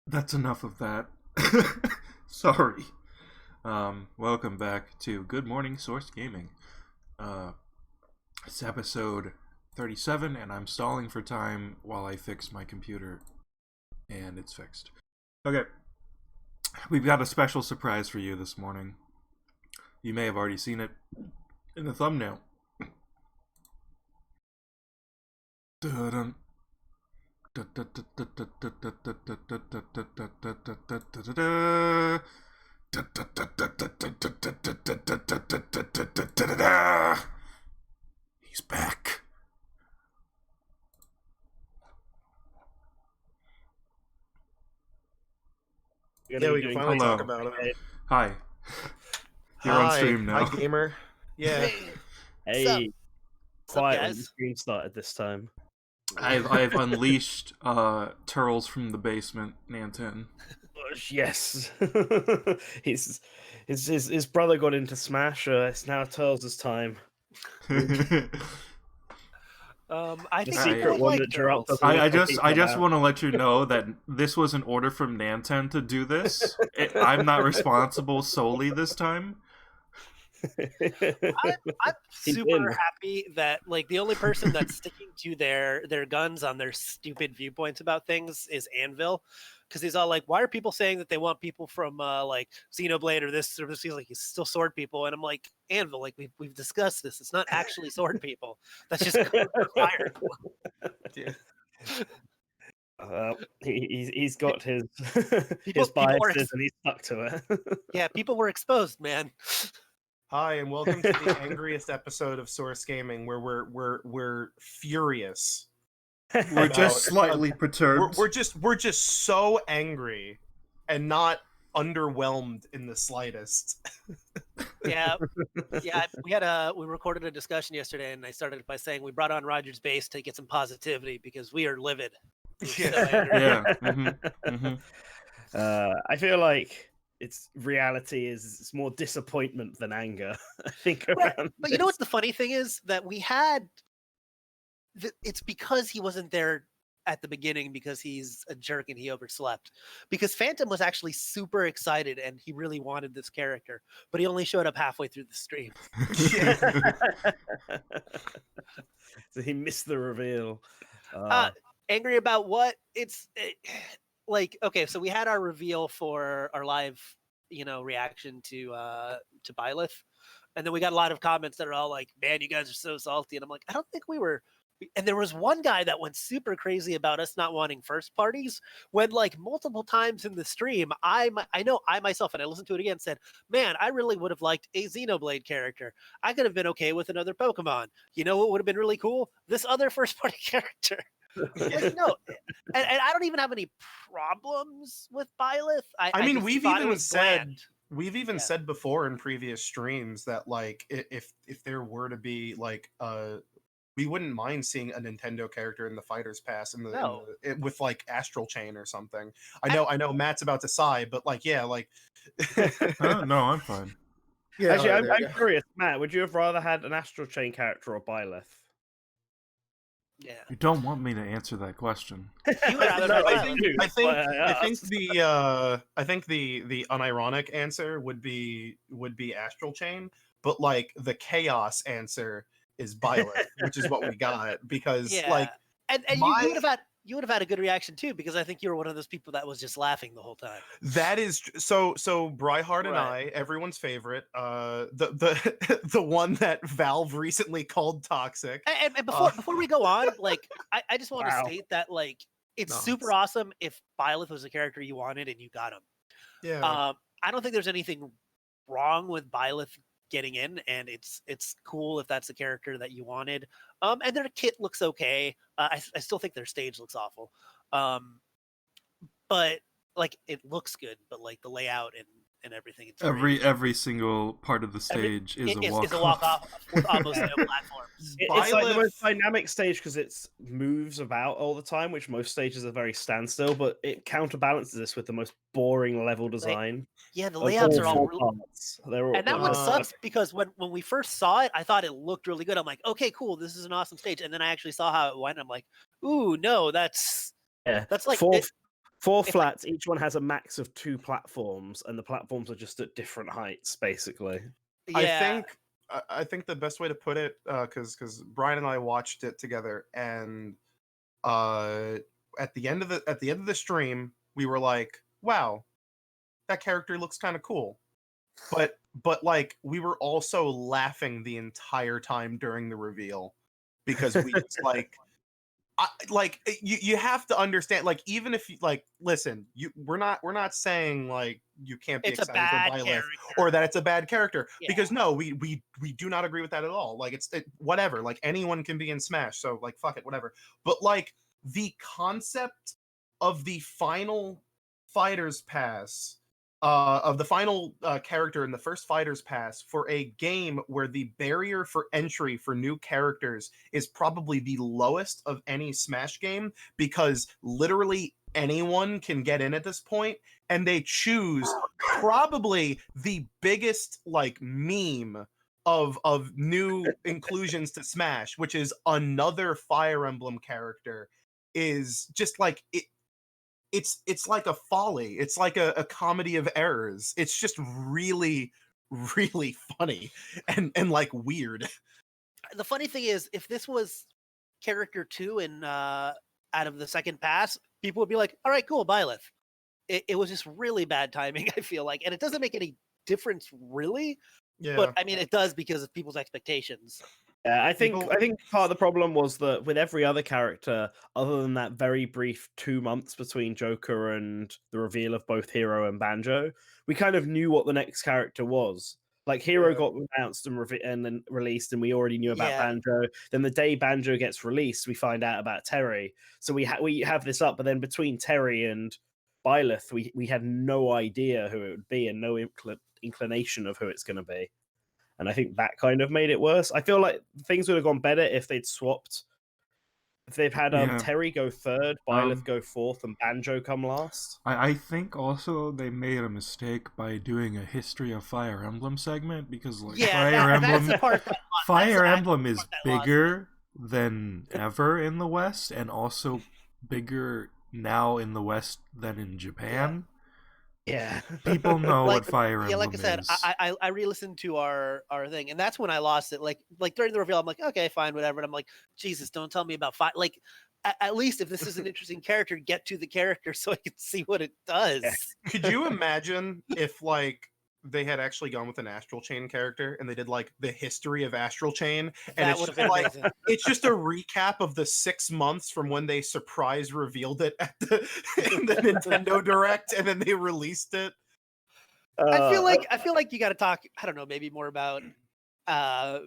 That's enough of that. Sorry. Welcome back to Good Morning Source Gaming. It's episode 37, and I'm stalling for time while I fix my computer. And it's fixed. Okay. We've got a special surprise for you this morning. You may have already seen it in the thumbnail. Dun-dun. He's back. Yeah, we can finally talk about it. Hi. You're on stream now. Hi, gamer. Yeah. Hey, quiet when the guys? stream started this time. I've unleashed turtles from the basement, Nanton. Yes, his brother got into Smash. It's now Turles' time. I The think secret people one like that dropped turtles. off. I just want to let you know that this was an order from Nanten to do this. I'm not responsible solely this time. I'm He's super in. happy that like the only person that's sticking to their guns on their stupid viewpoints about things is Anvil, because he's all like, "Why are people saying that they want people from like Xenoblade or this or this?" He's like, "He's still sword people," and I'm like, "Anvil, like we've discussed this. It's not actually sword people. That's just code for fire." He's got his People his biases ex- and he's stuck to it. Yeah, people were exposed, man. Hi, and welcome to the angriest episode of Source Gaming, where we're furious. We're just slightly perturbed. We're just so angry, and not underwhelmed in the slightest. Yeah, we recorded a discussion yesterday, and I started by saying we brought on Roger's base to get some positivity because we are livid. We're so angry. Yeah. I feel like it's reality is it's more disappointment than anger. I think Right, around but you know this. what's the funny thing is that we had. It's because he wasn't there at the beginning because he's a jerk and he overslept. Because Phantom was actually super excited and he really wanted this character, but he only showed up halfway through the stream. So he missed the reveal. Angry about what? Like, okay, so we had our reveal for our live, reaction to Byleth, and then we got a lot of comments that are all like, "Man, you guys are so salty," and I'm like, I don't think we were. And there was one guy that went super crazy about us not wanting first parties when, like, multiple times in the stream, I know I myself, and I listened to it again, said, "Man, I really would have liked a Xenoblade character. I could have been okay with another Pokemon. You know what would have been really cool? This other first party character." Like, no, and I don't even have any problems with Byleth. I mean, just we've thought it even was said bland. we've said before in previous streams that, like, if there were to be like we wouldn't mind seeing a Nintendo character in the Fighters Pass No. with like Astral Chain or something. I know Matt's about to sigh, but like, yeah, like No, I'm fine. yeah. Actually, there you I'm go. curious, Matt. Would you have rather had an Astral Chain character or Byleth? Yeah, You don't want me to answer that question. you would rather No, have I Byleth. do. I think the unironic answer would be Astral Chain, but like the chaos answer is Byleth, which is what we got because Yeah, like and my- you would have had a good reaction too, because I think you were one of those people that was just laughing the whole time. that is so Bryhard and Right. I, everyone's favorite, the the one that Valve recently called toxic. And before we go on, like, I just want Wow. to state that, like, it's No, super awesome if Byleth was a character you wanted and you got him. Yeah. I don't think there's anything wrong with Byleth getting in, and it's cool if that's the character that you wanted. And their kit looks okay. I still think their stage looks awful. But like, it looks good, but like the layout and everything. It's Every single part of the stage is a walk off with almost no platforms. It's like the Byleth- most dynamic stage because it moves about all the time, which most stages are very standstill. But it counterbalances this with the most boring level design. Yeah, the of layouts are all four really. parts. They're all, And that one Uh, sucks because when we first saw it, I thought it looked really good. I'm like, okay, cool, this is an awesome stage. And then I actually saw how it went. And I'm like, ooh, no, that's yeah. like four, it- 4 It's flats, each one has a max of 2 platforms, and the platforms are just at different heights, basically. yeah, I think the best way to put it, because Brian and I watched it together, and at the end of the stream, we were like, "Wow, that character looks kind of cool," but like we were also laughing the entire time during the reveal because we just you have to understand, like, even if you like listen, we're not saying like you can't be it's a excited for bad Byleth character. or that it's a bad character, Yeah. because no, we do not agree with that at all. Like whatever, like anyone can be in Smash, so like fuck it, whatever. But like the concept of the final fighters pass, of the final character in the first fighters pass for a game where the barrier for entry for new characters is probably the lowest of any Smash game, because literally anyone can get in at this point, and they choose probably the biggest like meme of new inclusions to Smash, which is another Fire Emblem character, is just like it's like a folly. It's like a comedy of errors. It's just really, really funny and like weird. The funny thing is, if this was character 2 in out of the second pass, people would be like, "All right, cool, Byleth." It was just really bad timing, I feel like, and it doesn't make any difference really. Yeah. But I mean, it does because of people's expectations. Yeah, I think People- part of the problem was that with every other character, other than that very brief 2 months between Joker and the reveal of both Hero and Banjo, we kind of knew what the next character was. Like Hero Yeah. got announced and then released, and we already knew about Yeah. Banjo. Then the day Banjo gets released, we find out about Terry. So we have this up, but then between Terry and Byleth, we had no idea who it would be and no inclination of who it's going to be. And I think that kind of made it worse. I feel like things would have gone better if they'd swapped. If they've had Yeah. Terry go third, Byleth go fourth, and Banjo come last. I think also they made a mistake by doing a history of Fire Emblem segment, because like Yeah, Fire that's Emblem the part that Fire that's the Emblem actual is part that lost me. bigger than ever in the West, and also bigger now in the West than in Japan. Yeah, People know Like- what Fire Yeah, Emblem like I said, is. I re-listened to our thing, and that's when I lost it. Like during the reveal, I'm like, okay, fine, whatever. And I'm like, Jesus, don't tell me about fire. Like, at least if this is an interesting character, get to the character so I can see what it does. Could you imagine if like they had actually gone with an Astral Chain character and they did like the history of Astral Chain, and That it's would have just been like amazing. it's just a recap of the 6 months from when they surprise revealed it at in the Nintendo Direct, and then they released it. I feel like you got to talk. I don't know, maybe more about uh,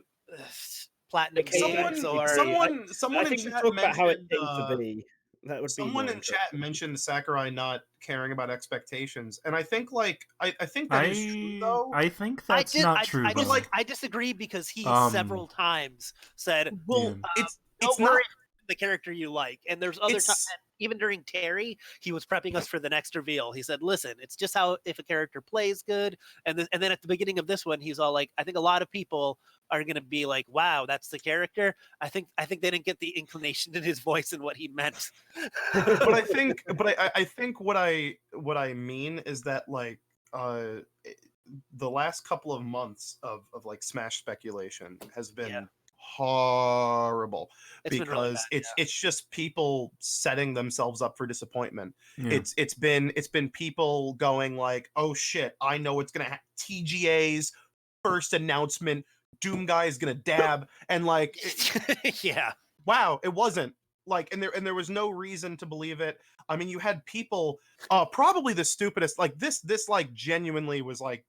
platinum games or Someone I in think we chat talk about how it mentioned, came to be. That would be someone more in chat interesting. mentioned Sakurai not caring about expectations, and I think like I think that is true though. I think that's not true. I, though. like- I disagree because he Um, several times said, Well, Yeah. it's "Don't not. worry, the character you like." And there's other times, It's even during Terry, he was prepping us for the next reveal. He said, "Listen, it's just how if a character plays good." And then at the beginning of this one, he's all like, "I think a lot of people are gonna be like, wow, that's the character." I think they didn't get the inclination in his voice and what he meant. but I think I think what I mean is that like the last couple of months of like Smash speculation has been Yeah. horrible, It's been really because bad, it's just people setting themselves up for disappointment. Yeah. It's been people going like, oh shit, I know what's gonna TGA's first announcement, Doom Guy is gonna dab, and like yeah. wow, it wasn't. Like, and there was no reason to believe it. I mean, you had people probably the stupidest, like this like genuinely was like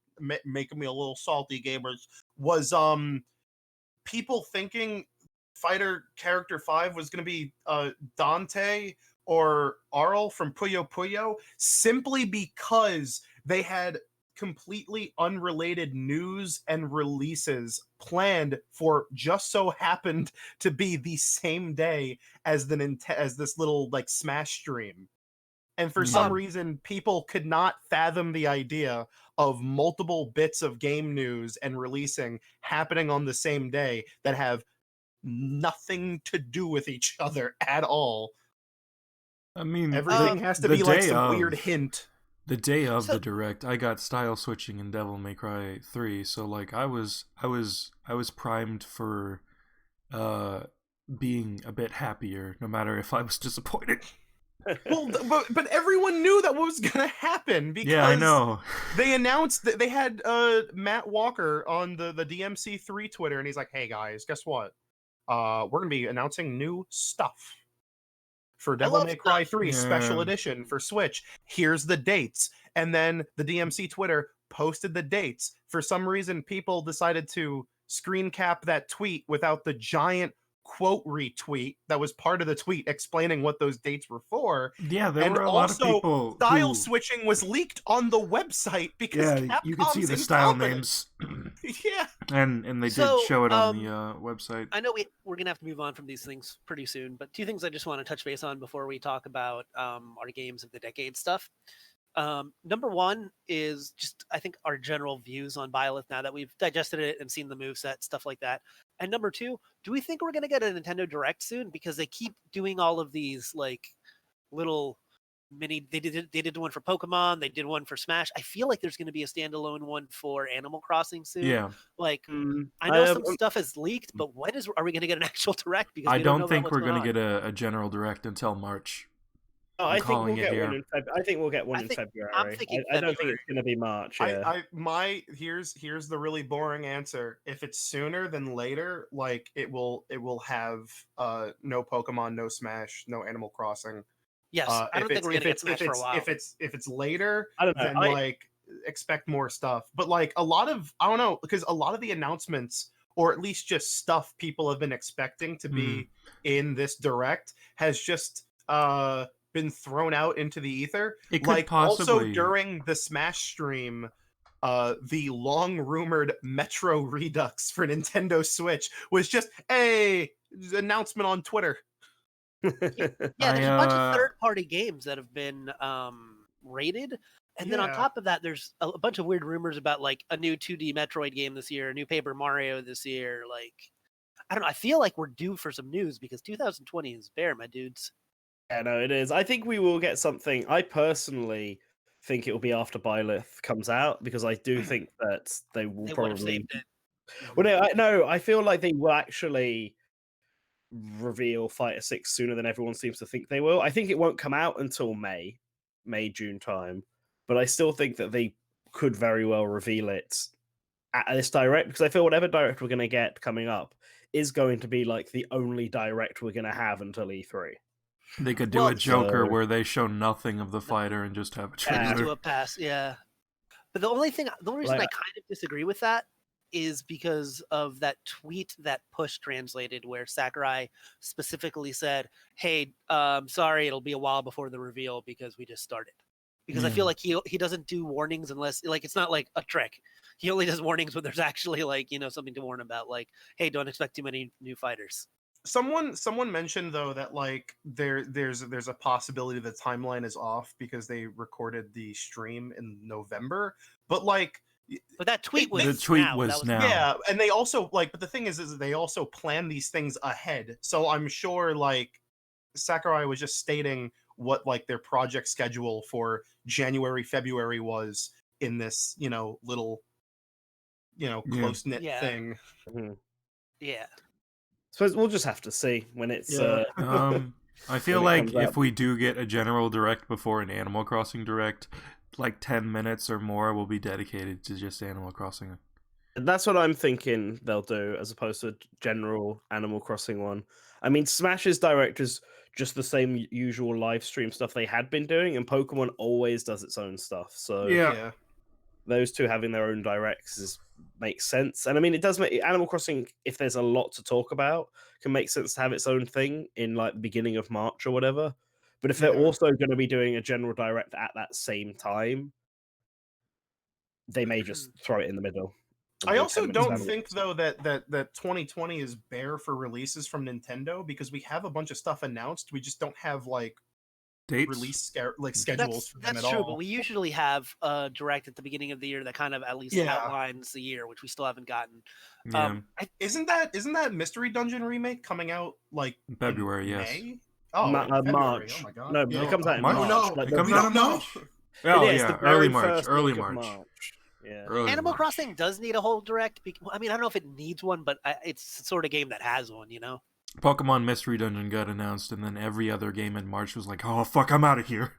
making me a little salty, gamers, was people thinking fighter character 5 was going to be Dante or Arl from Puyo Puyo, simply because they had completely unrelated news and releases planned for just so happened to be the same day as as this little like Smash stream. And for some reason, people could not fathom the idea of multiple bits of game news and releasing happening on the same day that have nothing to do with each other at all. I mean, Everything has to the be like day some of- weird hint. The day of So- the direct, I got style switching in Devil May Cry 3, so like I was primed for being a bit happier, no matter if I was disappointed. Well, but everyone knew that was gonna happen because Yeah, I know. they announced that they had Matt Walker on the DMC3 Twitter, and he's like, "Hey guys, guess what? We're gonna be announcing new stuff for Devil love May Cry 3 Yeah. Special Edition for Switch. Here's the dates." And then the DMC Twitter posted the dates. For some reason, people decided to screen cap that tweet without the giant quote retweet that was part of the tweet explaining what those dates were for. Yeah, there And were a lot of also, people style who, switching was leaked on the website because yeah, you could see Capcom's the style incompetent. names, Yeah. and they So, did show it on the website. I know we're gonna have to move on from these things pretty soon, but two things I just want to touch base on before we talk about our games of the decade stuff. Number one is just I think our general views on Byleth now that we've digested it and seen the moveset, stuff like that. And number two, do we think we're gonna get a Nintendo Direct soon? Because they keep doing all of these like little mini. They did one for Pokemon. They did one for Smash. I feel like there's gonna be a standalone one for Animal Crossing soon. Yeah, Like Mm, I know I, some stuff is leaked, but when are we gonna get an actual Direct? Because I we don't know don't think about we're what's gonna going get a general direct until March. no, I'm I think we'll calling it get here. one in I think we'll get one I in think- February. I'm thinking I don't think February. it's going to be March. Yeah. Here's the really boring answer. If it's sooner than later, like it will have no Pokemon, no Smash, no Animal Crossing. Yes, I don't think we're gonna get Smash for a while. If it's later, I don't know. then like expect more stuff. But like a lot of I don't know, because a lot of the announcements, or at least just stuff people have been expecting to be in this direct, has just been thrown out into the ether. It could Like also possibly during the Smash stream, the long rumored Metro Redux for Nintendo Switch was just a announcement on Twitter. Yeah, there's a bunch of third-party games that have been rated, and then on Yeah. top of that, there's a bunch of weird rumors about like a new 2D Metroid game this year, a new Paper Mario this year. Like, I don't know. I feel like we're due for some news because 2020 is bare, my dudes. Yeah, no, it is. I think we will get something. I personally think it will be after Byleth comes out because I do think that they will They would have probably. saved it. Well, no, I feel like they will actually reveal Fighter 6 sooner than everyone seems to think they will. I think it won't come out until May, June time, but I still think that they could very well reveal it at this direct because I feel whatever direct we're going to get coming up is going to be like the only direct we're going to have until E3. They could do Well, a Joker so- where they show nothing of the fighter and just have a And just trailer. do a pass, yeah. But the only reason Like- I kind of disagree with that is because of that tweet that Push translated where Sakurai specifically said, hey, sorry, it'll be a while before the reveal because we just started. Because I feel like he doesn't do warnings unless, like, it's not like a trick. He only does warnings when there's actually, like, something to warn about, like, hey, don't expect too many new fighters. Someone mentioned though that like there's a possibility the timeline is off because they recorded the stream in November, but like But that tweet was The tweet now. was That now. yeah, and they also like, but the thing is they also plan these things ahead. So I'm sure like Sakurai was just stating what like their project schedule for January, February was in this, little, close knit Yeah. thing. Yeah. Suppose we'll just have to see when it's. Yeah. I feel when it like comes if out. we do get a general direct before an Animal Crossing direct, like 10 minutes or more will be dedicated to just Animal Crossing. That's what I'm thinking they'll do, as opposed to a general Animal Crossing one. I mean, Smash's direct is just the same usual live stream stuff they had been doing, and Pokemon always does its own stuff. So Yeah. those two having their own directs makes sense. And I mean, it does make Animal Crossing, if there's a lot to talk about, can make sense to have its own thing in like the beginning of March or whatever. But if they're Yeah. also going to be doing a general direct at that same time, they may just throw it in the middle. I also 10 minutes don't Animal think Crossing. though that 2020 is bare for releases from Nintendo because we have a bunch of stuff announced. We just don't have like Dates? release schedules for them That's at true, all. but we usually have a direct at the beginning of the year that kind of at least Yeah. outlines the year, which we still haven't gotten. Yeah. Isn't that Mystery Dungeon remake coming out like In February, in yes. May? Oh, in February. March. Oh my god. No, but No, it comes out in March? March. No, Like, It comes we out don't in know. March? it Oh is, yeah, the early very March. first Early week of March. March. Yeah. Early Animal March. Crossing does need a whole direct. I mean, I don't know if it needs one, but it's the sort of game that has one. Pokemon Mystery Dungeon got announced, and then every other game in March was like, "Oh fuck, I'm out of here."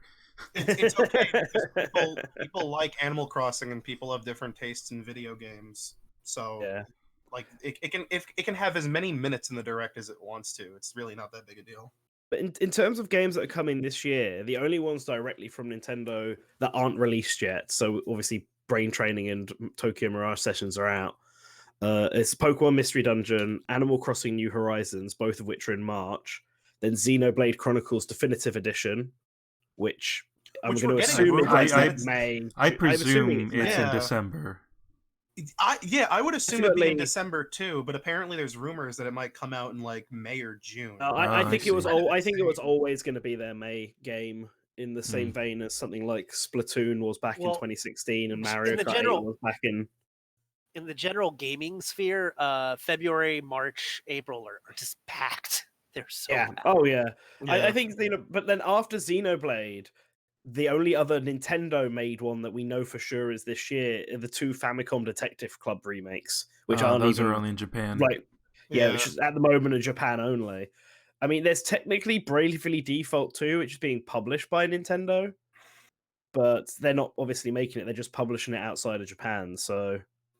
It's okay because people like Animal Crossing and people have different tastes in video games. So Yeah. like it can have as many minutes in the direct as it wants to. It's really not that big a deal. But in terms of games that are coming this year, the only ones directly from Nintendo that aren't released yet, so obviously Brain Training and Tokyo Mirage Sessions are out. It's Pokemon Mystery Dungeon, Animal Crossing New Horizons, both of which are in March. Then Xenoblade Chronicles Definitive Edition, which I'm Which going we're to getting assume rumors is that like it's- May. I I'm assuming presume May. it's in Yeah. December. I would assume it'd be in Definitely. December too, but apparently there's rumors that it might come out in like May or June. I I think it was. see. I think it was always going to be their May game, in the same Hmm. vein as something like Splatoon was back in Well, 2016, and in Mario the Kart 8 general- was back in. In the general gaming sphere, February, March, April are just packed. They're so packed. Oh yeah. Yeah. I think but then after Xenoblade, the only other Nintendo made one that we know for sure is this year are the two Famicom Detective Club remakes, which aren't Those even are only in Japan. like which is at the moment in Japan only. I mean, there's technically Bravely Default 2, which is being published by Nintendo, but they're not obviously making it. They're just publishing it outside of Japan. So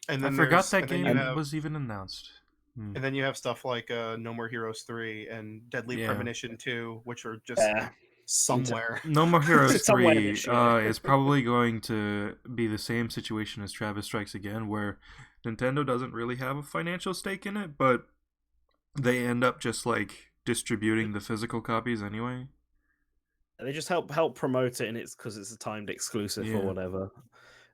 And I then forgot that and then game you have- was even announced. And then you have stuff like No More Heroes 3 and Deadly Yeah. Premonition 2, which are just yeah, somewhere. No More Heroes Somewhere 3 this year. is probably going to be the same situation as Travis Strikes Again, where Nintendo doesn't really have a financial stake in it, but they end up just like distributing the physical copies anyway. they just help promote it, and it's because it's a timed exclusive Yeah. or whatever.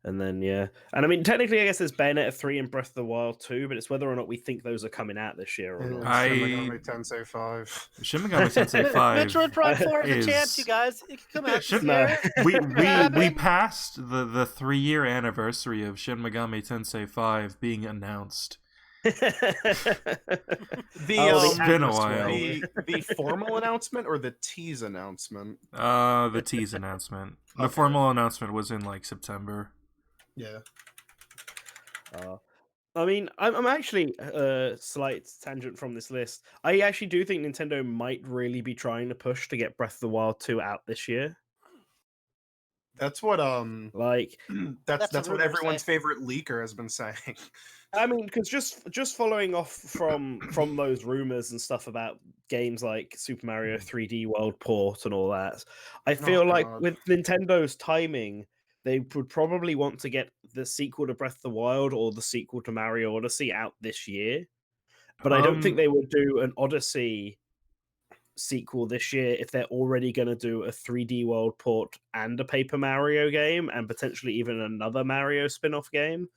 And then and I mean, technically, I guess there's Bayonetta 3 and Breath of the Wild 2, but it's whether or not we think those are coming out this year or And not. Shin Megami Tensei 5. Shin Megami Tensei 5. Metroid Prime 4 has is- a chance, you guys. It can come out Shin- this year. we happening. passed the 3-year anniversary of Shin Megami Tensei 5 being announced. It's been a while. The formal announcement or the tease announcement? The tease announcement. The Okay. formal announcement was in like September. Yeah. I mean, I'm actually slight tangent from this list. I actually do think Nintendo might really be trying to push to get Breath of the Wild 2 out this year. That's what Like, that's a what rumor everyone's saying. favorite leaker has been saying. I mean, because just following off from those rumors and stuff about games like Super Mario 3D World port and all that, I feel like God. with Nintendo's timing, they would probably want to get the sequel to Breath of the Wild or the sequel to Mario Odyssey out this year. But I don't think they would do an Odyssey sequel this year if they're already going to do a 3D World port and a Paper Mario game and potentially even another Mario spin-off game.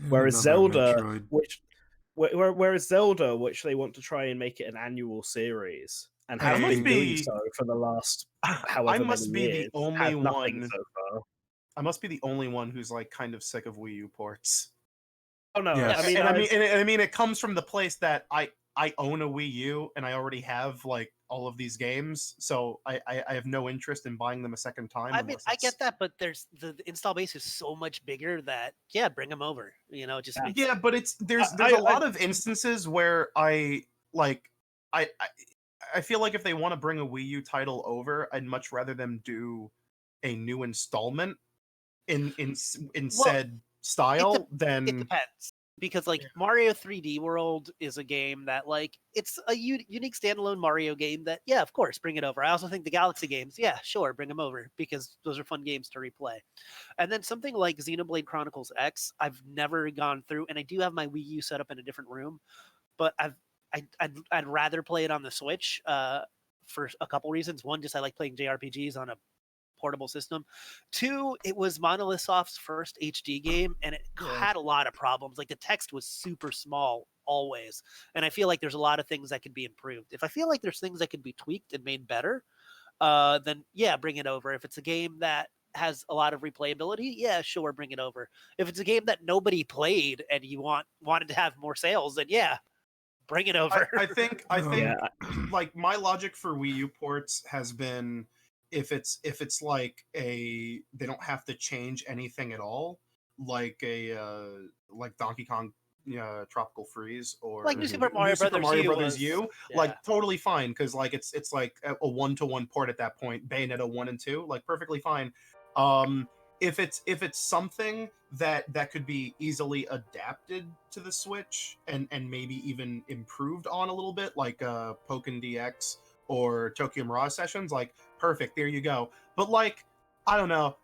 Whereas Another Zelda, Metroid. whereas Zelda, which they want to try and make it an annual series, and have I been must doing be- so for the last however I must many be years, the only has nothing one. so far. I must be the only one who's like kind of sick of Wii U ports. Oh no, Yes. I mean, I mean, it comes from the place that I own a Wii U and I already have like all of these games, so I have no interest in buying them a second time. I mean, unless I it's- get that, but there's the install base is so much bigger that bring them over. It just makes Yeah, but there's I- a lot of instances where I feel like if they want to bring a Wii U title over, I'd much rather them do a new installment in said style it than depends. Because Mario 3D World is a game that it's a unique standalone Mario game that of course bring it over. I also think the Galaxy games, sure, bring them over because those are fun games to replay. And then something like Xenoblade Chronicles X, I've never gone through, and I do have my Wii U set up in a different room, but I'd rather play it on the Switch for a couple reasons. One, just I like playing JRPGs on a portable system. Two, it was Monolith Soft's first HD game, and it had a lot of problems. Like the text was super small always, and I feel like there's a lot of things that could be improved. If I feel like there's things that could be tweaked and made better, then bring it over. If it's a game that has a lot of replayability, sure, bring it over. If it's a game that nobody played and you wanted to have more sales, then Bring it over. I think Yeah. like my logic for Wii U ports has been if it's like they don't have to change anything at all, like like Donkey Kong Tropical Freeze or Like New Super Mario Brothers U was- like yeah. totally fine because like it's like a 1-to-1 port at that point, Bayonetta 1 and 2, like perfectly fine. If it's something that could be easily adapted to the Switch and maybe even improved on a little bit, like Pokken DX or Tokyo Mirage Sessions, like perfect, there you go. But like, I don't know,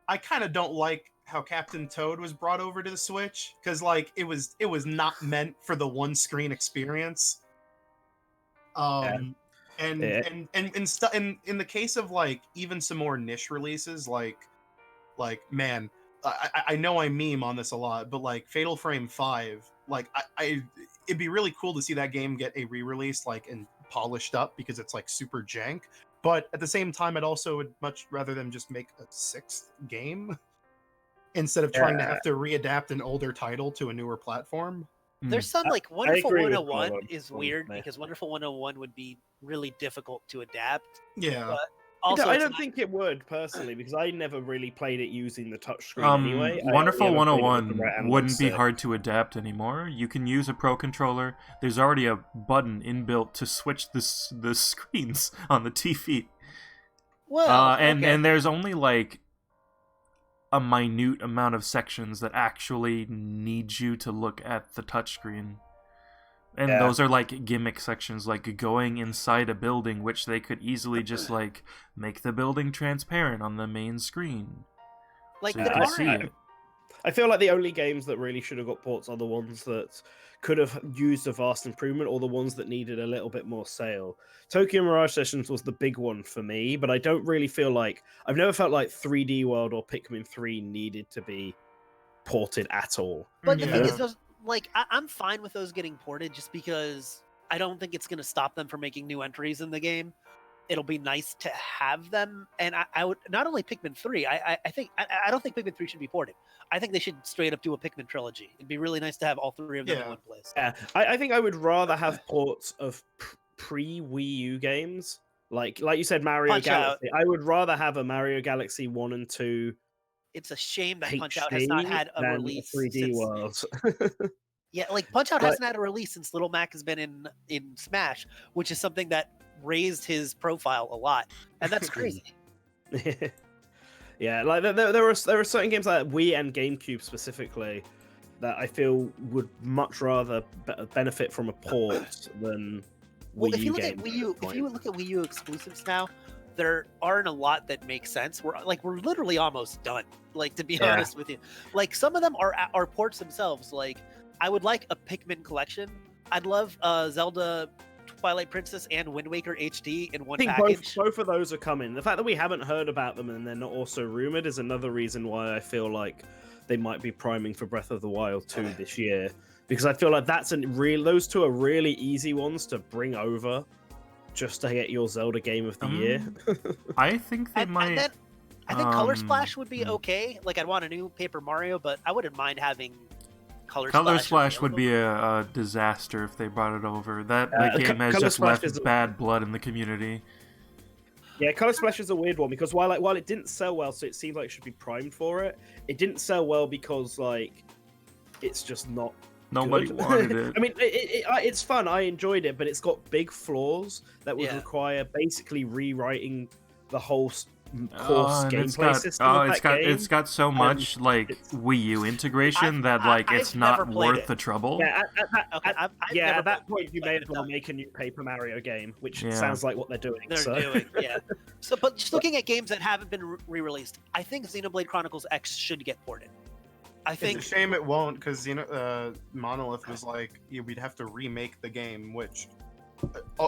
I kind of don't like how Captain Toad was brought over to the Switch because like it was not meant for the one screen experience. And in the case of like even some more niche releases, like man, I know I meme on this a lot, but like Fatal Frame 5, like it'd be really cool to see that game get a re-release like and polished up because it's like super jank. But at the same time, I'd also would much rather them just make a 6th game instead of trying to have to readapt an older title to a newer platform. There's some like Wonderful agree with 101 Colin is on weird that. because Wonderful 101 would be really difficult to adapt. Yeah. But also, I it's don't not- think it would personally because I never really played it using the touchscreen anyway. I Wonderful only ever played it with the 101 right wouldn't be analog hard to adapt anymore. You can use a Pro Controller. There's already a button inbuilt to switch the screens on the TV. well, and okay. there's only like a minute amount of sections that actually need you to look at the touchscreen. And Yeah. those are like gimmick sections, like going inside a building, which they could easily just like make the building transparent on the main screen. Like so you there can are see it. I feel like the only games that really should have got ports are the ones that could have used a vast improvement or the ones that needed a little bit more sale. Tokyo Mirage Sessions was the big one for me, but I don't really feel like... I've never felt like 3D World or Pikmin 3 needed to be ported at all. But the thing Yeah. is, those like I'm fine with those getting ported just because I don't think it's going to stop them from making new entries in the game. It'll be nice to have them, and I would not only Pikmin 3. I don't think Pikmin 3 should be ported. I think they should straight up do a Pikmin trilogy. It'd be really nice to have all 3 of them in one place. Yeah, I think I would rather have ports of pre-Wii U games. Like you said, Mario Punch-Out! Galaxy. I would rather have a Mario Galaxy 1 and 2 It's a shame that HD Punch-Out has not had a than release 3D since. World. Yeah, like Punch-Out But- hasn't had a release since Little Mac has been in Smash, which is something that raised his profile a lot, and that's crazy. Yeah, like there are certain games like Wii and GameCube specifically that I feel would much rather benefit from a port than Well, Wii if you U look at games. Wii U, if you look at Wii U exclusives now, there aren't a lot that make sense. We're literally almost done. Like, to be Yeah. honest with you, like some of them are ports themselves. Like I would like a Pikmin collection. I'd love Zelda, Twilight Princess, and Wind Waker HD in one I think package. both of those are coming. The fact that we haven't heard about them and they're not also rumored is another reason why I feel like they might be priming for Breath of the Wild 2 this year. Because I feel like those two are really easy ones to bring over just to get your Zelda game of the year. I think they And might. then I think Color um, Splash would be okay. Like I'd want a new Paper Mario, but I wouldn't mind having Color Splash would available. be a disaster if they brought it over. The game has Color just Splash left is- bad blood in the community. Yeah, Color Splash is a weird one because while it didn't sell well, so it seemed like it should be primed for it. It didn't sell well because like it's just not. Nobody good. wanted it. I mean, it's fun. I enjoyed it, but it's got big flaws that would Yeah. require basically rewriting the whole course And gameplay system. Of that game. it's got so much like it's- Wii U integration that I've like it's never not played worth it. the trouble. Yeah, Okay, I've yeah. never At that played point, you may as well make a new Paper Mario game, which Yeah. sounds like what they're doing. They're so. doing, yeah. So, but just looking at games that haven't been re-released, I think Xenoblade Chronicles X should get ported. I think It's a shame it won't, because Monolith was like, yeah, we'd have to remake the game, which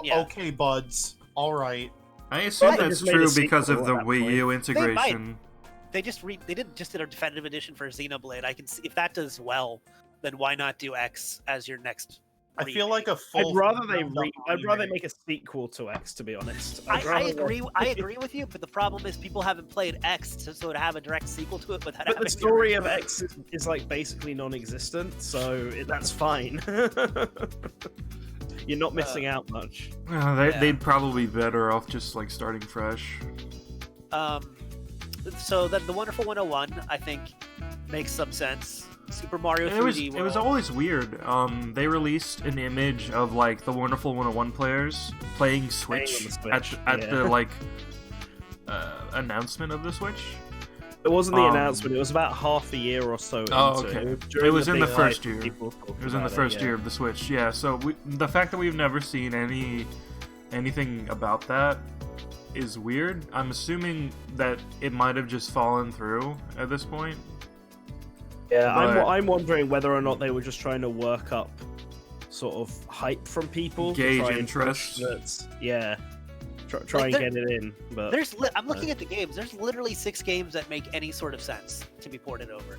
Yeah. okay, buds, all right. I assume They that's just made a true sequel because of at the that Wii point. U integration. they just did a definitive edition for Xenoblade. I can see if that does well, then why not do X as your next I feel like a full. I'd rather they ground-up I'd rather remake. make a sequel to X, to be honest. I agree. I agree with you, but the problem is people haven't played X, so to have a direct sequel to it without But having the story of X is like basically non-existent, so that's fine. You're not missing out much. They'd probably be better off just like starting fresh. So the Wonderful 101, I think, makes some sense. Super Mario 3D World. It was always weird. They released an image of like the Wonderful 101 players playing Switch, at the like announcement of the Switch. It wasn't the announcement. It was about half a year or so. Okay. It was in the first year. It was in the first year of the Switch. Yeah. So the fact that we've never seen anything about that is weird. I'm assuming that it might have just fallen through at this point. Yeah, but I'm wondering whether or not they were just trying to work up sort of hype from people, gauge to try interest. And try and get it in. But I'm looking at the games. There's literally 6 games that make any sort of sense to be ported over,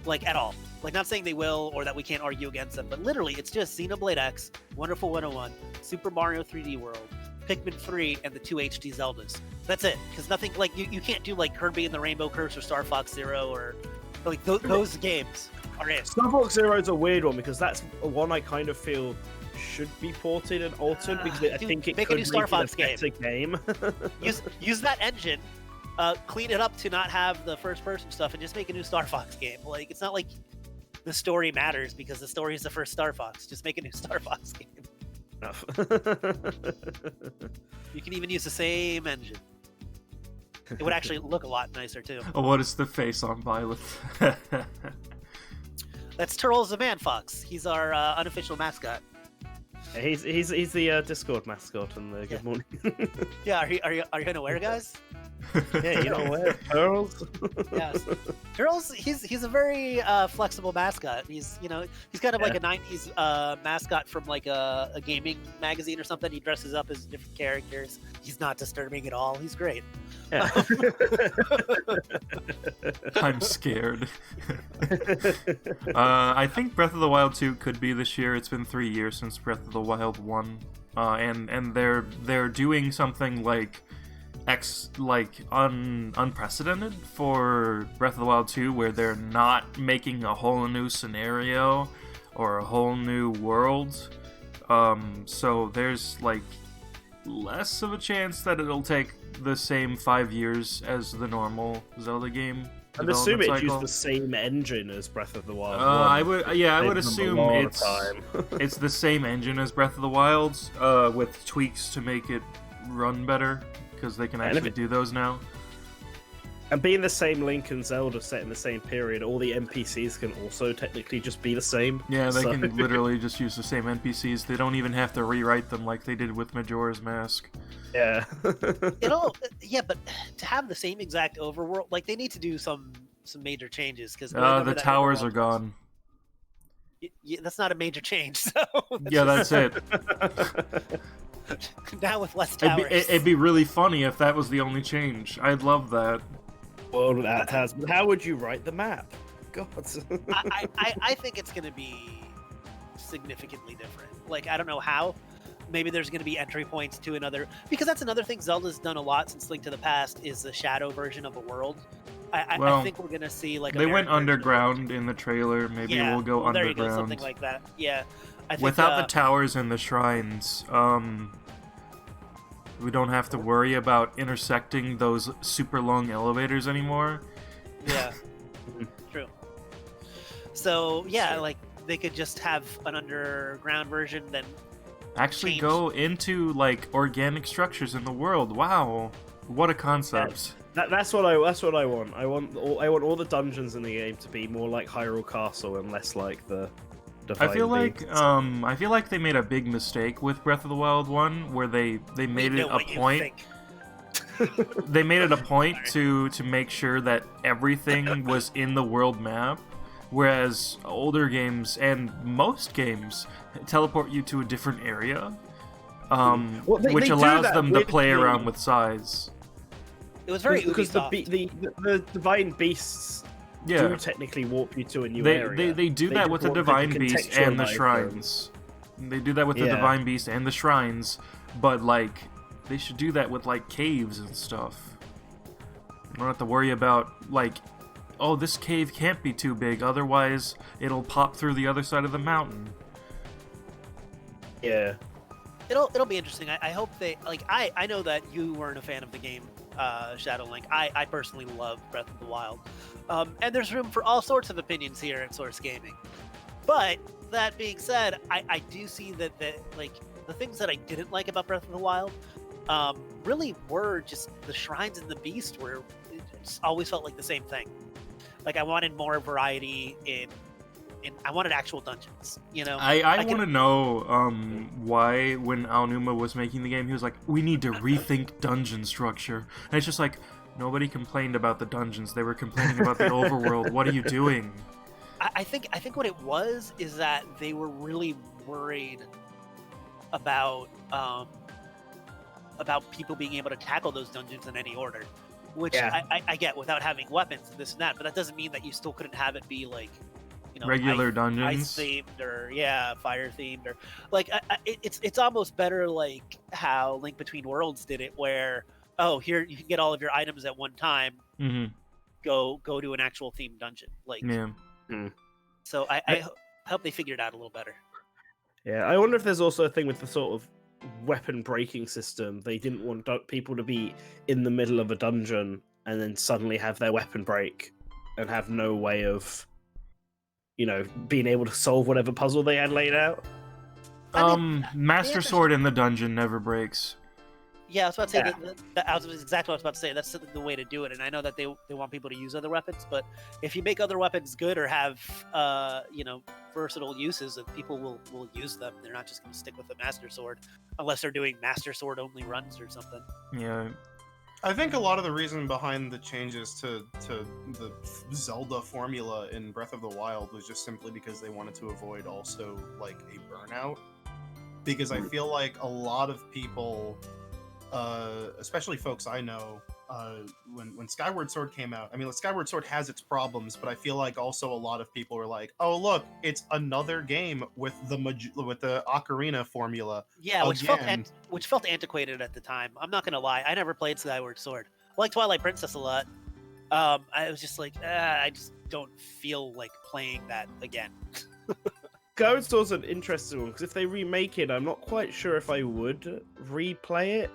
like at all. Like, not saying they will or that we can't argue against them, but literally it's just Xenoblade X, Wonderful 101, Super Mario 3D World, Pikmin 3, and the 2 HD Zeldas. That's it. Because nothing like you can't do like Kirby and the Rainbow Curse or Star Fox Zero or like those games are it. Star Fox Zero is a weird one because that's one I kind of feel should be ported and altered because I think it make could a new Star Fox make it a better game. use that engine, clean it up to not have the first person stuff, and just make a new Star Fox game. Like, it's not like the story matters because the story is the first Star Fox. Just make a new Star Fox game. You can even use the same engine. It would actually look a lot nicer too. Oh, what is the face on Byleth? That's Turles the Man Fox. He's our unofficial mascot. Yeah, he's the Discord mascot and the Good Morning. Yeah, are you unaware, guys? Yeah, you know what, Turles? Yes, Turles. He's a very flexible mascot. He's kind of like a '90s mascot from like a gaming magazine or something. He dresses up as different characters. He's not disturbing at all. He's great. Yeah. I'm scared. I think Breath of the Wild 2 could be this year. It's been 3 years since Breath of the Wild 1, and they're doing something like unprecedented for Breath of the Wild 2, where they're not making a whole new scenario or a whole new world. So there's like less of a chance that it'll take the same 5 years as the normal Zelda game. I'd assume it used the same engine as Breath of the Wild. I would assume it's the same engine as Breath of the Wild, with tweaks to make it run better, because they can actually do those now. And being the same Link and Zelda set in the same period, all the NPCs can also technically just be the same. Yeah, they can literally just use the same NPCs. They don't even have to rewrite them like they did with Majora's Mask. Yeah. But to have the same exact overworld, like, they need to do some major changes, because the towers are gone. That's not a major change. So that's it. Now with less towers. It'd be really funny if that was the only change. I'd love that. Well, that has. But how would you write the map? God. I think it's going to be significantly different. Like, I don't know how. Maybe there's going to be entry points to another, because that's another thing Zelda's done a lot since Link to the Past is the shadow version of a world. I think we're going to see like they went underground in the trailer. Maybe we'll go underground. There you go, something like that. Yeah. I think, without the towers and the shrines, we don't have to worry about intersecting those super long elevators anymore. Yeah, true. So like they could just have an underground version, then actually go into like organic structures in the world. Wow, what a concept! That's what I want. I want all the dungeons in the game to be more like Hyrule Castle and less like the. I feel like they made a big mistake with Breath of the Wild 1, where they made it a point. They made it a point to make sure that everything was in the world map, whereas older games and most games teleport you to a different area, which allows them to play around with size. It was very because the divine beasts. Do technically warp you to a new area. They do that with the Divine Beast and the shrines. They do that with the Divine Beast and the shrines, but like they should do that with like caves and stuff. You don't have to worry about like, oh, this cave can't be too big, otherwise it'll pop through the other side of the mountain. Yeah. It'll be interesting. I hope they like. I know that you weren't a fan of the game, Shadow Link. I personally love Breath of the Wild, and there's room for all sorts of opinions here at Source Gaming. But that being said, I do see that like the things that I didn't like about Breath of the Wild, really were just the shrines and the beast where it just always felt like the same thing. Like I wanted more variety in I wanted actual dungeons, you know. I want to know why when Aonuma was making the game, he was like, we need to rethink dungeon structure. And it's just like, nobody complained about the dungeons. They were complaining about the overworld. What are you doing? I think what it was is that they were really worried about people being able to tackle those dungeons in any order, which I get without having weapons and this and that, but that doesn't mean that you still couldn't have it be like, you know, regular dungeons, ice themed or fire themed, or like it's almost better like how Link Between Worlds did it, where here you can get all of your items at one time. Mm-hmm. Go to an actual themed dungeon, like So I hope they figure it out a little better. Yeah, I wonder if there's also a thing with the sort of weapon breaking system. They didn't want people to be in the middle of a dungeon and then suddenly have their weapon break and have no way of, you know, being able to solve whatever puzzle they had laid out. Master Sword in the dungeon never breaks. Yeah, I was about to say that was exactly what I was about to say. That's the way to do it, and I know that they want people to use other weapons, but if you make other weapons good or have versatile uses, and people will use them. They're not just going to stick with the Master Sword unless they're doing Master Sword only runs or something. Yeah. I think a lot of the reason behind the changes to the Zelda formula in Breath of the Wild was just simply because they wanted to avoid also like a burnout. Because I feel like a lot of people, especially folks I know, when Skyward Sword came out, I mean, Skyward Sword has its problems, but I feel like also a lot of people were like, "Oh, look, it's another game with the Ocarina formula." Yeah, which felt antiquated at the time. I'm not gonna lie, I never played Skyward Sword. I like Twilight Princess a lot. I was just like, I just don't feel like playing that again. Skyward Sword's an interesting one because if they remake it, I'm not quite sure if I would replay it.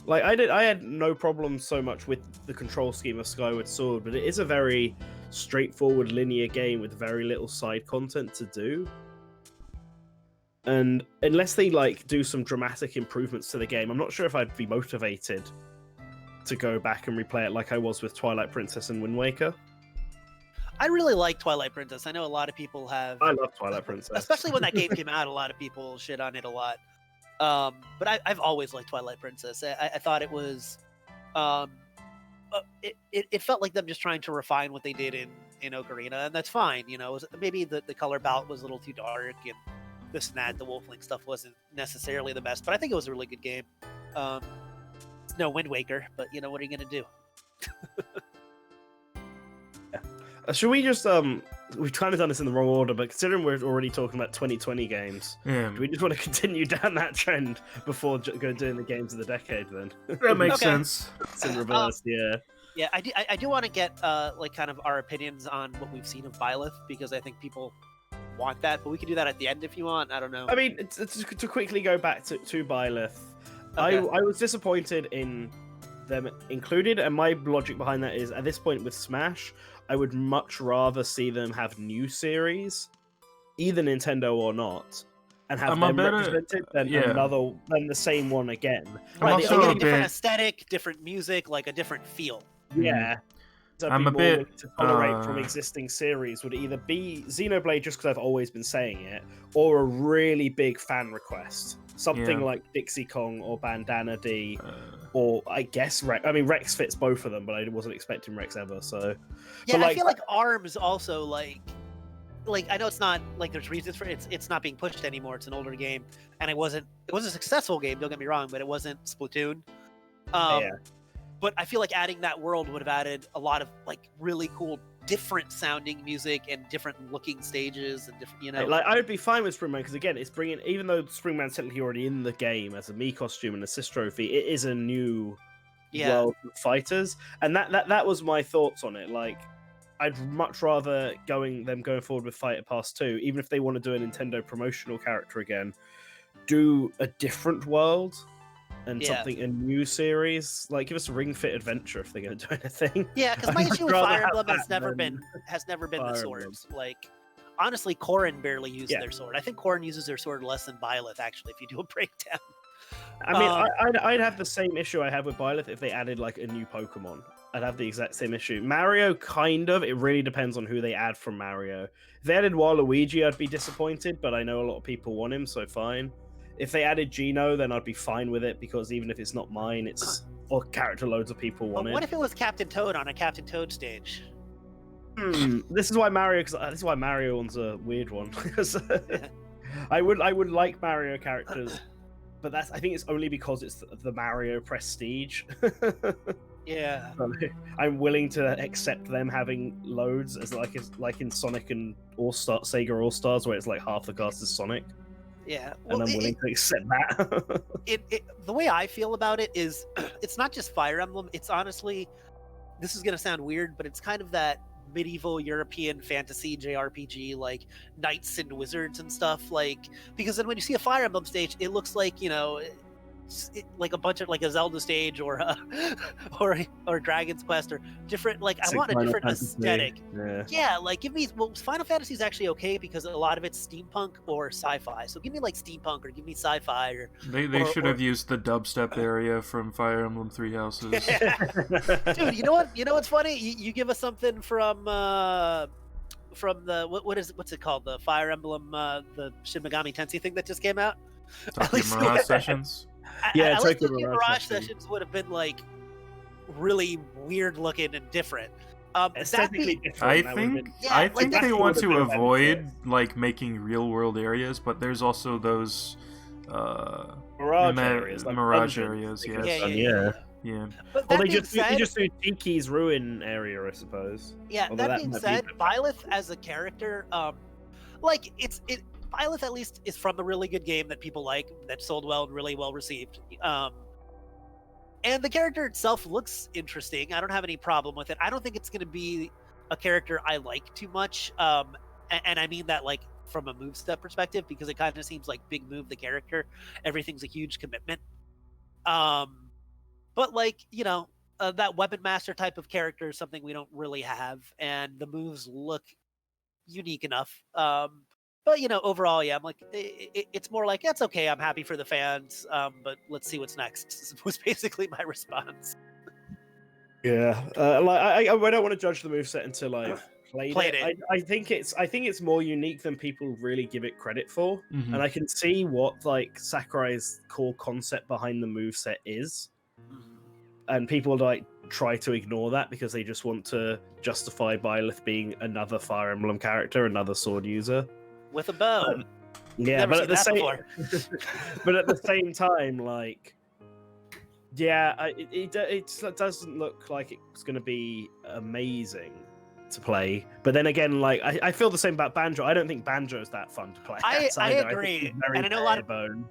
Like I had no problem so much with the control scheme of Skyward Sword, but it is a very straightforward linear game with very little side content to do. And unless they like do some dramatic improvements to the game, I'm not sure if I'd be motivated to go back and replay it like I was with Twilight Princess and Wind Waker. I really like Twilight Princess. I know a lot of people have. I love Twilight Princess, especially when that game came out. A lot of people shit on it a lot. But I've always liked Twilight Princess. I thought it was, it felt like them just trying to refine what they did in Ocarina, and that's fine. You know, maybe the color palette was a little too dark, and this and that. The Wolflink stuff wasn't necessarily the best, but I think it was a really good game. It's no Wind Waker, but you know, what are you gonna do? Should we just we've kind of done this in the wrong order, but considering we're already talking about 2020 games, do we just want to continue down that trend before doing the games of the decade then? That makes sense. It's in reverse, yeah. Yeah, I do want to get like kind of our opinions on what we've seen of Byleth, because I think people want that, but we can do that at the end if you want. I don't know. I mean, it's to quickly go back to Byleth. Okay. I was disappointed in them included, and my logic behind that is, at this point with Smash, I would much rather see them have new series, either Nintendo or not, and have them represented than than the same one again. Right, they get a different aesthetic, different music, like a different feel. Yeah. I'm a bit to tolerate from existing series would either be Xenoblade, just because I've always been saying it, or a really big fan request. Something like Dixie Kong or Bandana D, or I guess Rex. I mean, Rex fits both of them, but I wasn't expecting Rex ever. So yeah, but I feel like ARMS also like I know it's not like there's reasons for it. It's not being pushed anymore. It's an older game, and it was a successful game. Don't get me wrong, but it wasn't Splatoon. But I feel like adding that world would have added a lot of like really cool different sounding music and different looking stages and different, you know. Like I would be fine with Springman because again, it's bringing, even though Springman's technically already in the game as a Mii costume and assist trophy, it is a new world of fighters, and that was my thoughts on it. Like, I'd much rather them going forward with Fighter Pass 2, even if they want to do a Nintendo promotional character again, do a different world and a new series. Like, give us a Ring Fit Adventure if they're going to do anything. Yeah, because my issue with Fire Emblem has never been the swords. Like, honestly, Corrin barely uses their sword. I think Corrin uses their sword less than Byleth, actually, if you do a breakdown. I mean, I'd have the same issue I have with Byleth if they added like a new Pokemon. I'd have the exact same issue. Mario, kind of. It really depends on who they add from Mario. If they added Waluigi, I'd be disappointed, but I know a lot of people want him, so fine. If they added Geno, then I'd be fine with it, because even if it's not mine, it's or character loads of people want it. What if it was Captain Toad on a Captain Toad stage? This is why Mario one's a weird one. I would like Mario characters, but I think it's only because it's the Mario prestige. Yeah, I'm willing to accept them having loads as like in Sonic and Sega All Stars, where it's like half the cast is Sonic. Yeah, and I'm willing to accept that. The way I feel about it is, it's not just Fire Emblem. It's honestly, this is gonna sound weird, but it's kind of that medieval European fantasy JRPG, like knights and wizards and stuff. Like, because then when you see a Fire Emblem stage, it looks like, you know, like a bunch of like a Zelda stage or Dragon's Quest or different. Like, I want a different aesthetic. Yeah, like give me. Well, Final Fantasy is actually okay because a lot of it's steampunk or sci-fi. So give me like steampunk or give me sci-fi. Or they should have used the dubstep area from Fire Emblem Three Houses. Dude, you know what? You know what's funny? You give us something from the what's it called? The Fire Emblem, the Shin Megami Tensei thing that just came out. Tokyo Mirage Sessions. Yeah, Tokyo Mirage Sessions would have been like really weird looking and different. Aesthetically different. I think they want to avoid like making real world areas, but there's also those Mirage areas. Yes. Yeah. But they just do Tiki's ruin area, I suppose. Yeah. That being said, Byleth as a character, Byleth at least is from a really good game that people like, that sold well and really well received. And the character itself looks interesting. I don't have any problem with it. I don't think it's going to be a character I like too much. And I mean that like from a moveset perspective, because it kind of seems like Big Move the character. Everything's a huge commitment. But like, you know, that Weapon Master type of character is something we don't really have. And the moves look unique enough. But, you know, overall, yeah, I'm like, it's more like, it's okay, I'm happy for the fans, but let's see what's next, was basically my response. Yeah, I don't want to judge the moveset until I've played it. I think it's more unique than people really give it credit for, and I can see what, like, Sakurai's core concept behind the moveset is, and people, like, try to ignore that because they just want to justify Byleth being another Fire Emblem character, another sword user. With a bow. But at the same time, like, yeah, it doesn't look like it's going to be amazing to play. But then again, like, I feel the same about Banjo. I don't think Banjo's that fun to play. I agree, and I know a lot of bones.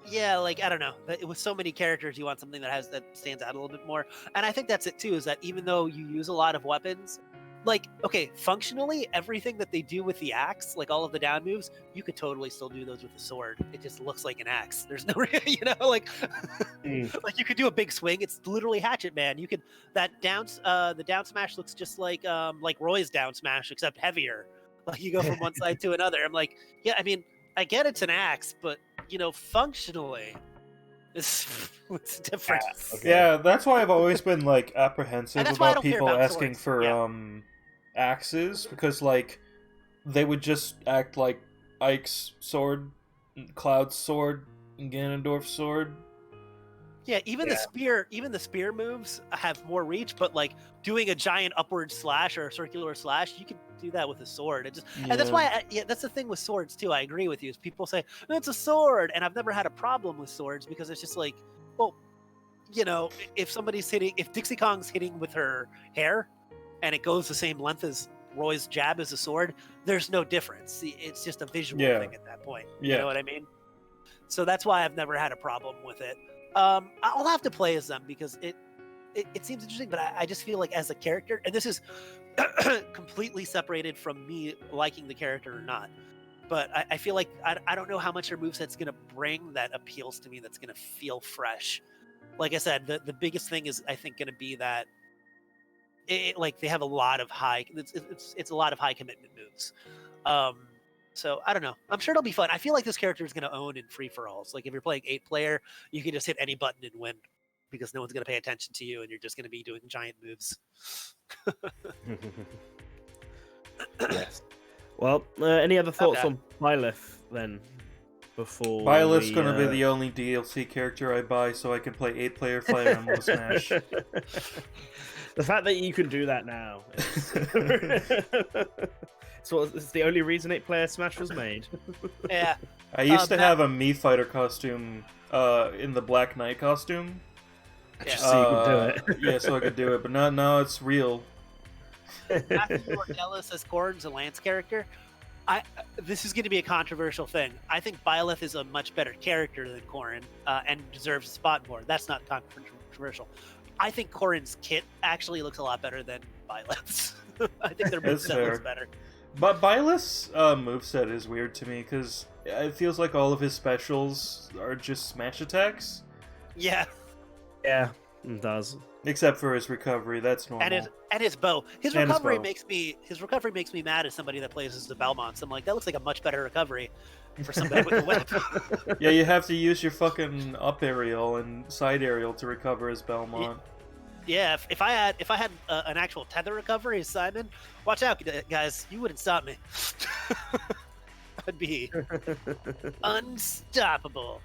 Yeah, like, I don't know. With so many characters, you want something that stands out a little bit more. And I think that's it too. Is that even though you use a lot of weapons, like, okay, functionally, everything that they do with the axe, like all of the down moves, you could totally still do those with a sword. It just looks like an axe. There's no, you know, like, like you could do a big swing. It's literally Hatchet Man. You could the down smash looks just like Roy's down smash, except heavier. Like you go from one side to another. I'm like, yeah, I mean, I get it's an axe, but you know, functionally, it's different. Yeah, that's why I've always been like apprehensive about people asking for axes, because like they would just act like Ike's sword, Cloud's sword, and Ganondorf's sword. Yeah, even the spear moves have more reach, but like doing a giant upward slash or a circular slash, you can do that with a sword. And that's why that's the thing with swords too. I agree with you. Is people say it's a sword, and I've never had a problem with swords because it's just like, well, you know, if Dixie Kong's hitting with her hair, and it goes the same length as Roy's jab as a sword, there's no difference. It's just a visual Yeah. thing at that point. Yeah. You know what I mean? So that's why I've never had a problem with it. I'll have to play as them because it seems interesting, but I just feel like as a character, and this is completely separated from me liking the character or not, but I feel like I don't know how much their moveset's going to bring that appeals to me, that's going to feel fresh. Like I said, the biggest thing is I think going to be that like they have a lot of it's a lot of high commitment moves. So I don't know. I'm sure it'll be fun. I feel like this character is going to own in free-for-alls. Like if you're playing 8-player, you can just hit any button and win because no one's going to pay attention to you and you're just going to be doing giant moves. Yes. Well, any other thoughts Okay. on Byleth then? Before Byleth's we, gonna be the only DLC character I buy so I can play 8-player Fire Emblem Smash. The fact that you can do that now. It's the only reason 8-player Smash was made. Yeah. I used to Matt- have a Mii Fighter costume in the Black Knight costume. Yeah. So you could do it. Yeah, so I could do it, but now it's real. After you were jealous as Corrin's a Lance character, this is going to be a controversial thing. I think Byleth is a much better character than Corrin and deserves a spot more. That's not controversial. I think Corrin's kit actually looks a lot better than Byleth's. I think their That's moveset looks fair. better. But Byleth's moveset is weird to me because it feels like all of his specials are just smash attacks. Yeah, Yeah, it does. Except for his recovery, that's normal. and his bow. His And his recovery bow. makes me mad as somebody that plays as the Belmonts. I'm like, that looks like a much better recovery for somebody with a whip. Yeah, you have to use your fucking up aerial and side aerial to recover his Belmont. Yeah, if I had an actual tether recovery as Simon, watch out, guys. You wouldn't stop me. I'd be unstoppable.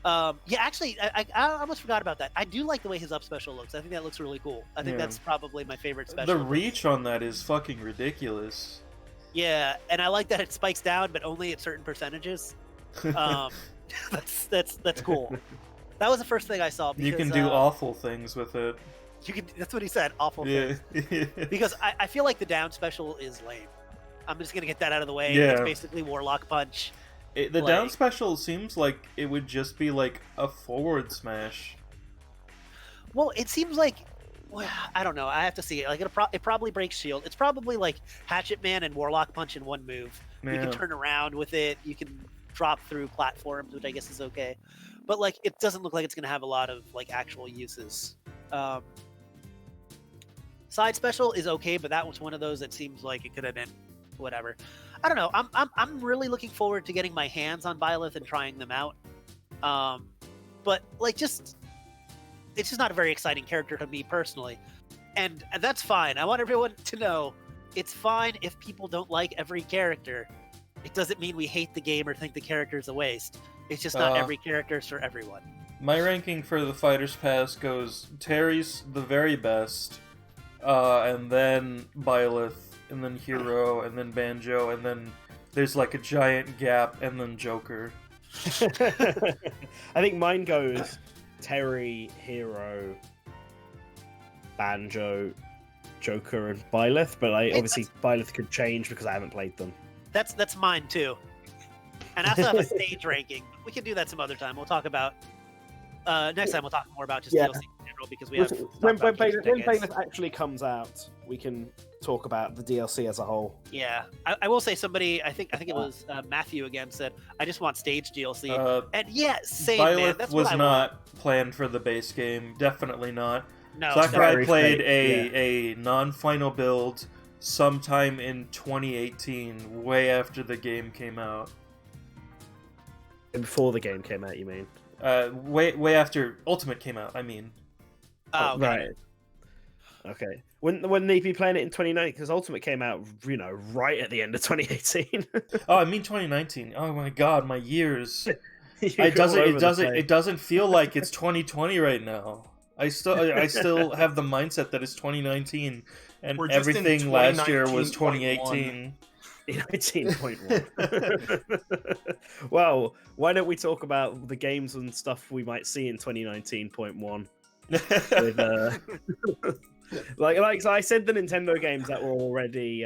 Yeah, actually, I almost forgot about that. I do like the way his up special looks. I think that looks really cool. I think Yeah. that's probably my favorite special. The reach on that is fucking ridiculous. Yeah, and I like that it spikes down, but only at certain percentages. That's cool. That was the first thing I saw. Because, You can do awful things with it. You can. That's what he said. Awful Yeah. things. Because I feel like the down special is lame. I'm just gonna get that out of the way. Yeah. It's basically Warlock Punch. The down special seems like it would just be like a forward smash. Well, it seems like I don't know. I have to see it. Like it probably breaks shield. It's probably like Hatchet Man and Warlock Punch in one move. You Yeah. can turn around with it. You can drop through platforms, which I guess is okay. But like, it doesn't look like it's gonna have a lot of like actual uses. Side special is okay, but that was one of those that seems like it could have been whatever. I don't know. I'm really looking forward to getting my hands on Byleth and trying them out. But like, it's just not a very exciting character to me personally, and that's fine. I want everyone to know it's fine if people don't like every character. It doesn't mean we hate the game or think the character is a waste. It's just not every character is for everyone. My ranking for the Fighters Pass goes Terry's the very best, and then Byleth, and then Hero, and then Banjo, and then there's like a giant gap, and then Joker. I think mine goes Terry, Hero, Banjo, Joker, and Byleth, but obviously Byleth could change because I haven't played them. That's mine too. And I also have a stage ranking. We can do that some other time. We'll talk about next time. We'll talk more about just Yeah. DLC in general because we have When talked about Byleth tickets. actually comes out, we can talk about the DLC as a whole. Yeah, I will say somebody. I think it was Matthew again said, "I just want stage DLC." And yeah, same man. Byleth That's was what I not want. planned for the base game. Definitely not. No, Sakurai very played fake, a non-final build sometime in 2018, way after the game came out. Before the game came out, you mean? Way after Ultimate came out. I mean, Oh, got right. it. Okay. Wouldn't they be playing it in 2019? Because Ultimate came out, right at the end of 2018. oh, I mean 2019. Oh my God, my years. You're It all over the place. doesn't feel like it's 2020 right now. I still have the mindset that it's 2019 and We're just in everything last year was 2019.1. 2018. 19.1. Well, why don't we talk about the games and stuff we might see in 2019.1? With, Like I said, the Nintendo games that were already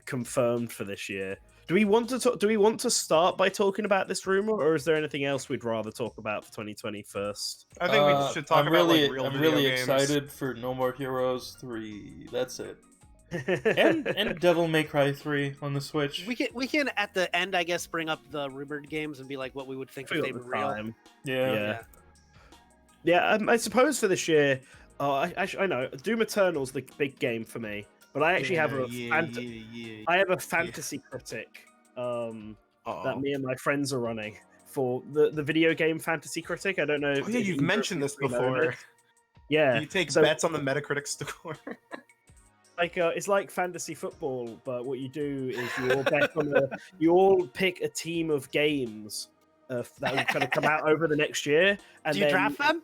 confirmed for this year. Do we want to start by talking about this rumor, or is there anything else we'd rather talk about for 2020 first? I think we should talk about like real I'm video really games. excited for No More Heroes 3. That's it. and Devil May Cry 3 on the Switch. We can at the end, I guess, bring up the rumored games and be like what we would think if they were real. Yeah. I suppose for this year, I know Doom Eternal's the big game for me, but I actually have I have a fantasy critic that me and my friends are running for the video game fantasy critic. I don't know. Oh, yeah, you've mentioned this before. Yeah, you take bets on the Metacritic score. It's like fantasy football, but what you do is you all pick a team of games that will kind of come out over the next year. And do you draft them?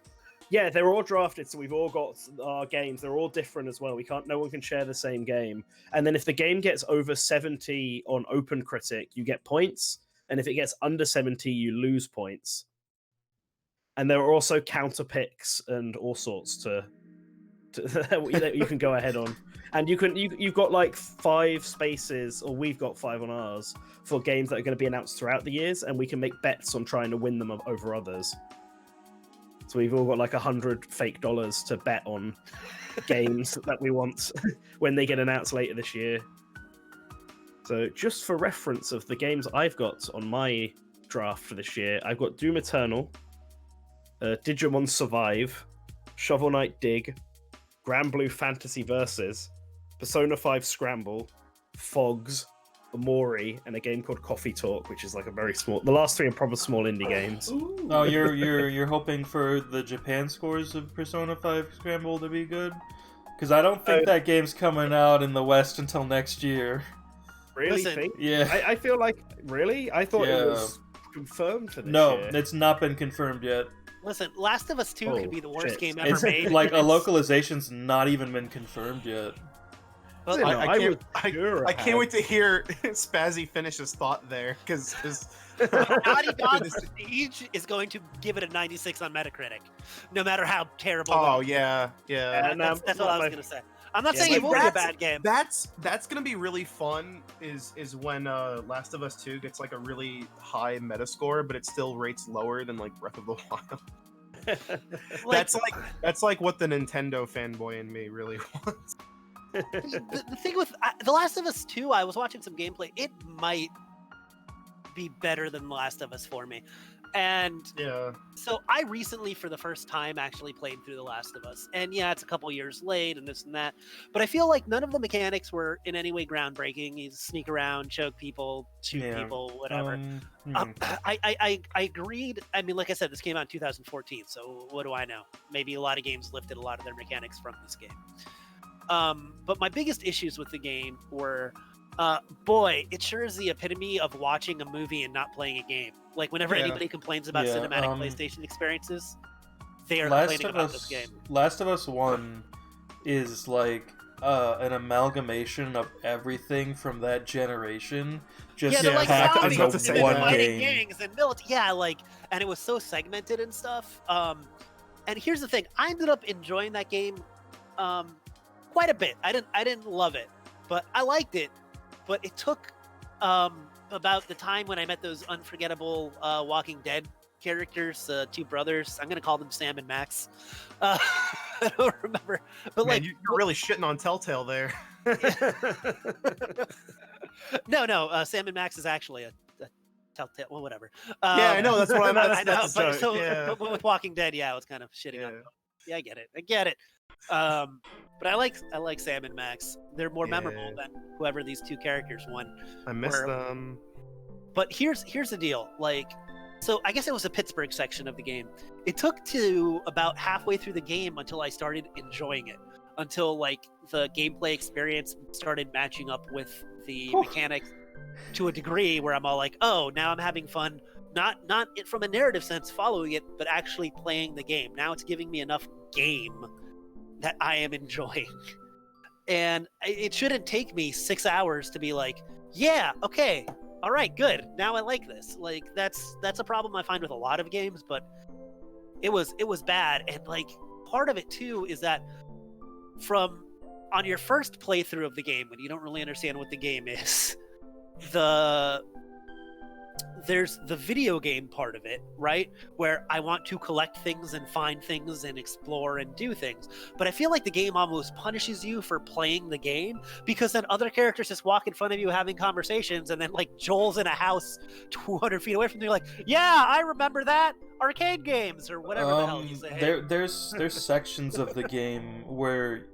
Yeah, they're all drafted, so we've all got our games. They're all different as well. No one can share the same game. And then if the game gets over 70 on OpenCritic, you get points, and if it gets under 70, you lose points. And there are also counter picks and all sorts that you can go ahead on. And you've got like 5 spaces, or we've got 5 on ours, for games that are going to be announced throughout the years, and we can make bets on trying to win them over others. So we've all got like $100 fake to bet on games that we want when they get announced later this year. So just for reference of the games I've got on my draft for this year, I've got Doom Eternal, Digimon Survive, Shovel Knight Dig, Grand Blue Fantasy Versus, Persona 5 Scramble, Fogs, Amori, and a game called Coffee Talk, which is like a very small. The last 3 are probably small indie games. Ooh. Oh, you're hoping for the Japan scores of Persona 5 Scramble to be good? Because I don't think that game's coming out in the West until next year. Really? Listen, yeah. I feel like really. I thought it was confirmed for this No, year. it's not been confirmed yet. Listen, Last of Us 2 could be the worst game ever It's made. like a localization's not even been confirmed yet. But I can't wait to hear Spazzy finish his thought there, because Naughty Dog Prestige is going to give it a 96 on Metacritic, no matter how terrible. Oh yeah. That's what I was gonna say. I'm not saying it won't be a bad game. That's gonna be really fun. Is when Last of Us 2 gets like a really high Metascore, but it still rates lower than like Breath of the Wild. That's like what the Nintendo fanboy in me really wants. The thing with The Last of Us 2, I was watching some gameplay. It might be better than The Last of Us for me. And so I recently, for the first time, actually played through The Last of Us. And yeah, it's a couple years late and this and that. But I feel like none of the mechanics were in any way groundbreaking. You sneak around, choke people, shoot people, whatever. I agreed. I mean, like I said, this came out in 2014. So what do I know? Maybe a lot of games lifted a lot of their mechanics from this game. But my biggest issues with the game were, boy, it sure is the epitome of watching a movie and not playing a game. Like, whenever anybody complains about cinematic PlayStation experiences, they are complaining about this game. Last of Us 1 is like an amalgamation of everything from that generation. Just packed into one game. Gangs and and it was so segmented and stuff. And here's the thing: I ended up enjoying that game quite a bit. I didn't love it, but I liked it. But it took about the time when I met those unforgettable Walking Dead characters, 2 brothers. I'm gonna call them Sam and Max. I don't remember, but man, you're really shitting on Telltale there. No, Sam and Max is actually a Telltale. Well, whatever. I know that's what I'm. I know, but with Walking Dead, I was kind of shitting on. Yeah, I get it. But I like Sam and Max. They're more memorable than whoever these 2 characters won. I miss them. But here's the deal. Like, so I guess it was the Pittsburgh section of the game. It took to about halfway through the game until I started enjoying it. Until like the gameplay experience started matching up with the mechanics to a degree where I'm all like, oh, now I'm having fun. Not it from a narrative sense following it, but actually playing the game. Now it's giving me enough game that I am enjoying. And it shouldn't take me 6 hours to be like, yeah, okay, all right, good. Now I like this. Like that's a problem I find with a lot of games, but it was bad. And like part of it too is that on your first playthrough of the game, when you don't really understand what the game is, there's the video game part of it, right? Where I want to collect things and find things and explore and do things. But I feel like the game almost punishes you for playing the game, because then other characters just walk in front of you having conversations, and then like Joel's in a house 200 feet away from you, like, yeah, I remember that arcade games or whatever the hell you say. There's sections of the game where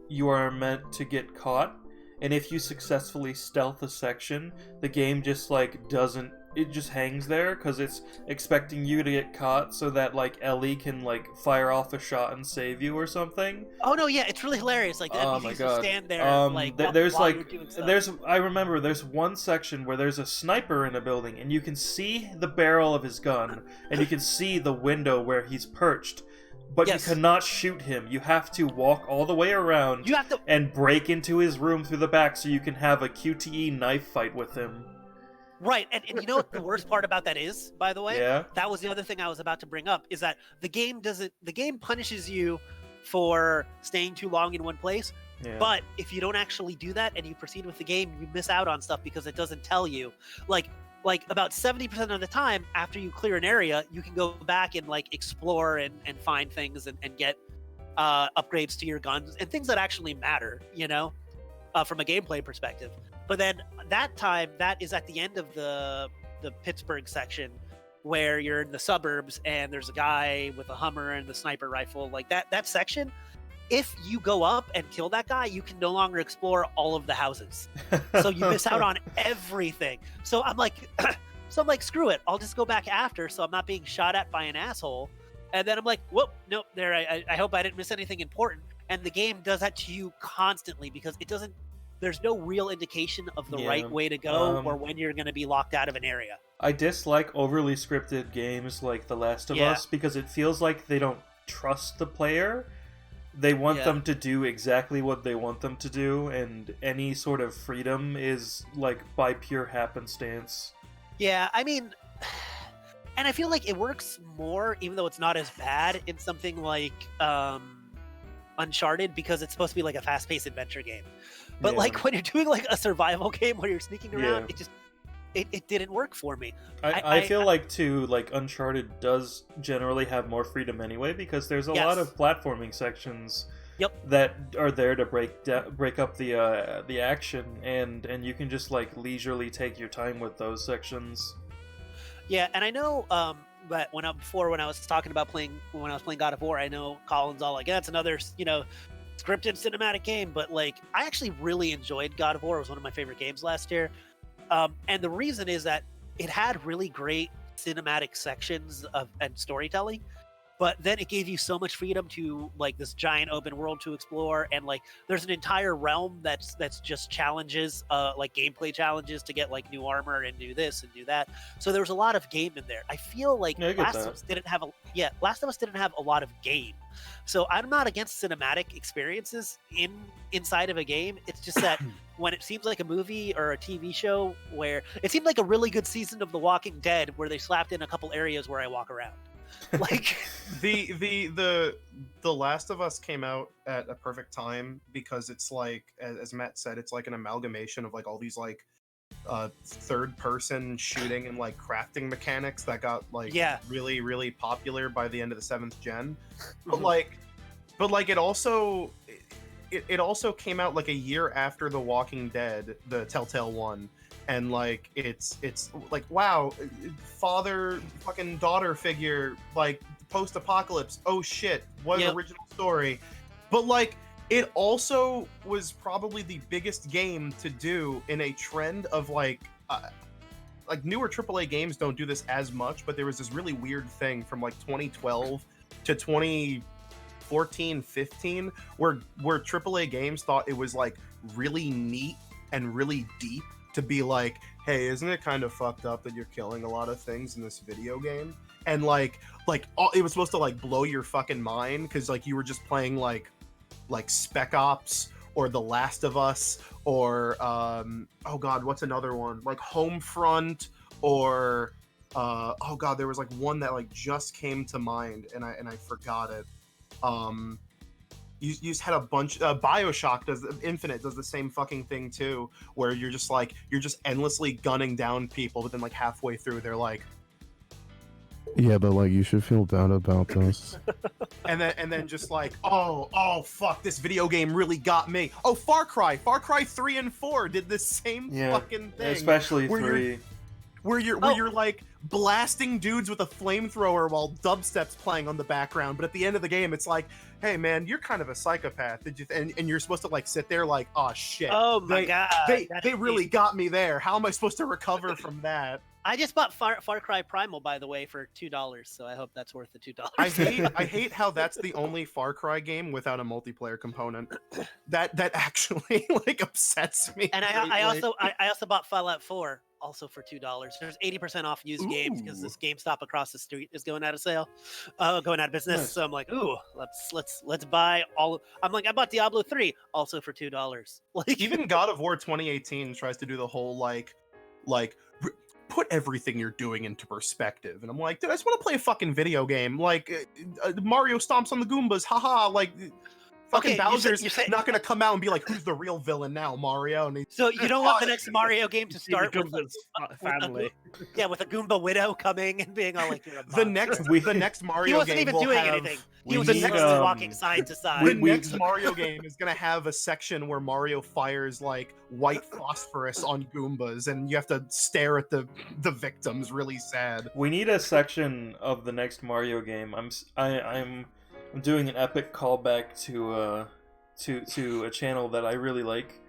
you are meant to get caught, and if you successfully stealth a section, the game just like doesn't. It just hangs there because it's expecting you to get caught so that like Ellie can like fire off a shot and save you or something. Oh no, yeah, it's really hilarious. Like the NPCs will stand there, I remember there's one section where there's a sniper in a building, and you can see the barrel of his gun, and you can see the window where he's perched. But you cannot shoot him. You have to walk all the way around and break into his room through the back so you can have a QTE knife fight with him. Right, and you know what the worst part about that is, by the way? Yeah. That was the other thing I was about to bring up, is that the game punishes you for staying too long in one place, but if you don't actually do that and you proceed with the game, you miss out on stuff because it doesn't tell you. Like about 70% of the time after you clear an area, you can go back and like explore and find things and get upgrades to your guns and things that actually matter, you know, from a gameplay perspective. But then that is at the end of the Pittsburgh section, where you're in the suburbs and there's a guy with a Hummer and the sniper rifle. Like that section, if you go up and kill that guy, you can no longer explore all of the houses. So you miss out on everything. So I'm like, screw it. I'll just go back after, so I'm not being shot at by an asshole. And then I'm like, whoop, nope, there. I hope I didn't miss anything important. And the game does that to you constantly because it doesn't. There's no real indication of the right way to go or when you're going to be locked out of an area. I dislike overly scripted games like The Last of Us because it feels like they don't trust the player. They want them to do exactly what they want them to do, and any sort of freedom is like by pure happenstance. Yeah, I mean, and I feel like it works more, even though it's not as bad, in something like Uncharted, because it's supposed to be like a fast-paced adventure game. But like when you're doing like a survival game where you're sneaking around, it didn't work for me. I feel like too, like Uncharted does generally have more freedom anyway, because there's a lot of platforming sections that are there to break up the action, and you can just like leisurely take your time with those sections. Yeah, and I know but when I was talking about playing God of War, I know Colin's all like, that's another, you know, scripted cinematic game, but like I actually really enjoyed God of War. It was one of my favorite games last year, and the reason is that it had really great cinematic sections and storytelling, but then it gave you so much freedom to like this giant open world to explore, and like there's an entire realm that's just challenges, like gameplay challenges to get like new armor and do this and do that. So there was a lot of game in there. I feel like Last of Us didn't have a lot of game. So I'm not against cinematic experiences inside of a game. It's just that when it seems like a movie or a TV show, where it seemed like a really good season of The Walking Dead, where they slapped in a couple areas where I walk around. Like the Last of Us came out at a perfect time, because it's like, as Matt said, it's like an amalgamation of like all these like third person shooting and like crafting mechanics that got like really, really popular by the end of the 7th gen. But like it also came out like a year after The Walking Dead, the Telltale one. And like it's like, wow, father fucking daughter figure, like post-apocalypse, oh shit, what an original story. But like it also was probably the biggest game to do in a trend of like newer AAA games don't do this as much, but there was this really weird thing from like 2012 to 2014, 15 where AAA games thought it was like really neat and really deep to be like, hey, isn't it kind of fucked up that you're killing a lot of things in this video game? And like it was supposed to like blow your fucking mind, because like you were just playing like Spec Ops or The Last of Us or oh god, what's another one, like Homefront, or oh god, there was like one that like just came to mind and I forgot it. you just had a bunch. Bioshock Infinite does the same fucking thing too, where you're just endlessly gunning down people, but then like halfway through they're like, Yeah, but like you should feel bad about this. and then just like, oh fuck, this video game really got me. Oh, Far Cry 3 and 4 did the same fucking thing. Especially 3. Where you're like blasting dudes with a flamethrower while dubstep's playing on the background, but at the end of the game it's like, hey man, you're kind of a psychopath. And you're supposed to like sit there like, oh shit. Oh my god. They really got me there. How am I supposed to recover from that? I just bought Far Cry Primal, by the way, for $2, so I hope that's worth the $2. I hate how that's the only Far Cry game without a multiplayer component. That actually like upsets me. And I also bought Fallout 4 also for $2. There's 80% off used games because this GameStop across the street is going out of sale, going out of business. Nice. So I'm like, ooh, let's buy all. I'm like, I bought Diablo 3 also for $2. Like even God of War 2018 tries to do the whole like put everything you're doing into perspective, and I'm like, dude, I just want to play a fucking video game. Like Mario stomps on the Goombas, haha. Like fucking Bowser's not gonna come out and be like, who's the real villain now, Mario? And so you don't want the next Mario game to start with family? With a Goomba widow coming and being all like, you're a the next Mario game. He wasn't even doing anything. He was just walking side to side. The next Mario game is gonna have a section where Mario fires like white phosphorus on Goombas, and you have to stare at the victims really sad. We need a section of the next Mario game. I'm doing an epic callback to a channel that I really like.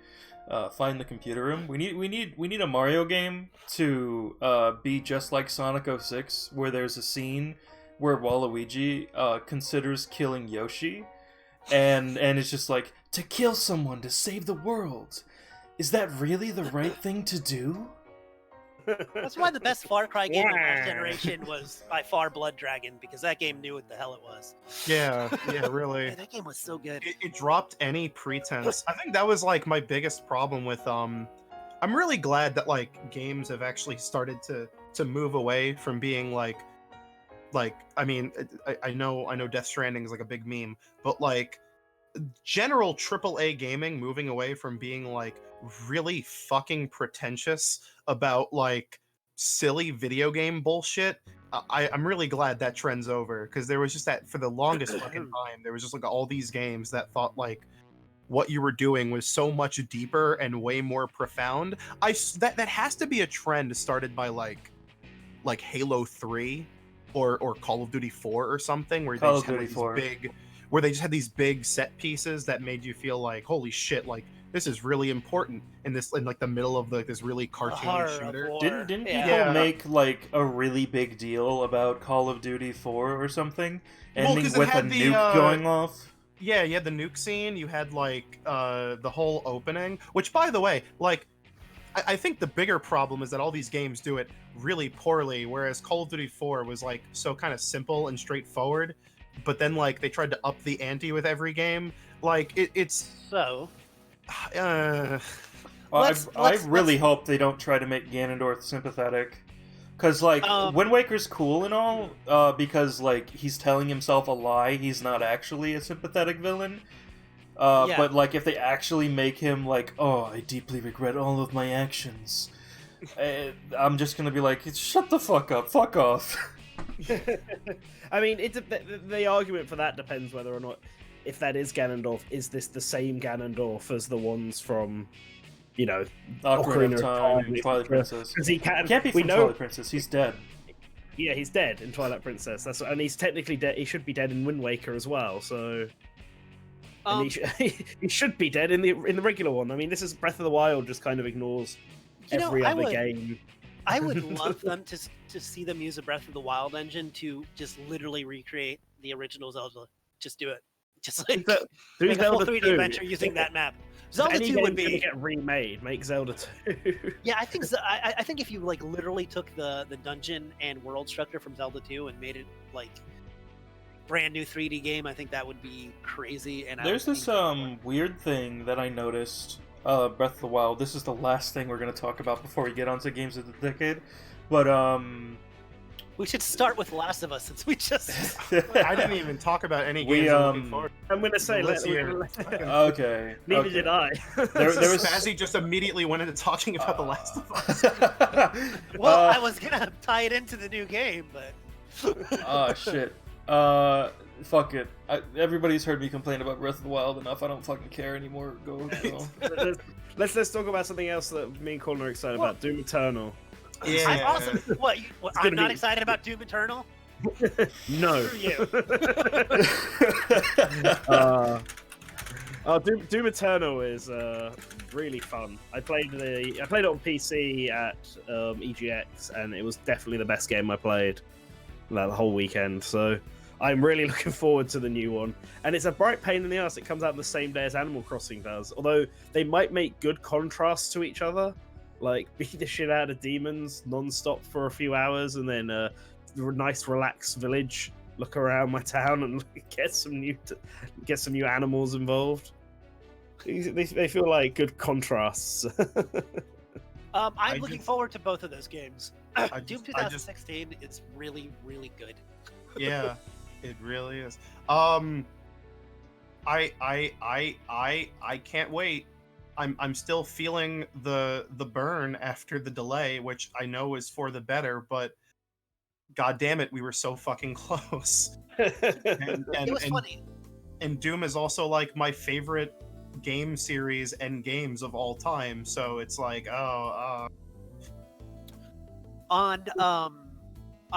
Find the Computer Room. We need a Mario game to be just like Sonic 06, where there's a scene where Waluigi considers killing Yoshi, and it's just like, to kill someone to save the world. Is that really the right thing to do? That's why the best Far Cry game of last generation was by far Blood Dragon, because that game knew what the hell it was. Yeah, really. Yeah, that game was so good. It dropped any pretense. I think that was like my biggest problem with I'm really glad that like games have actually started to move away from being like I mean, I know Death Stranding is like a big meme, but like general AAA gaming moving away from being like really fucking pretentious about like silly video game bullshit. I'm really glad that trend's over, because there was just that for the longest fucking time there was just like all these games that thought like what you were doing was so much deeper and way more profound. That has to be a trend started by like Halo 3 or Call of Duty 4 or something, where they just had these big set pieces that made you feel like, holy shit, like this is really important in like the middle of this really cartoony shooter. Didn't people make like a really big deal about Call of Duty 4 or something, ending with a nuke going off? Yeah, you had the nuke scene. You had like the whole opening, which, by the way, like I think the bigger problem is that all these games do it really poorly, whereas Call of Duty 4 was like so kind of simple and straightforward, but then like they tried to up the ante with every game. Like it's so. I really hope they don't try to make Ganondorf sympathetic, because like Wind Waker's cool and all, because like he's telling himself a lie. He's not actually a sympathetic villain. But like if they actually make him like, oh, I deeply regret all of my actions, I'm just gonna be like, shut the fuck up, fuck off. I mean, the argument for that depends whether or not, if that is Ganondorf, is this the same Ganondorf as the ones from, you know, Ocarina of Time, Twilight Princess? Because he can't be from Twilight Princess. He's dead. Yeah, he's dead in Twilight Princess. And he's technically dead. He should be dead in Wind Waker as well. So. And he should be dead in the regular one. I mean, this is Breath of the Wild just kind of ignores every other game. I would love them to see them use a Breath of the Wild engine to just literally recreate the original Zelda. Just do it. Just like make a full 3D adventure using that map. Zelda 2 would be get remade. Make Zelda 2. Yeah, I think so. I think if you like literally took the dungeon and world structure from Zelda 2 and made it like brand new 3D game, I think that would be crazy. And there's this weird thing that I noticed. Breath of the Wild. This is the last thing we're going to talk about before we get onto games of the decade. But We should start with Last of Us since we just. I didn't even talk about any We, games I'm looking forward I'm gonna say, This year. Okay. neither okay. did I. There to. was. Spazzy just immediately went into talking about The Last of Us. Well, I was gonna tie it into the new game, but. Oh shit. Fuck it. Everybody's heard me complain about Breath of the Wild enough. I don't fucking care anymore. Go. Let's talk about something else that me and Colin are excited about. Doom Eternal. Yeah. I'm awesome. What? I'm gonna not be- excited about Doom Eternal. No. Screw you. Doom Eternal is really fun. I played it on PC at EGX, and it was definitely the best game I played the whole weekend. So I'm really looking forward to the new one. And it's a bright pain in the ass. It comes out the same day as Animal Crossing does. Although they might make good contrasts to each other, like beat the shit out of demons non-stop for a few hours, and then a nice relaxed village. Look around my town and get some new animals involved. They feel like good contrasts. I'm looking forward to both of those games. Doom I just- 2016 is really, really good. Yeah, it really is. I can't wait. I'm still feeling the burn after the delay, which I know is for the better, but god damn it, we were so fucking close. And, It was funny. and Doom is also like my favorite game series and games of all time, so it's like On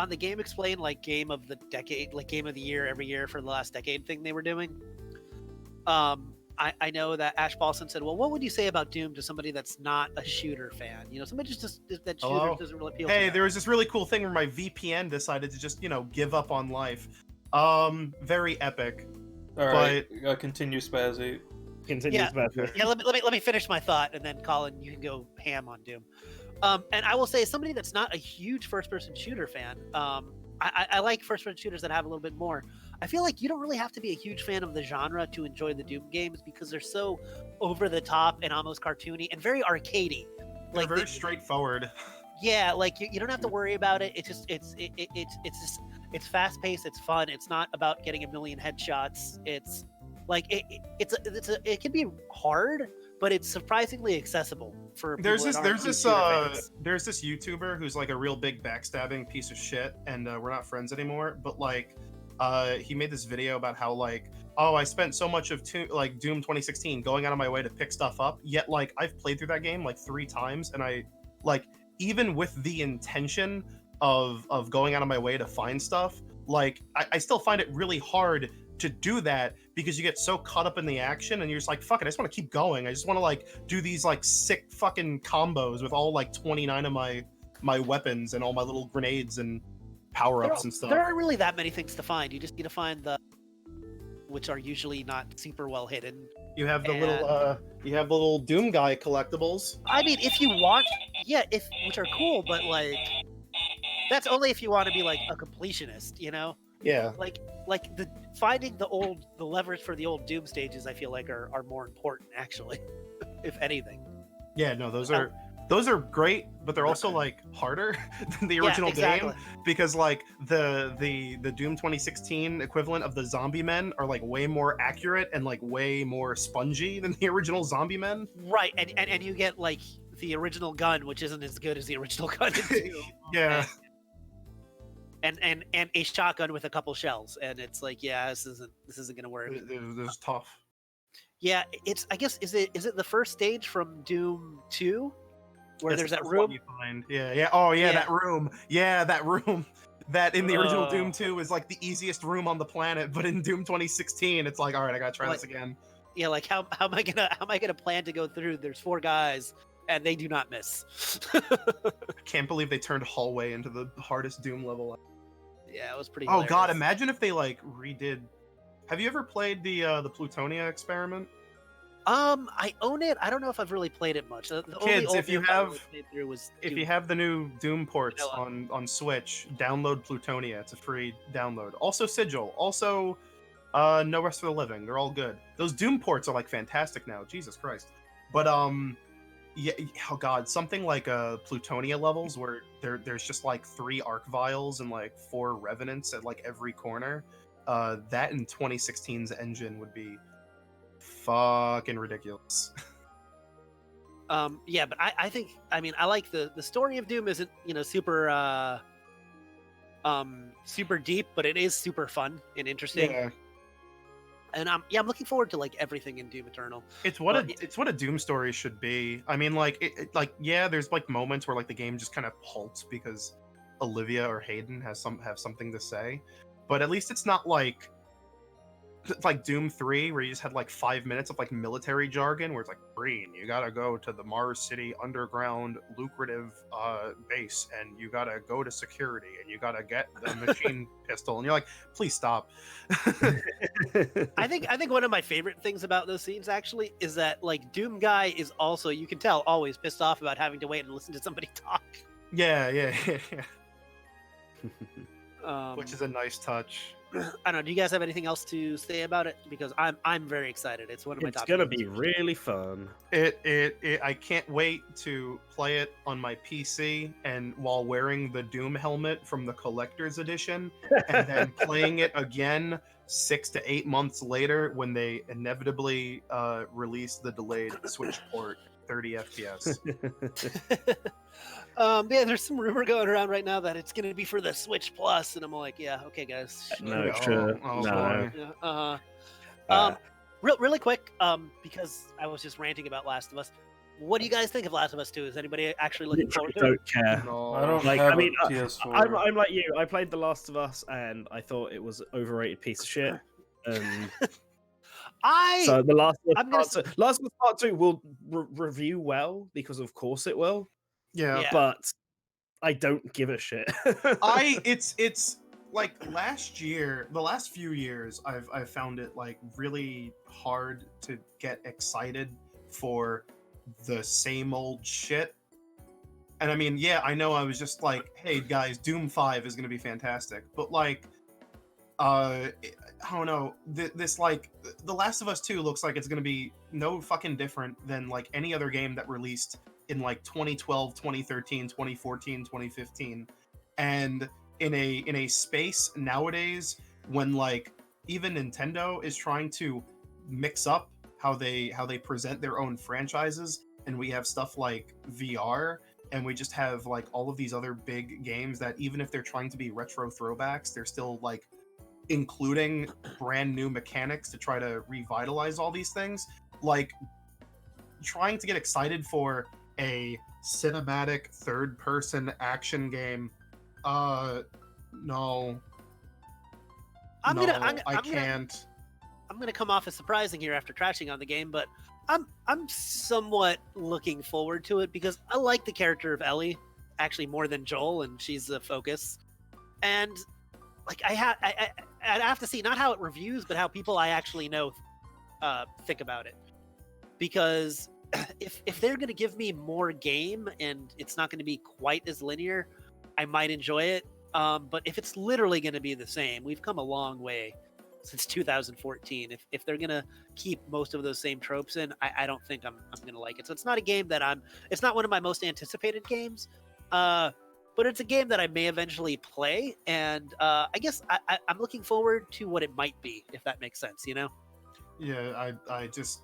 the Game Explain, like game of the decade, like game of the year every year for the last decade thing they were doing. I know that Ash Paulson said, "Well, what would you say about Doom to somebody that's not a shooter fan? You know, somebody just that shooter Hello? doesn't really appeal to hey, them." there was this really cool thing where my VPN decided to just give up on life. Very epic. All right. Continue, Spazzy. Continues Yeah. better. Yeah, let me finish my thought, and then Colin, you can go ham on Doom. And I will say, as somebody that's not a huge first-person shooter fan, I like first-person shooters that have a little bit more. I feel like you don't really have to be a huge fan of the genre to enjoy the Doom games because they're so over the top and almost cartoony and very arcadey. They're very straightforward. Yeah, like you don't have to worry about it. It's just it's fast paced. It's fun. It's not about getting a million headshots. It's like it can be hard, but it's surprisingly accessible for people There's that aren't this huge shooter fans. there's this YouTuber who's like a real big backstabbing piece of shit, and we're not friends anymore. But like, he made this video about how like, oh, I spent so much of Doom 2016 going out of my way to pick stuff up. Yet like I've played through that game like 3 times, and I like even with the intention of going out of my way to find stuff, like I still find it really hard to do that because you get so caught up in the action and you're just like, fuck it, I just want to keep going. I just want to like do these like sick fucking combos with all like 29 of my weapons and all my little grenades and power-ups and stuff. There aren't really that many things to find. You just need to find which are usually not super well hidden. You have the little Doom guy collectibles. I mean, if you want, which are cool, but like that's only if you want to be like a completionist, you know? Yeah. Like finding the levers for the old Doom stages, I feel like are more important actually, if anything. Yeah, no, those are great, but they're also like harder than the original game because like the Doom 2016 equivalent of the zombie men are like way more accurate and like way more spongy than the original zombie men. Right, and you get like the original gun, which isn't as good as the original gun in Doom. Yeah. And a shotgun with a couple shells, and it's like, yeah, this isn't gonna work. It was tough. Yeah, I guess is it the first stage from Doom 2 where That's there's the that first one room? you find. Yeah. Oh yeah, Yeah. that room. Yeah, that room. That in the original Doom 2 is like the easiest room on the planet, but in Doom 2016, it's like, all right, I gotta try this again. Yeah, like how am I gonna plan to go through? There's 4 guys and they do not miss. I can't believe they turned hallway into the hardest Doom level. Yeah, it was pretty. Oh god, hilarious. imagine if they like redid. Have you ever played the Plutonia experiment? I own it. I don't know if I've really played it much. The only Kids, old if you Doom I have- really played through was If Doom. you have the new Doom ports Vanilla. on Switch, download Plutonia. It's a free download. Also Sigil. Also No Rest for the Living. They're all good. Those Doom ports are like fantastic now. Jesus Christ. But Yeah, oh god, something like Plutonia levels where there's just like 3 arc vials and like 4 revenants at like every corner. That in 2016's engine would be fucking ridiculous. Yeah, but I think, I mean, I like the story of Doom isn't, you know, super super deep, but it is super fun and interesting. Yeah, And I'm looking forward to like everything in Doom Eternal. it's what Well, it's what a Doom story should be. I mean, like like yeah, there's like moments where like the game just kind of halts because Olivia or Hayden have something to say, but at least it's not like Doom 3 where you just had like 5 minutes of like military jargon where it's like, Green, you gotta go to the Mars City underground lucrative base and you gotta go to security and you gotta get the machine pistol, and you're like, please stop. I think one of my favorite things about those scenes actually is that like Doom guy is also, you can tell, always pissed off about having to wait and listen to somebody talk. Yeah. Um, Which is a nice touch. I don't know. Do you guys have anything else to say about it? Because I'm very excited. It's one of my It's top. gonna games. be really fun. I can't wait to play it on my PC and while wearing the Doom helmet from the collector's edition, and then playing it again 6 to 8 months later when they inevitably release the delayed Switch port 30 FPS. Yeah, there's some rumor going around right now that it's going to be for the Switch Plus, and I'm like, yeah, okay, guys. No, Oh, sure. oh, No. boy. Yeah, Uh, really quick, because I was just ranting about Last of Us. What do you guys think of Last of Us 2? Is anybody actually looking literally forward to it? don't care. No. I don't Like, have I mean, a PS4. I'm like you. I played The Last of Us and I thought it was an overrated piece of shit. So the I'm gonna Last of Us Part 2 will review well because of course it will, Yeah. but I don't give a shit. It's like last year, the last few years, I've found it like really hard to get excited for the same old shit. And I mean, yeah, I know I was just like, hey guys, Doom 5 is gonna be fantastic, but like, I don't know, this like, The Last of Us 2 looks like it's gonna be no fucking different than like any other game that released in like 2012, 2013, 2014, 2015. And in a space nowadays when like even Nintendo is trying to mix up how they present their own franchises, and we have stuff like VR, and we just have like all of these other big games that even if they're trying to be retro throwbacks, they're still like including brand new mechanics to try to revitalize all these things. Like trying to get excited for a cinematic third-person action game, no. I can't. I'm gonna come off as surprising here after trashing on the game, but I'm somewhat looking forward to it because I like the character of Ellie actually more than Joel, and she's the focus. And like I'd have to see not how it reviews, but how people I actually know think about it. Because if they're gonna give me more game and it's not gonna be quite as linear, I might enjoy it. But if it's literally gonna be the same, we've come a long way since 2014. If they're gonna keep most of those same tropes in, I don't think I'm gonna like it. So it's not a game that it's not one of my most anticipated games, but it's a game that I may eventually play, and I guess I'm looking forward to what it might be, if that makes sense, you know? Yeah, I just,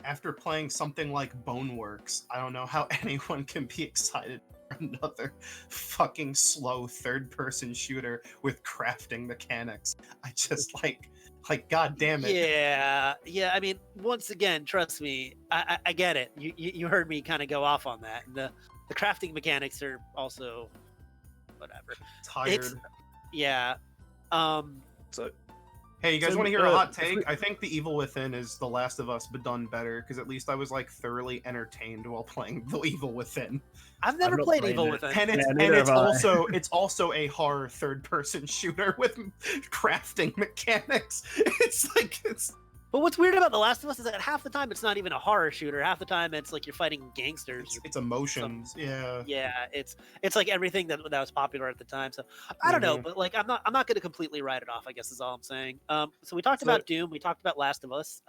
after playing something like Boneworks, I don't know how anyone can be excited for another fucking slow third-person shooter with crafting mechanics. I just like god damn it. Yeah. I mean, once again, trust me, I get it. You heard me kind of go off on that. The crafting mechanics are also whatever. Tired. Yeah. So Hey, you guys So, want to hear a hot if take? we- I think The Evil Within is The Last of Us, but done better, because at least I was like thoroughly entertained while playing The Evil Within. I've never not played played Evil it. Within. And it's Yeah, neither have I. it's also a horror third-person shooter with crafting mechanics. It's But what's weird about The Last of Us is that half the time it's not even a horror shooter. Half the time it's like you're fighting gangsters. it's emotions. Yeah. Yeah, it's like everything that was popular at the time. So I don't know, Mhm. but like I'm not going to completely write it off, I guess is all I'm saying. So we talked about Doom, we talked about Last of Us.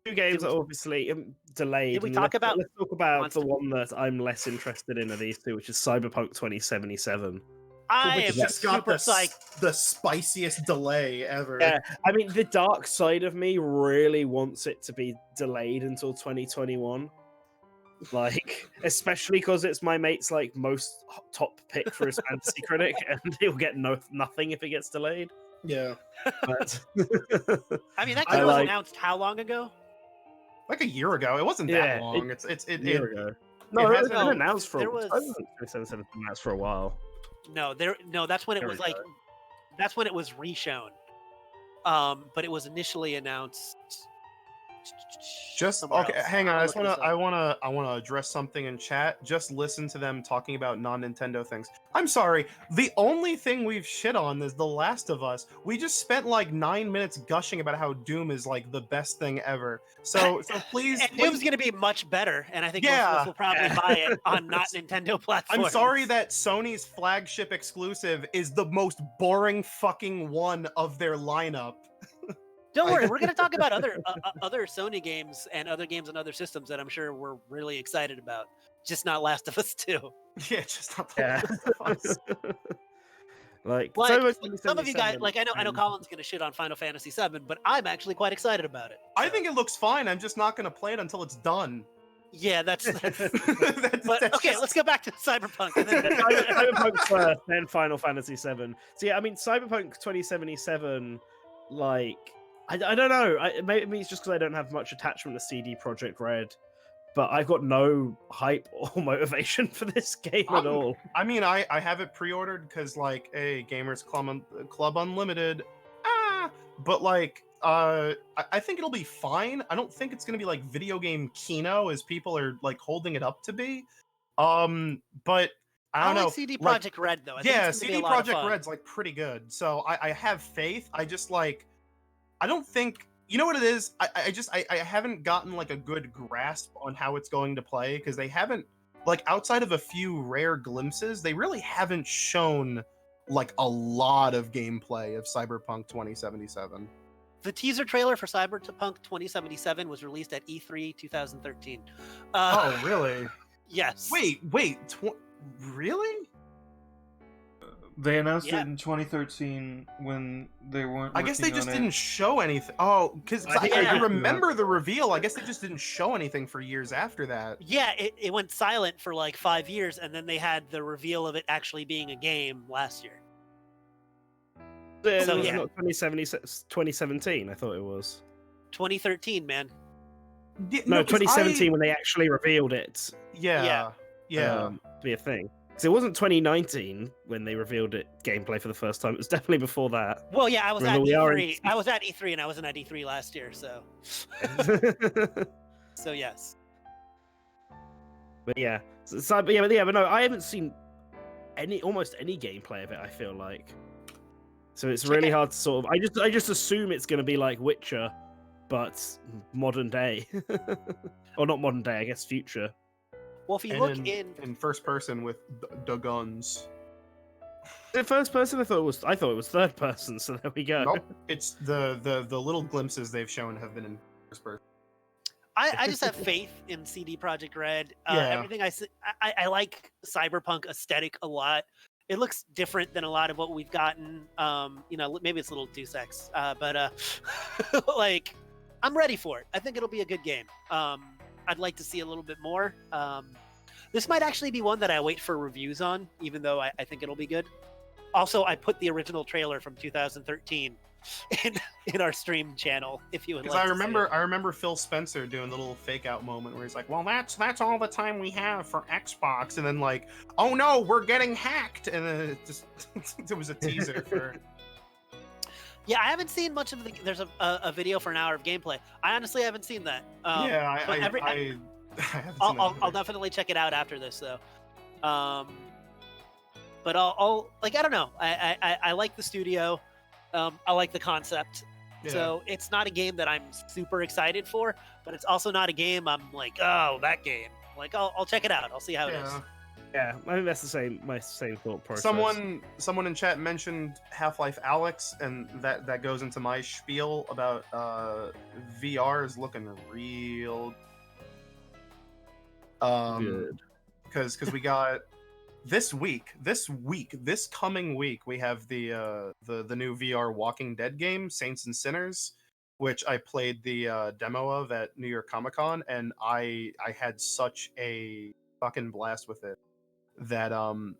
Two games are obviously delayed. Did we and talk about Let's talk about Monster? the one that I'm less interested in of these two, which is Cyberpunk 2077. I Which am just got super psyched. the spiciest delay ever. Yeah, I mean, the dark side of me really wants it to be delayed until 2021. Like, especially because it's my mate's like most top pick for his fantasy critic, and he'll get nothing if it gets delayed. Yeah. But I mean, that I game was like- announced how long ago? Like a year ago. It wasn't Yeah, that long. It's a year it, ago. No, it hasn't- hasn't been announced for. there was- 2077 been announced for a while. No, that's when it There was we like, go. that's when it was reshown. But it was initially announced. Just somewhere okay. else. Hang on. I'll I just look this wanna up. I wanna address something in chat. Just listen to them talking about non-Nintendo things. I'm sorry. The only thing we've shit on is The Last of Us. We just spent like 9 minutes gushing about how Doom is like the best thing ever. So please, And Doom's going to be much better, and I think most of Yeah. us will probably buy it on not Nintendo platforms. I'm sorry that Sony's flagship exclusive is the most boring fucking one of their lineup. Don't worry, we're going to talk about other other Sony games and other games on other systems that I'm sure we're really excited about. Just not Last of Us 2. Yeah, just not the Yeah. Last of Us. Like, Like, Cyberpunk some of you guys, 2077, like I know Colin's going to shit on Final Fantasy 7, but I'm actually quite excited about it. I think it looks fine. I'm just not gonna play it until it's done. Yeah, that's That's but okay, just- let's go back to Cyberpunk. And then, Cyberpunk first, then Final Fantasy 7. So yeah, I mean, Cyberpunk 2077, like, I don't know. Maybe it's just because I don't have much attachment to CD Projekt Red, but I've got no hype or motivation for this game at all. I mean, I have it pre-ordered because like, hey, Gamers Club Unlimited, but like, I think it'll be fine. I don't think it's gonna be like video game Kino as people are like holding it up to be. But I don't know. like CD like- Projekt Red though. I think yeah, it's gonna be CD a lot of Projekt fun. Red's like pretty good, so I have faith. I just like, I don't think, you know what it is. I haven't gotten like a good grasp on how it's going to play because they haven't, like, outside of a few rare glimpses, they really haven't shown like a lot of gameplay of Cyberpunk 2077. The teaser trailer for Cyberpunk 2077 was released at E3 2013. Oh, really? Yes. Wait, really? They announced Yeah. it in 2013 when they weren't. I guess they working just on it. didn't show anything. Oh, because I think I I remember the reveal. I guess they just didn't show anything for years after that. Yeah, it went silent for like 5 years, and then they had the reveal of it actually being a game last year. It So, was yeah. not 2017. I thought it was. 2013, man. Yeah, No, 'cause 2017 when they actually revealed it. Yeah. To be a thing. Because it wasn't 2019 when they revealed it gameplay for the first time. It was definitely before that. Well, yeah, I was Remember, at we are in- E3. I was at E3, and I wasn't at E3 last year, so so yes. But yeah, but no, I haven't seen almost any gameplay of it. I feel like, so it's really hard to sort of. I just assume it's going to be like Witcher, but modern day, or not modern day. I guess future. Well, if you And look in first person with the guns. Is it first person? I thought it was third person. So there we go. Nope. It's the little glimpses they've shown have been in first person. I just have faith in CD Projekt Red. Yeah. Everything I like Cyberpunk aesthetic a lot. It looks different than a lot of what we've gotten. Maybe it's a little Deus Ex, but like, I'm ready for it. I think it'll be a good game. I'd like to see a little bit more. This might actually be one that I wait for reviews on, even though I think it'll be good. Also, I put the original trailer from 2013 in our stream channel, if you would Because like. I remember Phil Spencer doing the little fake out moment where he's like, "Well, that's all the time we have for Xbox," and then like, "Oh no, we're getting hacked," and then it just it was a teaser for. Yeah, I haven't seen much of the. There's a video for an hour of gameplay. I honestly haven't seen that. Yeah, but I haven't seen that I'll either. definitely check it out after this though. But I'll like, I don't know. I like the studio. I like the concept. Yeah. So it's not a game that I'm super excited for, but it's also not a game I'm like, oh, that game. Like, I'll check it out. I'll see how it is. Yeah. Yeah, I think that's my same thought process. Someone in chat mentioned Half-Life Alyx, and that goes into my spiel about VR is looking real good. because we got this coming week we have the new VR Walking Dead game, Saints and Sinners, which I played the demo of at New York Comic Con, and I had such a fucking blast with it that I'm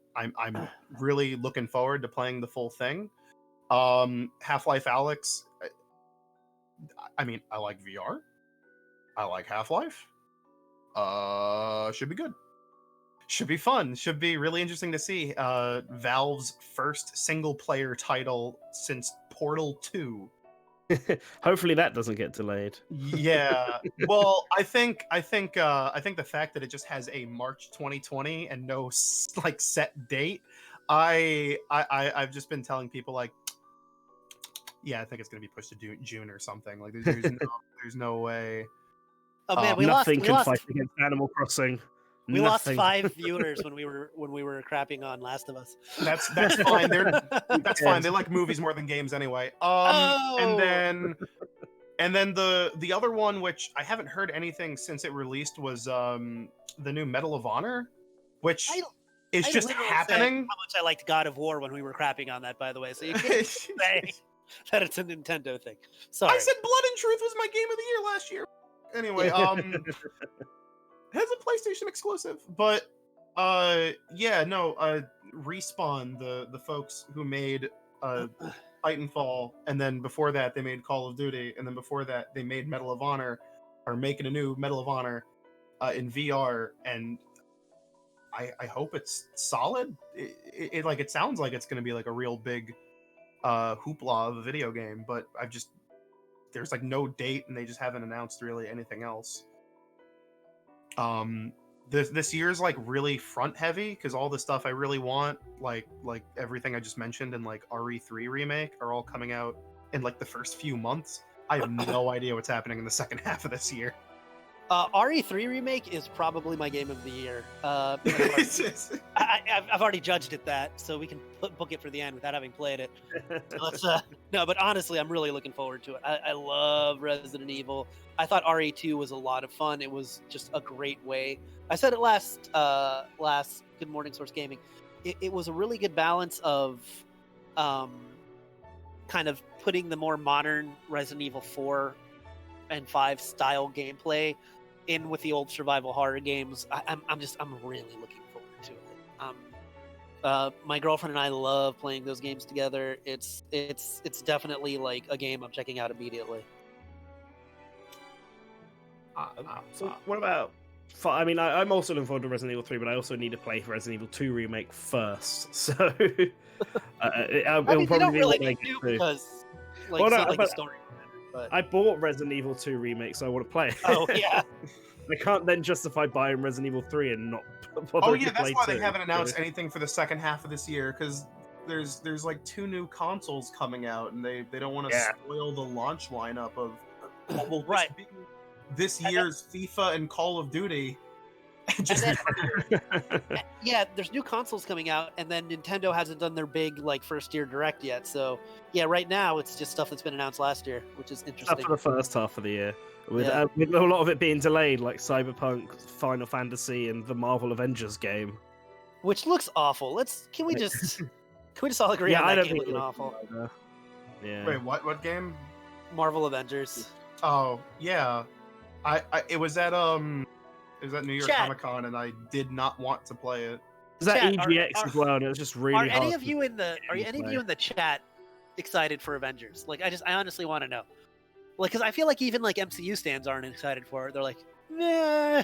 really looking forward to playing the full thing. Half-Life Alyx, I mean, I like VR. I like Half-Life. Should be good. Should be fun. Should be really interesting to see. Valve's first single-player title since Portal 2. Hopefully that doesn't get delayed. Yeah. Well, I think the fact that it just has a March 2020 and no like set date, I've just been telling people like, yeah, I think it's gonna be pushed to June or something. Like there's no way. Oh man, Nothing can fight against Animal Crossing. We lost 5 viewers when we were crapping on Last of Us. That's fine. That's fine. They like movies more than games anyway. And then the other one, which I haven't heard anything since it released, was the new Medal of Honor, which is just happening. How much I liked God of War when we were crapping on that, by the way. So you can't say that it's a Nintendo thing. Sorry. I said Blood and Truth was my game of the year last year. Anyway, has a PlayStation exclusive, but Respawn, the folks who made Titanfall, and then before that they made Call of Duty, and then before that they made Medal of Honor, are making a new Medal of Honor in VR, and I hope it's solid. It sounds like it's going to be like a real big hoopla of a video game, but there's like no date, and they just haven't announced really anything else. This year's like really front heavy because all the stuff I really want, like everything I just mentioned, and like RE3 remake are all coming out in like the first few months. I have no idea what's happening in the second half of this year. RE3 remake is probably my game of the year. I've already judged it that, so we can book it for the end without having played it. No, but honestly, I'm really looking forward to it. I love Resident Evil. I thought RE2 was a lot of fun. It was just a great way. I said it last Good Morning Source Gaming. It was a really good balance of kind of putting the more modern Resident Evil 4 and 5 style gameplay in with the old survival horror games. I'm really looking forward to it. My girlfriend and I love playing those games together. It's definitely like a game I'm checking out immediately. So what about? I mean, I'm also looking forward to Resident Evil 3, but I also need to play Resident Evil 2 remake first. So it'll probably really be like because the story. But I bought Resident Evil 2 remake, so I want to play it. Oh yeah. I can't then justify buying Resident Evil 3 and not bother Oh yeah, to that's play why 2. they haven't announced anything for the second half of this year, because there's like 2 new consoles coming out, and they don't want to spoil the launch lineup of this year's FIFA and Call of Duty. Yeah, there's new consoles coming out, and then Nintendo hasn't done their big like first year direct yet. So yeah, right now it's just stuff that's been announced last year, which is interesting. For the first half of the year, with a lot of it being delayed, like Cyberpunk, Final Fantasy, and the Marvel Avengers game, which looks awful. Can we just all agree on that game looking awful? Yeah. Wait, what game? Marvel Avengers. Oh yeah, it was at New York Comic Con, and I did not want to play it. Is that EGX as well? And it was just really hard. Are any of you in the chat excited for Avengers? Like, I honestly want to know. Like, because I feel like even like MCU stands aren't excited for it. They're like, nah.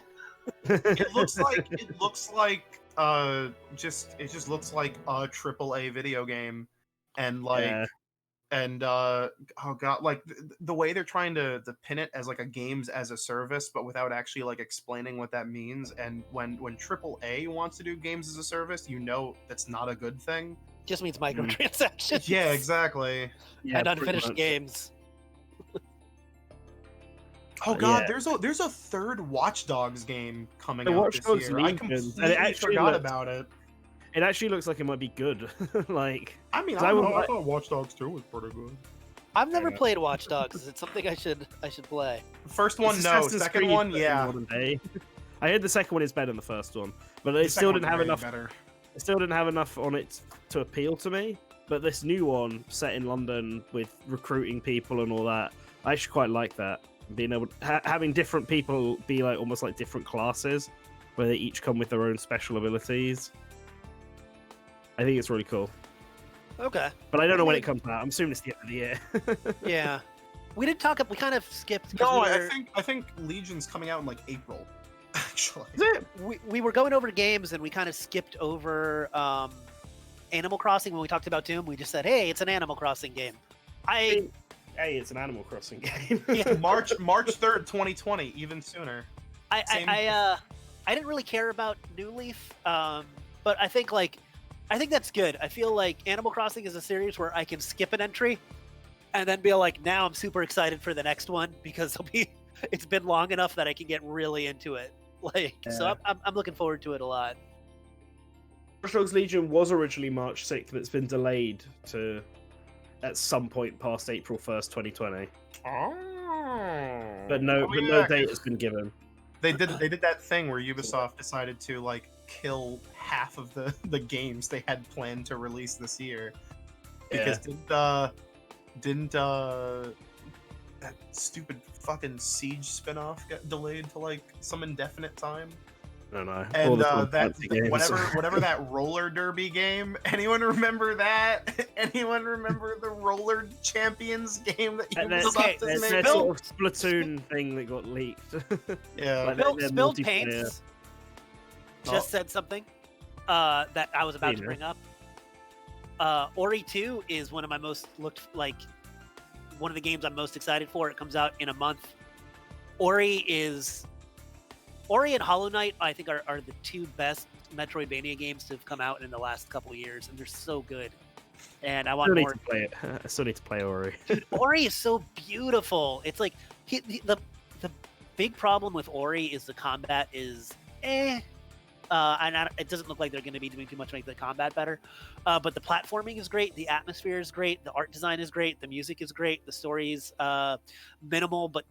It looks like it just looks like a AAA video game, and like. And oh god, like the way they're trying to pin it as like a games as a service, but without actually like explaining what that means. And when AAA wants to do games as a service, that's not a good thing. Just means microtransactions. Yeah, exactly. And unfinished games. Oh god, Yeah. there's a third Watch Dogs game coming The out Watch this Dogs year. I Legion, and it completely actually forgot looks- about it. It actually looks like it might be good. Like, I mean, 'cause I I don't would know. I like- thought Watch Dogs 2 was pretty good. I've never Yeah. played Watch Dogs. Is it something I should play? First one, it's no. Assassin's Second Creed, one, but in yeah. modern day. I heard the second one is better than the first one, but it The still second didn't have one's way enough. better. It still didn't have enough on it to appeal to me. But this new one, set in London with recruiting people and all that, I actually quite like that. Being able having different people be like almost like different classes, where they each come with their own special abilities. I think it's really cool. Okay. But I don't know when it mean- comes out. I'm assuming it's the end of the year. Yeah. We didn't talk. We kind of skipped. 'cause No, we I were- think Legion's coming out in like April. Actually, we were going over games and we kind of skipped over Animal Crossing when we talked about Doom. We just said, "Hey, it's an Animal Crossing game." Hey, it's an Animal Crossing game. Yeah. March 3rd, 2020, even sooner. Same- I didn't really care about New Leaf, but I think that's good. I feel like Animal Crossing is a series where I can skip an entry and then be like, now I'm super excited for the next one because it's been long enough that I can get really into it. So I'm looking forward to it a lot. Watch Dogs Legion was originally March 6th, but it's been delayed to at some point past April 1st, 2020. Oh. But no date has been given. They did that thing where Ubisoft decided to like kill half of the games they had planned to release this year because didn't that stupid fucking Siege spinoff get delayed to like some indefinite time? I don't know. And All the Tom that Clancy games. whatever that roller derby game. Anyone remember that? Anyone remember the roller champions game that And there's, Ubisoft there's has that made? sort of Splatoon thing that got leaked. Yeah. Like, they're Spilled multiplayer. Paints Oh. just said something that I was about to Either. bring up. Ori 2 is one of the games I'm most excited for. It comes out in a month. Ori and Hollow Knight, I think, are the two best Metroidvania games to have come out in the last couple of years, and they're so good. And I I want still need more. to play it. I still need to play Ori. Dude, Ori is so beautiful. It's like the big problem with Ori is the combat is and it doesn't look like they're going to be doing too much to make the combat better. But the platforming is great, the atmosphere is great, the art design is great, the music is great, the story is minimal but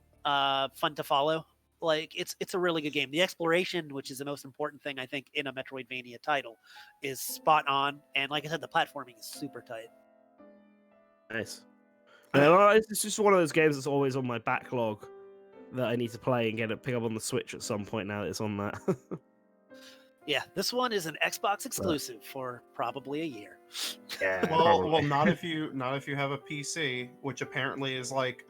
fun to follow. Like it's a really good game. The exploration, which is the most important thing I think in a Metroidvania title, is spot on. And like I said, the platforming is super tight. Nice. Yeah, well, it's just one of those games that's always on my backlog that I need to play and pick up on the Switch at some point now that it's on that. Yeah, this one is an Xbox exclusive for probably a year. Yeah. Well, not if you have a PC, which apparently is like,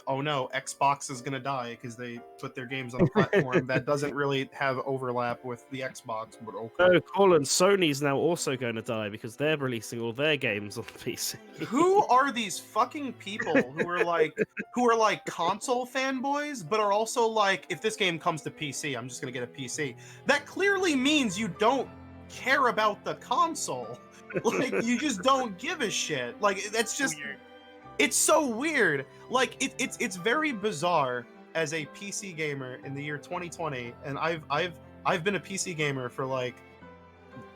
oh no, Xbox is gonna die because they put their games on a platform that doesn't really have overlap with the Xbox. But okay, No, Colin, Sony's now also going to die because they're releasing all their games on PC. who are these fucking people who are like console fanboys, but are also like, if this game comes to PC, I'm just gonna get a PC. That clearly means you don't care about the console. Like you just don't give a shit. Like that's just it's so weird. Like it's very bizarre as a PC gamer in the year 2020, and I've been a PC gamer for like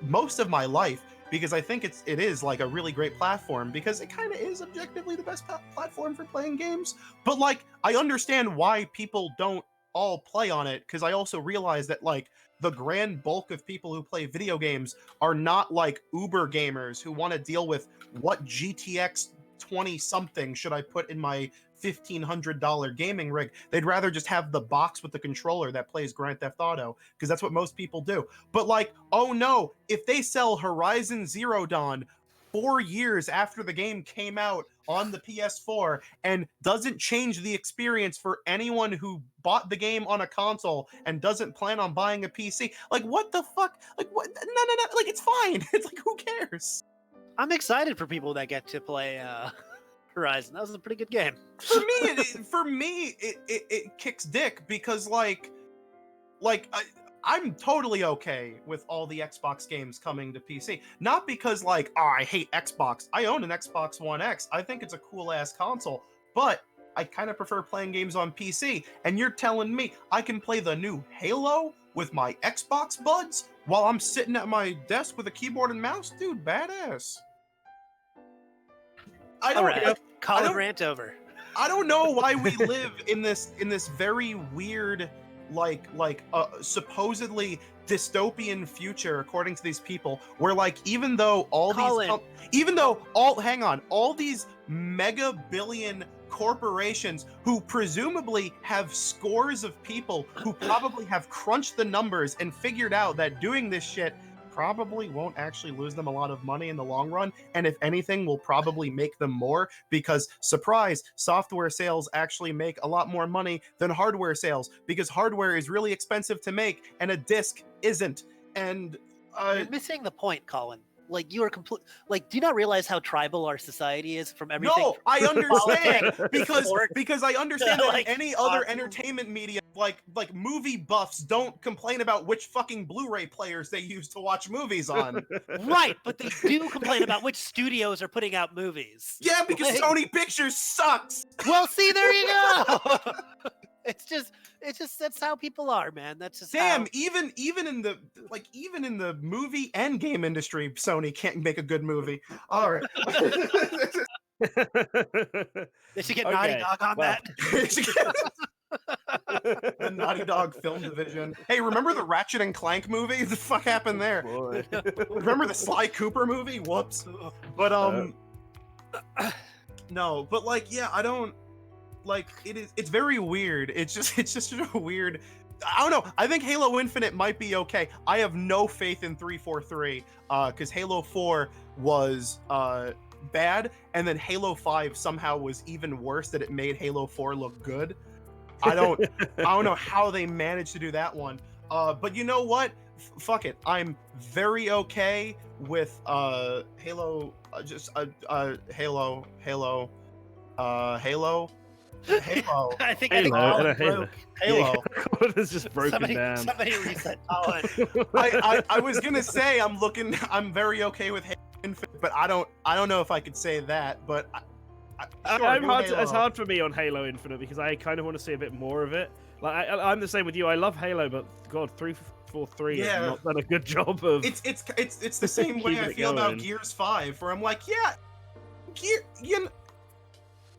most of my life because I think it is like a really great platform because it kind of is objectively the best platform for playing games. But like I understand why people don't all play on it because I also realize that like the grand bulk of people who play video games are not like Uber gamers who want to deal with what GTX 20 something should I put in my $1,500 gaming rig. They'd rather just have the box with the controller that plays Grand Theft Auto because that's what most people do. But like, oh no, if they sell Horizon Zero Dawn 4 years after the game came out on the PS4 and doesn't change the experience for anyone who bought the game on a console and doesn't plan on buying a PC. Like, what the fuck? Like, what? No. Like, it's fine. It's like, who cares? I'm excited for people that get to play Horizon. That was a pretty good game. For me, it kicks dick because I'm totally okay with all the Xbox games coming to PC. Not because like, oh, I hate Xbox. I own an Xbox One X. I think it's a cool ass console. But I kind of prefer playing games on PC, and you're telling me I can play the new Halo with my Xbox buds while I'm sitting at my desk with a keyboard and mouse? Dude, badass. I All don't right, call I it don't- rant over. I don't know why we live in this very weird, supposedly dystopian future, according to these people, where like even though all these mega billion corporations who presumably have scores of people who probably have crunched the numbers and figured out that doing this shit probably won't actually lose them a lot of money in the long run, and if anything will probably make them more, because surprise, software sales actually make a lot more money than hardware sales, because hardware is really expensive to make and a disc isn't. And You're missing the point, Colin. Like you are complete. Like, do you not realize how tribal our society is from everything? no, I understand because Sport. I understand that Like, in any other entertainment media, like movie buffs don't complain about which fucking Blu-ray players they use to watch movies on. Right, but they do complain about which studios are putting out movies. Yeah, because Like- Sony Pictures sucks. Well, see, there you go. It's just that's how people are, man. That's just Damn, how... even in the movie and game industry, Sony can't make a good movie. All right. They should get Naughty Okay, Dog on well. that. The Naughty Dog film division. Hey, remember the Ratchet and Clank movie? The fuck happened there? Boy. Remember the Sly Cooper movie? Whoops. But no, but like, yeah, I don't like it's very weird. It's just a weird. I don't know. I think Halo Infinite might be okay. I have no faith in 343 because Halo 4 was bad, and then Halo 5 somehow was even worse, that it made Halo 4 look good. I don't know how they managed to do that one. But you know what? Fuck it. I'm very okay with Halo. Halo. I think Halo, Colin and a Halo. broke. Halo. It's just broken down. Somebody reset Colin. I was gonna say I'm very okay with Halo Infinite, but I don't know if I could say that. But It's hard for me on Halo Infinite because I kind of want to see a bit more of it. Like I'm the same with you. I love Halo, but God, 343 has not done a good job of. It's the same way keeping I it feel about going. Gears 5, where I'm like,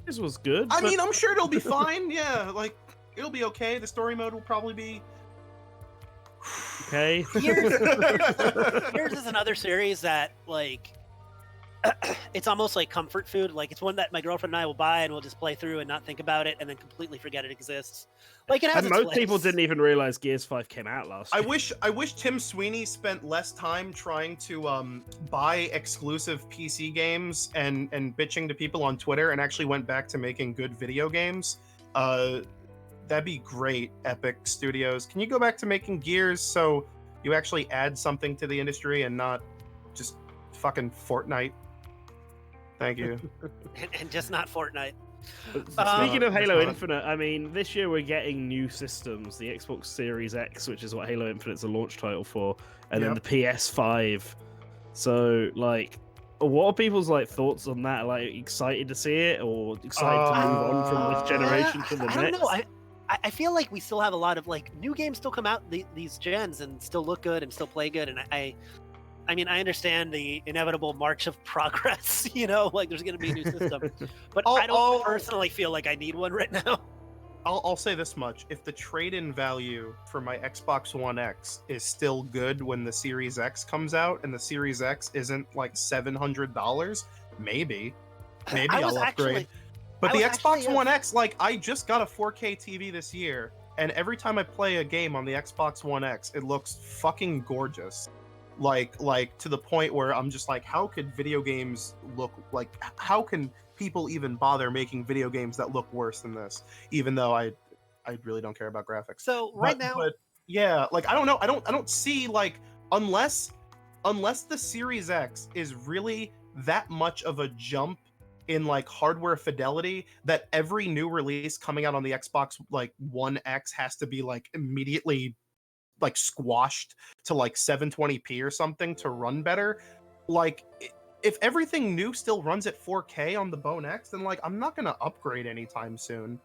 This was good. I but- mean, I'm sure it'll be fine. Yeah, like it'll be okay. The story mode will probably be okay. Gears is another series that, like, it's almost like comfort food. Like, it's one that my girlfriend and I will buy and we'll just play through and not think about it and then completely forget it exists. Like, it has And its most people place. didn't even realize Gears 5 came out last year. I wish Tim Sweeney spent less time trying to buy exclusive PC games and bitching to people on Twitter, and actually went back to making good video games. That'd be great, Epic Studios. Can you go back to making Gears so you actually add something to the industry and not just fucking Fortnite? Thank you. and just not Fortnite. But speaking of Halo that's not- Infinite, I mean, this year we're getting new systems: the Xbox Series X, which is what Halo Infinite's a launch title for, and then Yep. the PS5. So, like, what are people's thoughts on that? Like, excited to see it, or excited to move on from this generation to the I next? don't know. I feel like we still have a lot of new games still come out these gens and still look good and still play good. And I mean, I understand the inevitable march of progress. There's going to be a new system, but I don't personally feel like I need one right now. I'll say this much: if the trade-in value for my Xbox One X is still good when the Series X comes out, and the Series X isn't like $700, maybe I'll upgrade. But the Xbox One X, I just got a 4K TV this year, and every time I play a game on the Xbox One X, it looks fucking gorgeous. Like to the point where I'm just like, how could video games look like? How can people even bother making video games that look worse than this? Even though I really don't care about graphics. So now, but yeah, I don't know. I don't see unless the Series X is really that much of a jump in hardware fidelity that every new release coming out on the Xbox One X has to be immediately squashed to 720p or something to run better. if everything new still runs at 4K on the Bone X, then like I'm not gonna upgrade anytime soon.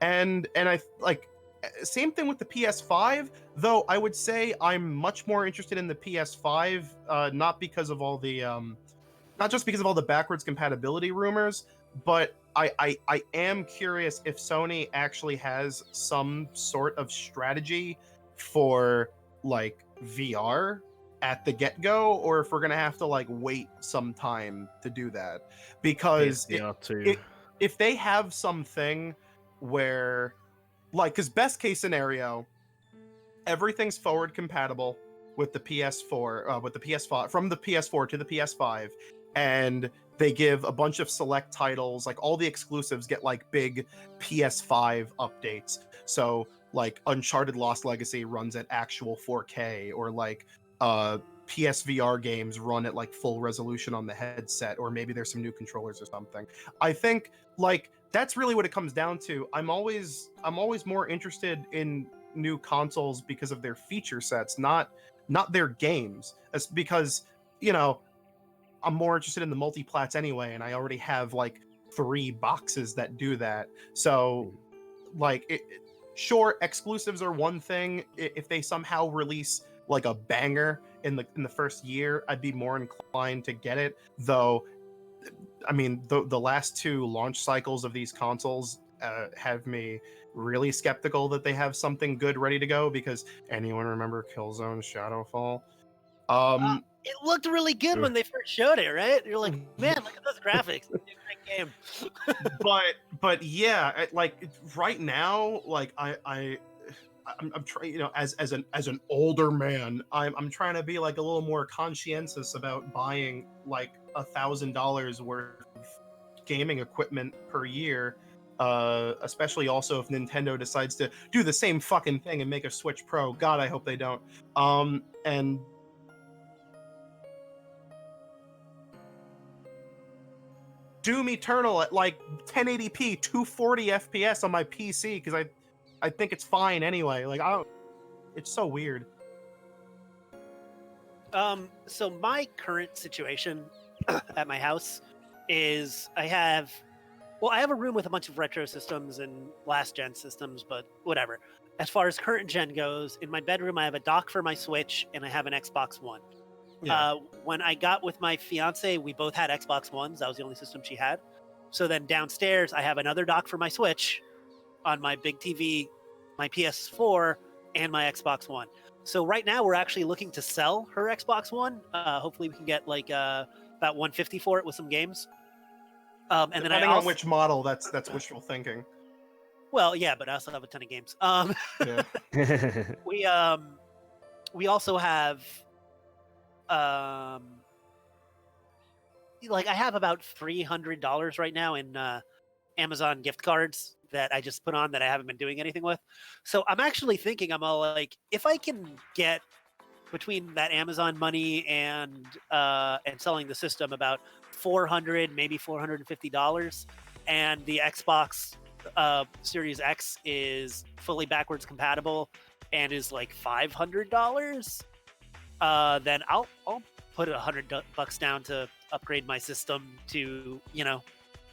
And I like same thing with the PS5, though I would say I'm much more interested in the PS5, not because of all the not just because of all the backwards compatibility rumors, but I am curious if Sony actually has some sort of strategy for like VR at the get-go, or if we're gonna have to like wait some time to do that. Because PSVR 2. if they have something where like, because best case scenario, everything's forward compatible with the PS4, with the PS5, from the PS4 to the PS5, and they give a bunch of select titles, like all the exclusives get like big PS5 updates. So like Uncharted Lost Legacy runs at actual 4K, or like PSVR games run at like full resolution on the headset, or maybe there's some new controllers or something. I think like that's really what it comes down to. I'm always more interested in new consoles because of their feature sets, not their games. As because, you know, I'm more interested in the multi-plats anyway, and I already have like 3 boxes that do that. So like sure, exclusives are one thing. If they somehow release like a banger in the first year, I'd be more inclined to get it. Though I mean, the last 2 launch cycles of these consoles have me really skeptical that they have something good ready to go, because anyone remember Killzone Shadowfall? It looked really good when they first showed it, right? You're like, man, look at those graphics. It's a great game. but yeah, like right now, like I'm trying, you know, as an older man, I'm trying to be like a little more conscientious about buying like $1,000 worth of gaming equipment per year, especially also if Nintendo decides to do the same fucking thing and make a Switch Pro. God, I hope they don't. And Doom Eternal at like 1080p 240 FPS on my PC, because I think it's fine anyway. Like it's so weird. So my current situation at my house is I have a room with a bunch of retro systems and last gen systems, but whatever. As far as current gen goes, in my bedroom I have a dock for my Switch and I have an Xbox One. Yeah. When I got with my fiance, we both had Xbox Ones. That was the only system she had. So then downstairs I have another dock for my Switch on my big TV, my PS4, and my Xbox One. So right now we're actually looking to sell her Xbox One. Hopefully we can get like about $150 for it with some games. And then Depending on which model, that's wishful thinking. Well, yeah, but I also have a ton of games. Yeah. We also have like I have about $300 right now in Amazon gift cards that I just put on that I haven't been doing anything with. So I'm actually thinking, I'm all like, if I can get between that Amazon money and selling the system about $400, maybe $450, and the Xbox Series X is fully backwards compatible and is like $500, then I'll put $100 down to upgrade my system to, you know,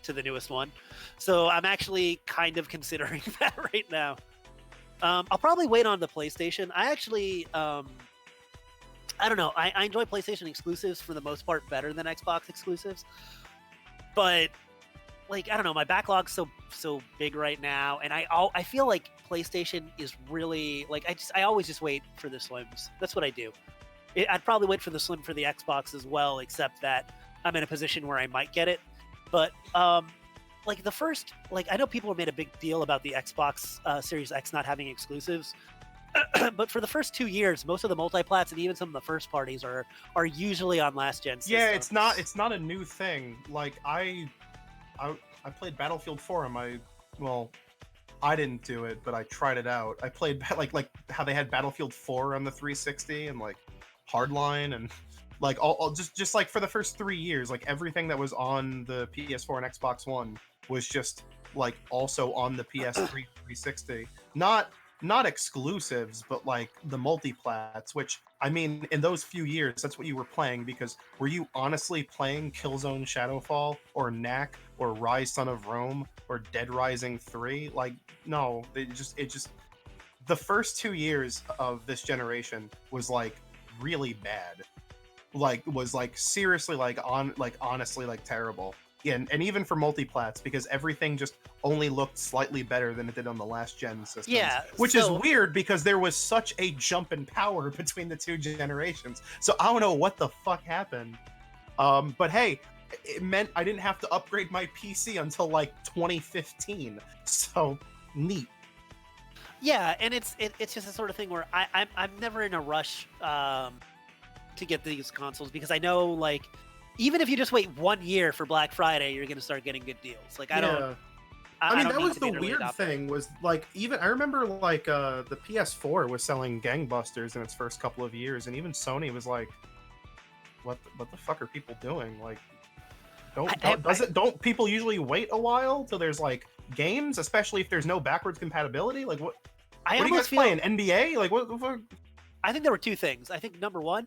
to the newest one. So I'm actually kind of considering that right now. I'll probably wait on the PlayStation. I actually I don't know. I enjoy PlayStation exclusives for the most part better than Xbox exclusives. But like, I don't know, my backlog's so big right now, and I feel like PlayStation is really like, I always just wait for the Slims. That's what I do. I'd probably wait for the Slim for the Xbox as well, except that I'm in a position where I might get it. But like the first, like, I know people have made a big deal about the Xbox Series X not having exclusives. But for the first 2 years, most of the multiplats and even some of the first parties are usually on last gen systems. Yeah, it's not a new thing. Like I played Battlefield 4 on my, well, I didn't do it, but I tried it out. I played like how they had Battlefield 4 on the 360 and like Hardline and like all just like for the first 3 years, like everything that was on the PS4 and Xbox One was just like also on the PS3 360. Not not exclusives, but like the multiplats, which I mean, in those few years, that's what you were playing. Because were you honestly playing Killzone Shadowfall or Knack or Rise Son of Rome or Dead Rising 3? Like, no, it just the first 2 years of this generation was like really bad. Like, was like seriously like honestly like terrible. And even for multiplats, because everything just only looked slightly better than it did on the last gen systems. Yeah, which is weird because there was such a jump in power between the two generations. So I don't know what the fuck happened. But hey, it meant I didn't have to upgrade my PC until like 2015. So neat. Yeah, and it's just the sort of thing where I'm never in a rush to get these consoles, because I know, like, even if you just wait 1 year for Black Friday, you're gonna start getting good deals. Like, I mean, that was the weird thing. Was like, even I remember like the PS4 was selling gangbusters in its first couple of years, and even Sony was like, "What the fuck are people doing?" Like, don't people usually wait a while till there's like games, especially if there's no backwards compatibility? Like, what are you guys playing? NBA? Like, what the fuck? I think there were two things. I think number one,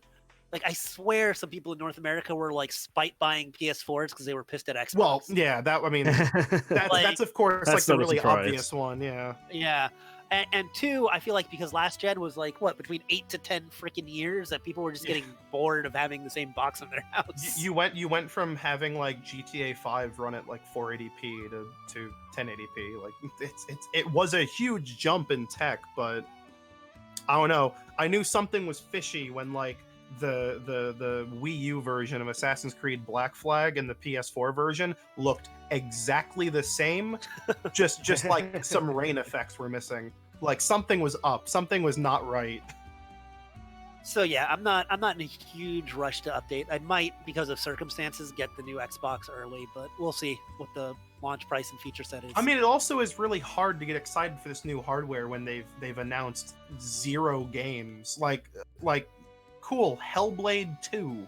like, I swear some people in North America were like spite buying PS4s because they were pissed at Xbox. Well, yeah, that, I mean, that's of course like the really obvious one. Yeah. Yeah. And two, I feel like because last gen was like, what, between 8 to 10 freaking years, that people were just getting bored of having the same box in their house. You went from having like GTA 5 run at like 480p to 1080p. Like, it was a huge jump in tech, but I don't know. I knew something was fishy when like the Wii U version of Assassin's Creed Black Flag and the PS4 version looked exactly the same. just like some rain effects were missing. Like, something was up, something was not right. So yeah, I'm not in a huge rush to update. I might, because of circumstances, get the new Xbox early, but we'll see what the launch price and feature set is. I mean, it also is really hard to get excited for this new hardware when they've announced 0 games. Like cool, Hellblade 2,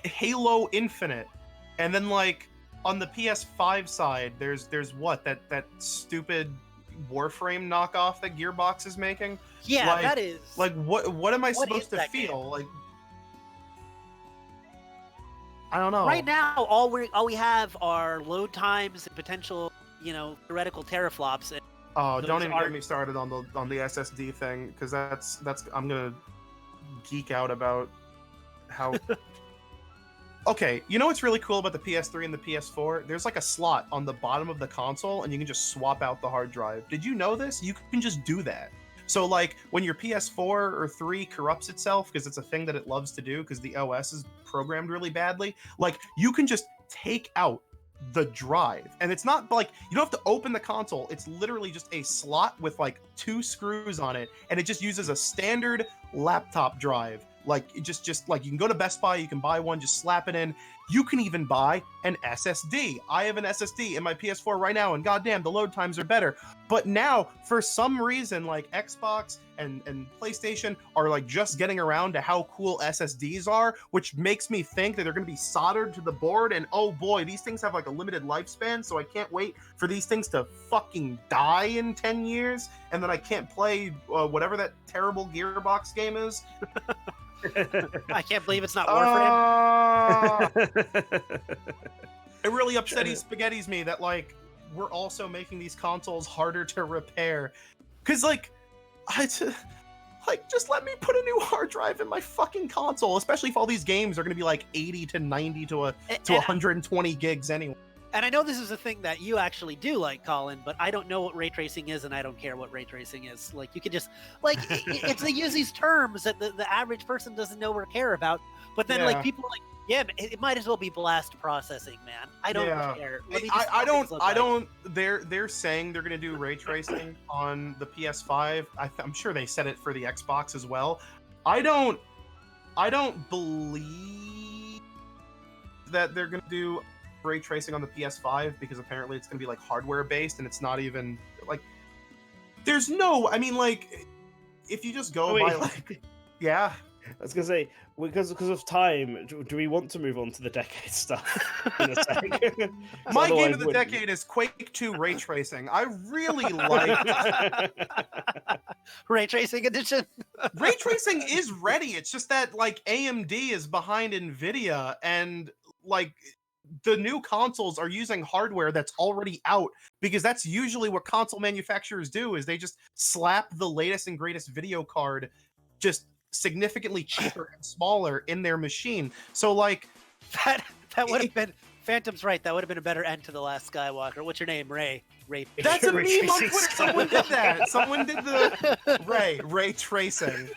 Halo Infinite, and then like on the PS5 side, there's what, that stupid Warframe knockoff that Gearbox is making. Yeah, like, that is like what am I supposed to feel game? like? I don't know. Right now, all we have are load times and potential, theoretical teraflops. And oh, don't even get me started on the SSD thing, because that's I'm gonna geek out about how. Okay, you know what's really cool about the PS3 and the PS4? There's like a slot on the bottom of the console, and you can just swap out the hard drive. Did you know this? You can just do that. So like when your PS4 or 3 corrupts itself, because it's a thing that it loves to do because the OS is programmed really badly, like, you can just take out the drive, and it's not like you don't have to open the console. It's literally just a slot with like 2 screws on it, and it just uses a standard laptop drive. Like, it just like, you can go to Best Buy, you can buy one, just slap it in. You can even buy an SSD. I have an SSD in my PS4 right now, and goddamn, the load times are better. But now, for some reason, like, Xbox and PlayStation are like just getting around to how cool SSDs are, which makes me think that they're going to be soldered to the board. And oh boy, these things have like a limited lifespan, so I can't wait for these things to fucking die in 10 years, and then I can't play whatever that terrible Gearbox game is. I can't believe it's not Warframe. It really upsetty spaghettis me that like we're also making these consoles harder to repair, because like just let me put a new hard drive in my fucking console, especially if all these games are going to be like 80 to 90 to 120 gigs anyway. And I know this is a thing that you actually do like, Colin, but I don't know what ray tracing is, and I don't care what ray tracing is. Like, you could just, like, they use these terms that the average person doesn't know or care about, but then, like, people are like, yeah, it might as well be blast processing, man. I don't care. I don't, they're saying they're going to do ray tracing on the PS5. I'm sure they said it for the Xbox as well. I don't believe that they're going to do ray tracing on the PS5, because apparently it's going to be like hardware based, and it's not even like, there's no, I mean, like, if you just go by like, yeah, I was gonna say because of time. Do we want to move on to the decade stuff in a sec? My game of the decade is Quake 2 ray tracing. I really like Ray tracing edition. ray tracing is ready. It's just that like AMD is behind Nvidia, and like the new consoles are using hardware that's already out, because that's usually what console manufacturers do, is they just slap the latest and greatest video card just significantly cheaper and smaller in their machine. So like That would have been Phantom's right. That would have been a better end to the last Skywalker. What's your name? Ray. that's a meme Ray on tracing Twitter. Someone did that. Someone did the ray tracing.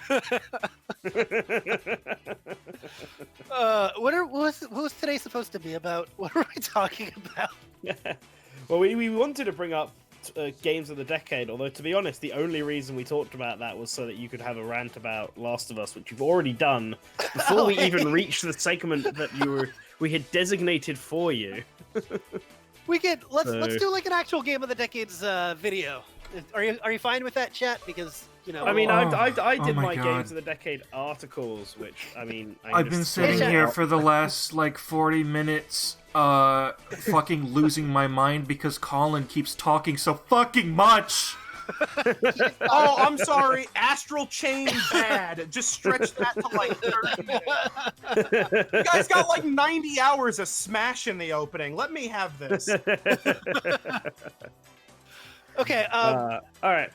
What was today supposed to be about? What are we talking about? Well, we wanted to bring up games of the decade, although to be honest, the only reason we talked about that was so that you could have a rant about Last of Us, which you've already done before we even reached the segment that we had designated for you. Let's do like an actual game of the decade's video. Are you fine with that, chat? Because I mean, I did my God. games of the decade articles, which I mean, I've been sitting here for the last like 40 minutes, fucking losing my mind because Colin keeps talking so fucking much. Oh, I'm sorry. Astral Chain bad. Just stretch that to like 30 minutes. You guys got like 90 hours of Smash in the opening. Let me have this. okay. All right.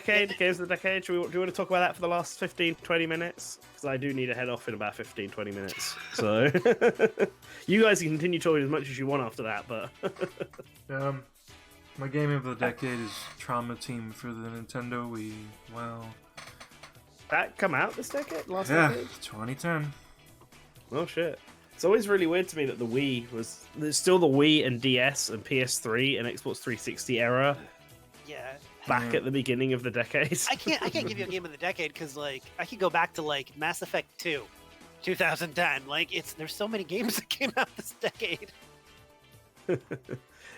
Games of the decade. Do you want to talk about that for the last 15, 20 minutes? Because I do need to head off in about 15, 20 minutes. So you guys can continue talking as much as you want after that, but... My game of the decade is Trauma Team for the Nintendo Wii. Wow. That come out this decade? Last Yeah, decade? 2010. Oh shit. It's always really weird to me that the Wii was... There's still the Wii and DS and PS3 and Xbox 360 era Yeah. back at the beginning of the decade. I can't give you a game of the decade because like I could go back to like Mass Effect 2, 2010. Like there's so many games that came out this decade.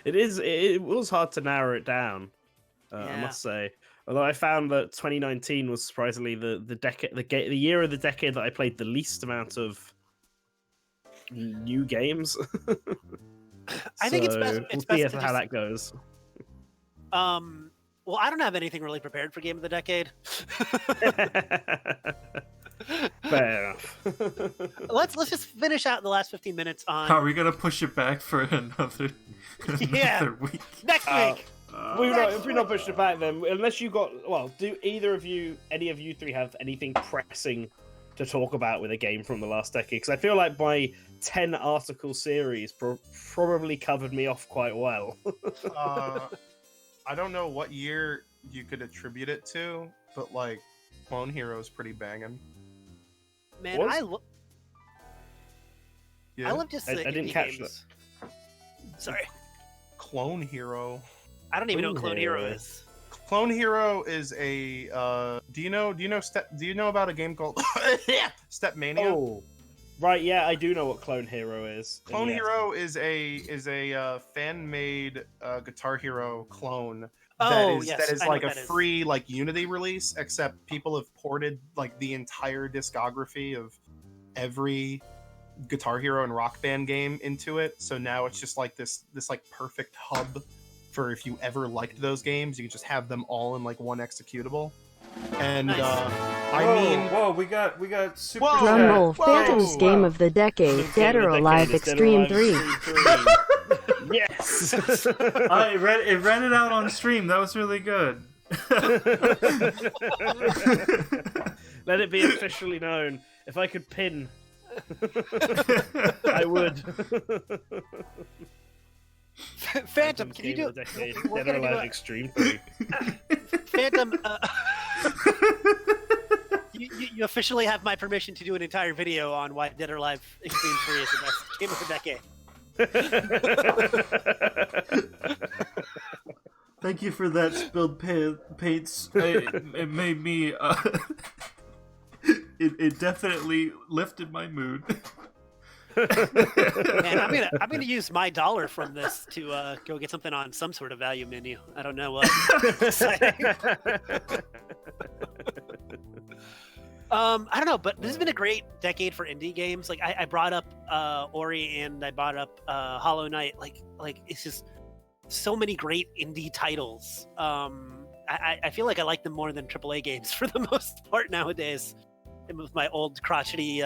It was hard to narrow it down, I Yeah. must say. Although I found that 2019 was surprisingly the year of the decade that I played the least amount of new games. I think it's So best. We'll It's see best to how just, that goes. Well, I don't have anything really prepared for game of the decade. Fair enough. Let's just finish out the last 15 minutes on Are we gonna push it back for another Yeah. week? next week. If we're not pushing it back, then unless you got do any of you three have anything pressing to talk about with a game from the last decade? Because I feel like my 10 article series probably covered me off quite well. I don't know what year you could attribute it to, but like Clone Hero is pretty banging. Man, What? Yeah. I love just the I didn't indie catch games. Sorry, Clone Hero. I don't even know what Clone Clone Hero Hero. is. Clone Hero is a do you know about a game called Stepmania? Oh, right, yeah, I do know what Clone Hero is. And Clone yes. Hero is a fan-made Guitar Hero clone Oh, that yes, is I know like what a that is. free like Unity release, except people have ported like the entire discography of every Guitar Hero and Rock Band game into it. So now it's just like this like perfect hub for if you ever liked those games, you can just have them all in like one executable. And Nice. Whoa, we got super Whoa. chat. Drumroll, Whoa. Phantom's Game of the Decade, Dead or Alive Extreme 3. Yes! I read it out on stream. That was really good. Let it be officially known. If I could pin, I would. Phantom, can you Game do of the decade, we're Dead or gonna do Alive a- Extreme 3. Phantom? You officially have my permission to do an entire video on why Dead or Alive Extreme 3 is the best game of the decade. Thank you for that spilled paints. It made me. It definitely lifted my mood. Man, I'm gonna use my dollar from this to go get something on some sort of value menu. I don't know what. I don't know, but this has been a great decade for indie games. Like I brought up Ori and I brought up Hollow Knight. Like it's just so many great indie titles. I feel like I like them more than AAA games for the most part nowadays. And with my old crotchety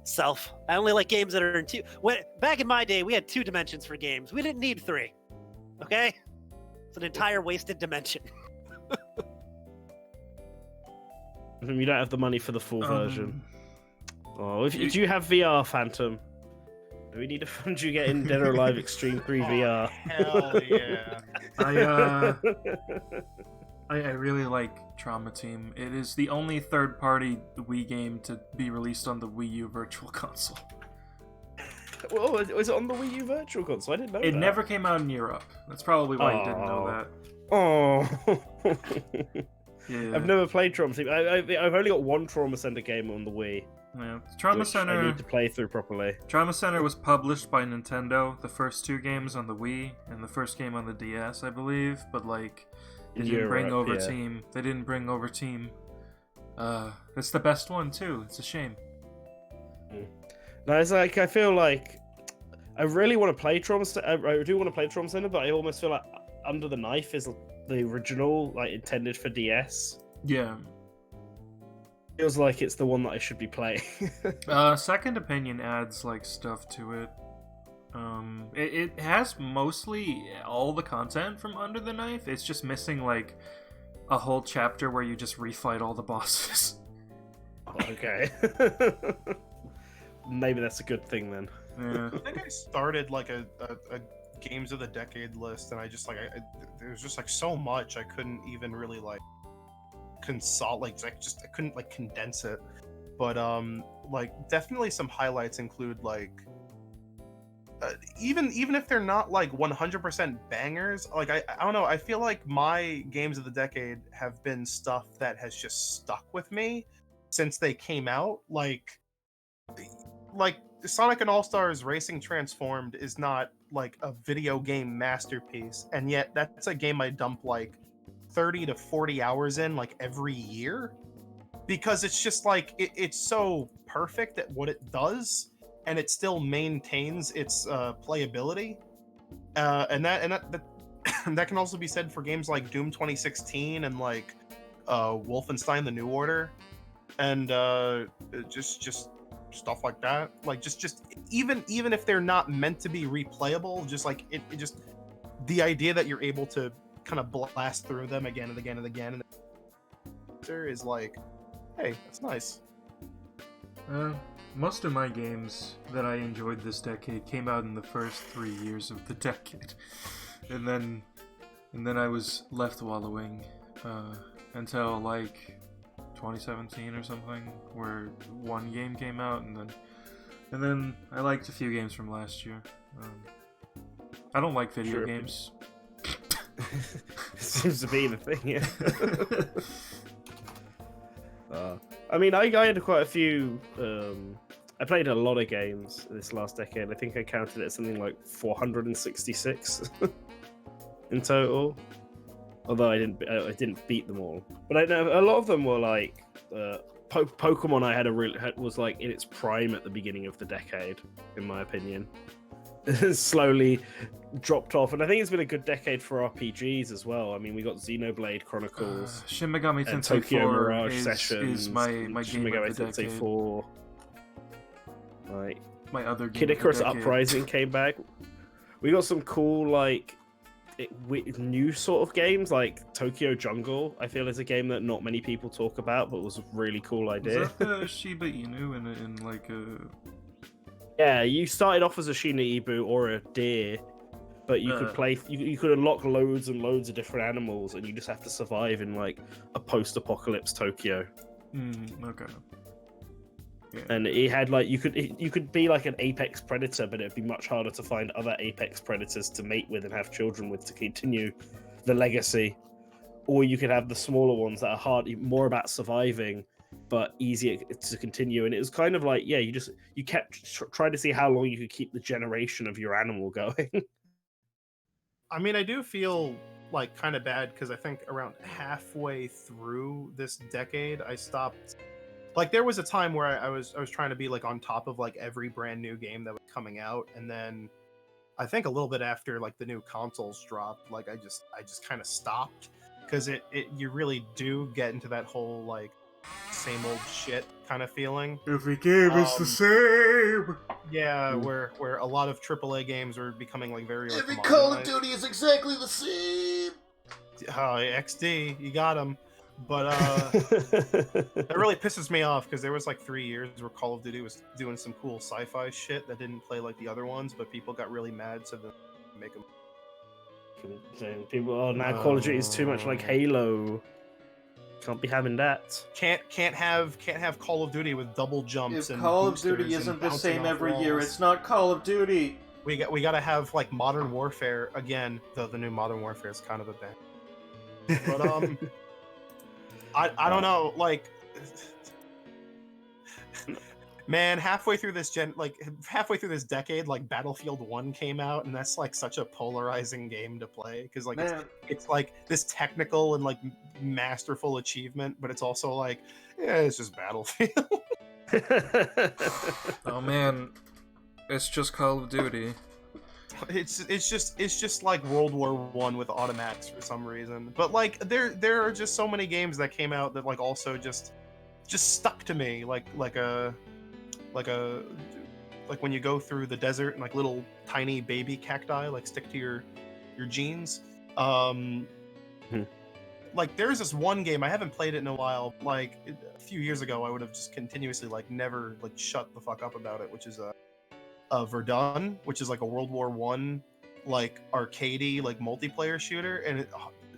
self, I only like games that are in two. Back in my day, we had 2 dimensions for games. We didn't need 3. Okay, it's an entire wasted dimension. You don't have the money for the full version. Oh, do you have VR, Phantom? Do we need to fund you getting Dead or Alive Extreme 3 VR? Hell yeah. I really like Trauma Team. It is the only third-party Wii game to be released on the Wii U Virtual Console. Well, was it on the Wii U Virtual Console? I didn't know It that. never came out in Europe. That's probably why you didn't know that. Oh. Yeah. I've never played Trauma Team. I've only got one Trauma Center game on the Wii. Yeah. Trauma which Center. I need to play through properly. Trauma Center was published by Nintendo. The first 2 games on the Wii and the first game on the DS, I believe. But like, they didn't bring over Team. They didn't bring over Team. It's the best one too. It's a shame. No, it's like I feel like I really want to play Trauma Center. I do want to play Trauma Center, but I almost feel like Under the Knife is the original, like intended for DS. Yeah. Feels like it's the one that I should be playing. Second Opinion adds like stuff to it. It has mostly all the content from Under the Knife. It's just missing like a whole chapter where you just refight all the bosses. Okay. Maybe that's a good thing then. Yeah. I think I started like a games of the decade list, and I just like there was just like so much I couldn't even really like consolidate. I couldn't like condense it. But like definitely some highlights include like even if they're not like 100% bangers, like I don't know, I feel like my games of the decade have been stuff that has just stuck with me since they came out. Like Sonic and All-Stars Racing Transformed is not like a video game masterpiece, and yet that's a game I dump like 30 to 40 hours in like every year, because it's just like it's so perfect at what it does, and it still maintains its playability, and that can also be said for games like Doom 2016 and like Wolfenstein: The New Order, and just stuff like that. Like just even if they're not meant to be replayable, just like it just the idea that you're able to kind of blast through them again and again and again and is like, hey, that's nice. Most of my games that I enjoyed this decade came out in the first 3 years of the decade, and then I was left wallowing until like 2017 or something, where one game came out, and then I liked a few games from last year. I don't like video games. Seems to be the thing, yeah. I mean, I had quite a few. I played a lot of games this last decade. I think I counted it something like 466 in total. Although I didn't beat them all, but I know a lot of them were like Pokemon. I was like in its prime at the beginning of the decade, in my opinion. Slowly dropped off, and I think it's been a good decade for RPGs as well. I mean, we got Xenoblade Chronicles, Shin Megami Tensei Tokyo 4 Mirage is Sessions, my Shin game Megami of the Tensei decade. 4. Like My other game Kid of the Icarus decade. Uprising came back. We got some cool like new sort of games like Tokyo Jungle. I feel is a game that not many people talk about, but was a really cool idea. Is that the Shiba Inu in like a... Yeah, you started off as a Shiba Inu or a deer, but you could play. You could unlock loads and loads of different animals, and you just have to survive in like a post-apocalypse Tokyo. Okay. Yeah. And it had like you could be like an apex predator, but it'd be much harder to find other apex predators to mate with and have children with to continue the legacy. Or you could have the smaller ones that are more about surviving, but easier to continue. And it was kind of like, yeah, you kept trying to see how long you could keep the generation of your animal going. I mean, I do feel like kind of bad because I think around halfway through this decade, I stopped like there was a time where I was trying to be like on top of like every brand new game that was coming out, and then I think a little bit after like the new consoles dropped, like I just kind of stopped, because it you really do get into that whole like same old shit kind of feeling. Every game is the same. Yeah, where a lot of AAA games are becoming like very like, Every Call of homogenized. Duty is exactly the same. Oh, XD, you got him. But that really pisses me off, because there was like 3 years where Call of Duty was doing some cool sci-fi shit that didn't play like the other ones, but people got really mad, so then make them. People, now Call of Duty is too much like Halo. Can't be having that. Can't have Call of Duty with double jumps. If and Call of boosters Duty and isn't the bouncing same off every year, walls. it's not Call of Duty. We gotta have like Modern Warfare again. Though the new Modern Warfare is kind of a bang. But I don't know, like, man, halfway through this decade, like Battlefield 1 came out, and that's like such a polarizing game to play, because like it's like this technical and like masterful achievement, but it's also like, yeah, it's just Battlefield. Oh man, it's just Call of Duty. It's just like World War One with automatics for some reason. But like there are just so many games that came out that like also just stuck to me, like when you go through the desert and like little tiny baby cacti like stick to your jeans. Like there's this one game, I haven't played it in a while. Like a few years ago, I would have just continuously like never like shut the fuck up about it, which is Verdun, which is like a World War One like arcadey like multiplayer shooter, and it's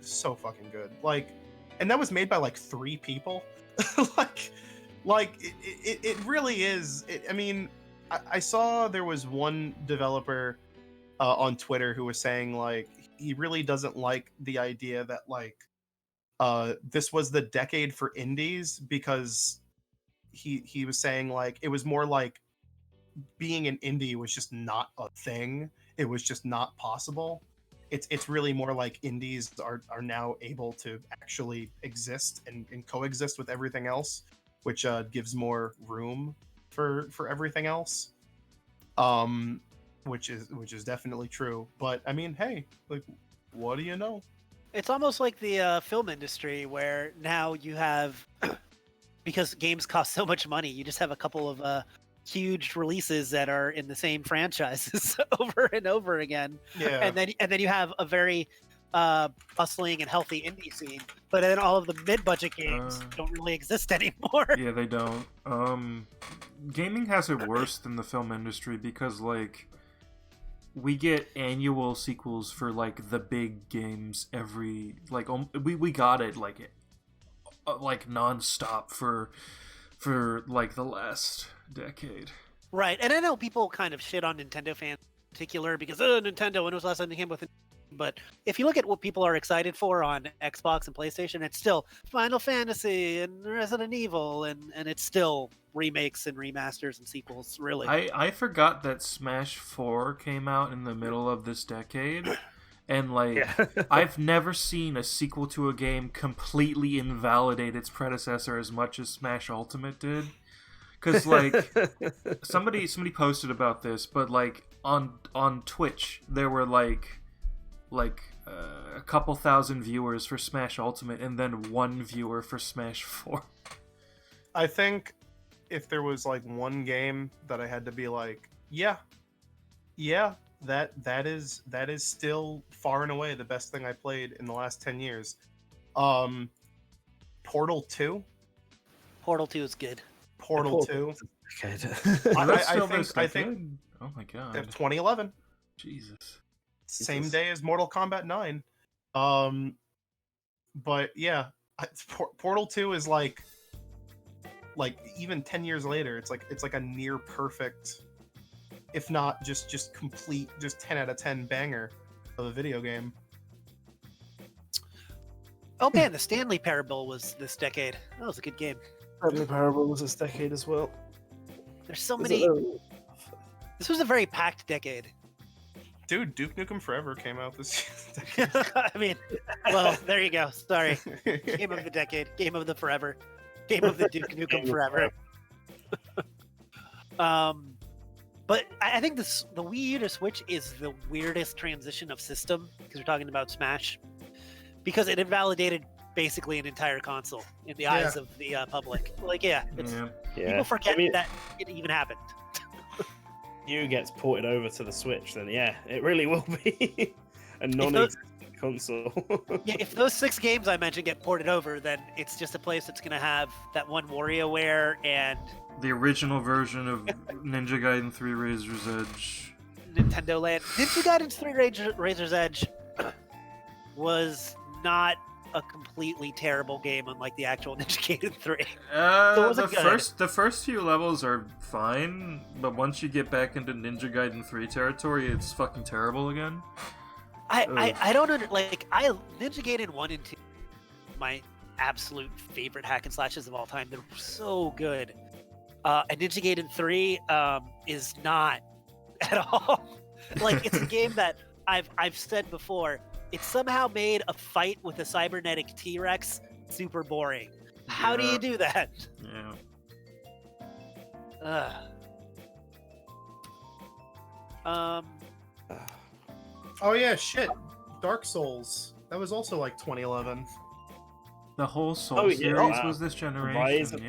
so fucking good. Like, and that was made by like 3 people. like it really is. I mean, I saw there was one developer on Twitter who was saying like he really doesn't like the idea that like this was the decade for indies, because he was saying like it was more like being an indie was just not a thing. It was just not possible. It's really more like indies are now able to actually exist and coexist with everything else, which gives more room for everything else. Which is definitely true. But I mean, hey, like, what do you know? It's almost like the film industry, where now you have, because games cost so much money, you just have a couple of huge releases that are in the same franchises over and over again. Yeah. And then you have a very bustling and healthy indie scene, but then all of the mid-budget games don't really exist anymore. Yeah, they don't. Gaming has it worse than the film industry, because like we get annual sequels for like the big games every like we got it like nonstop for like the last decade. Right, and I know people kind of shit on Nintendo fans in particular because Nintendo, when was the last time they came with it? But if you look at what people are excited for on Xbox and PlayStation, it's still Final Fantasy and Resident Evil, and it's still remakes and remasters and sequels, really. I forgot that Smash 4 came out in the middle of this decade, and like I've never seen a sequel to a game completely invalidate its predecessor as much as Smash Ultimate did. Because like somebody posted about this, but like on Twitch there were like a couple thousand viewers for Smash Ultimate and then 1 viewer for Smash 4. I think if there was like one game that I had to be like, yeah, that is still far and away the best thing I played in the last 10 years. Portal 2. Portal 2 is good. Portal 2. I think. Oh my god. 2011. Jesus. Same day as Mortal Kombat 9. But yeah, Portal 2 is like even 10 years later, it's like a near perfect, if not just complete, just 10 out of 10 banger of a video game. Oh man, the Stanley Parable was this decade. That was a good game. Stanley Parable was this decade as well. There's so many. This was a very packed decade. Dude, Duke Nukem Forever came out this I mean, well, there you go. Sorry. Game of the decade. Game of the forever. Game of the Duke Nukem Forever. But I think the Wii U to Switch is the weirdest transition of system, because we're talking about Smash, because it invalidated basically an entire console in the eyes of the public. Like, people forget that it even happened. U gets ported over to the Switch, then it really will be a non-existent console. If those 6 games I mentioned get ported over, then it's just a place that's going to have that one WarioWare and the original version of Ninja Gaiden 3 Razor's Edge. Nintendo Land. Ninja Gaiden 3 Razor's Edge was not a completely terrible game, unlike the actual Ninja Gaiden 3. The first few levels are fine, but once you get back into Ninja Gaiden 3 territory, it's fucking terrible again. I don't Ninja Gaiden 1 and 2, my absolute favorite hack and slashes of all time. They're so good. And Ninja Gaiden 3 is not at all. Like, it's a game that I've said before, it somehow made a fight with a cybernetic T-Rex super boring. How do you do that? Oh yeah, shit. Dark Souls. That was also like 2011. The whole Soul series was this generation.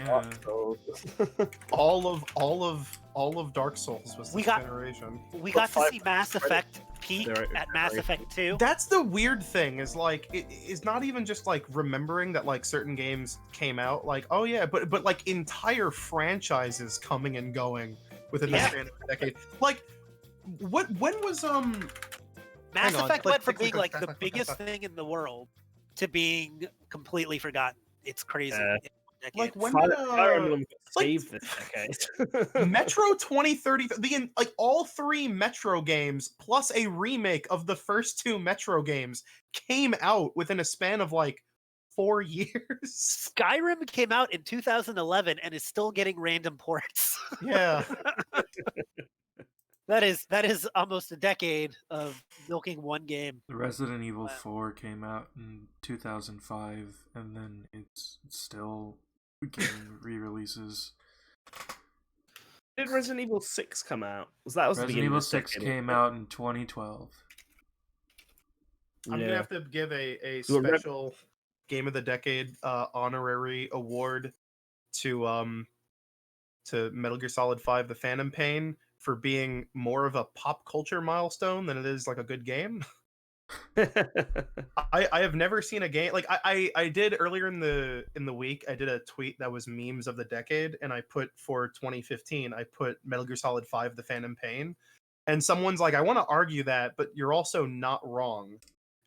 all of Dark Souls was this generation. We got to see Mass Effect peak at Mass Effect 2. That's the weird thing, is like it is not even just like remembering that like certain games came out, like but like entire franchises coming and going within the span of a decade. Like when was Mass Effect went from being like the biggest thing in the world to being completely forgotten. It's crazy. Like when did save this decade? Metro 2030, like all 3 Metro games plus a remake of the first 2 Metro games came out within a span of like 4 years. Skyrim came out in 2011 and is still getting random ports. Yeah. That is almost a decade of milking one game. The Resident Evil 4 came out in 2005, and then it's still getting re-releases. Did Resident Evil 6 come out? Resident Evil 6 came out in 2012. I'm gonna have to give a special Game of the Decade honorary award to Metal Gear Solid 5: The Phantom Pain, for being more of a pop culture milestone than it is like a good game. I have never seen a game like I did earlier in the week. I did a tweet that was memes of the decade, and I put for 2015, I put Metal Gear Solid 5: The Phantom Pain, and someone's like, I want to argue that, but you're also not wrong.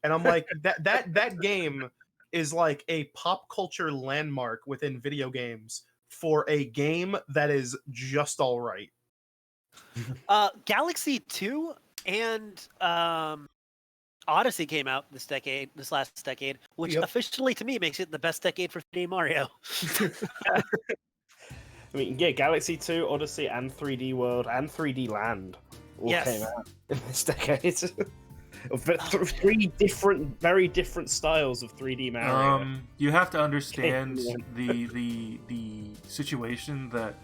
And I'm like, that game is like a pop culture landmark within video games for a game that is just all right. Galaxy 2 and Odyssey came out this last decade, which officially to me makes it the best decade for 3D Mario. I mean, Galaxy 2, Odyssey, and 3D World and 3D Land all came out in this decade. 3 very different styles of 3D Mario. You have to understand the situation that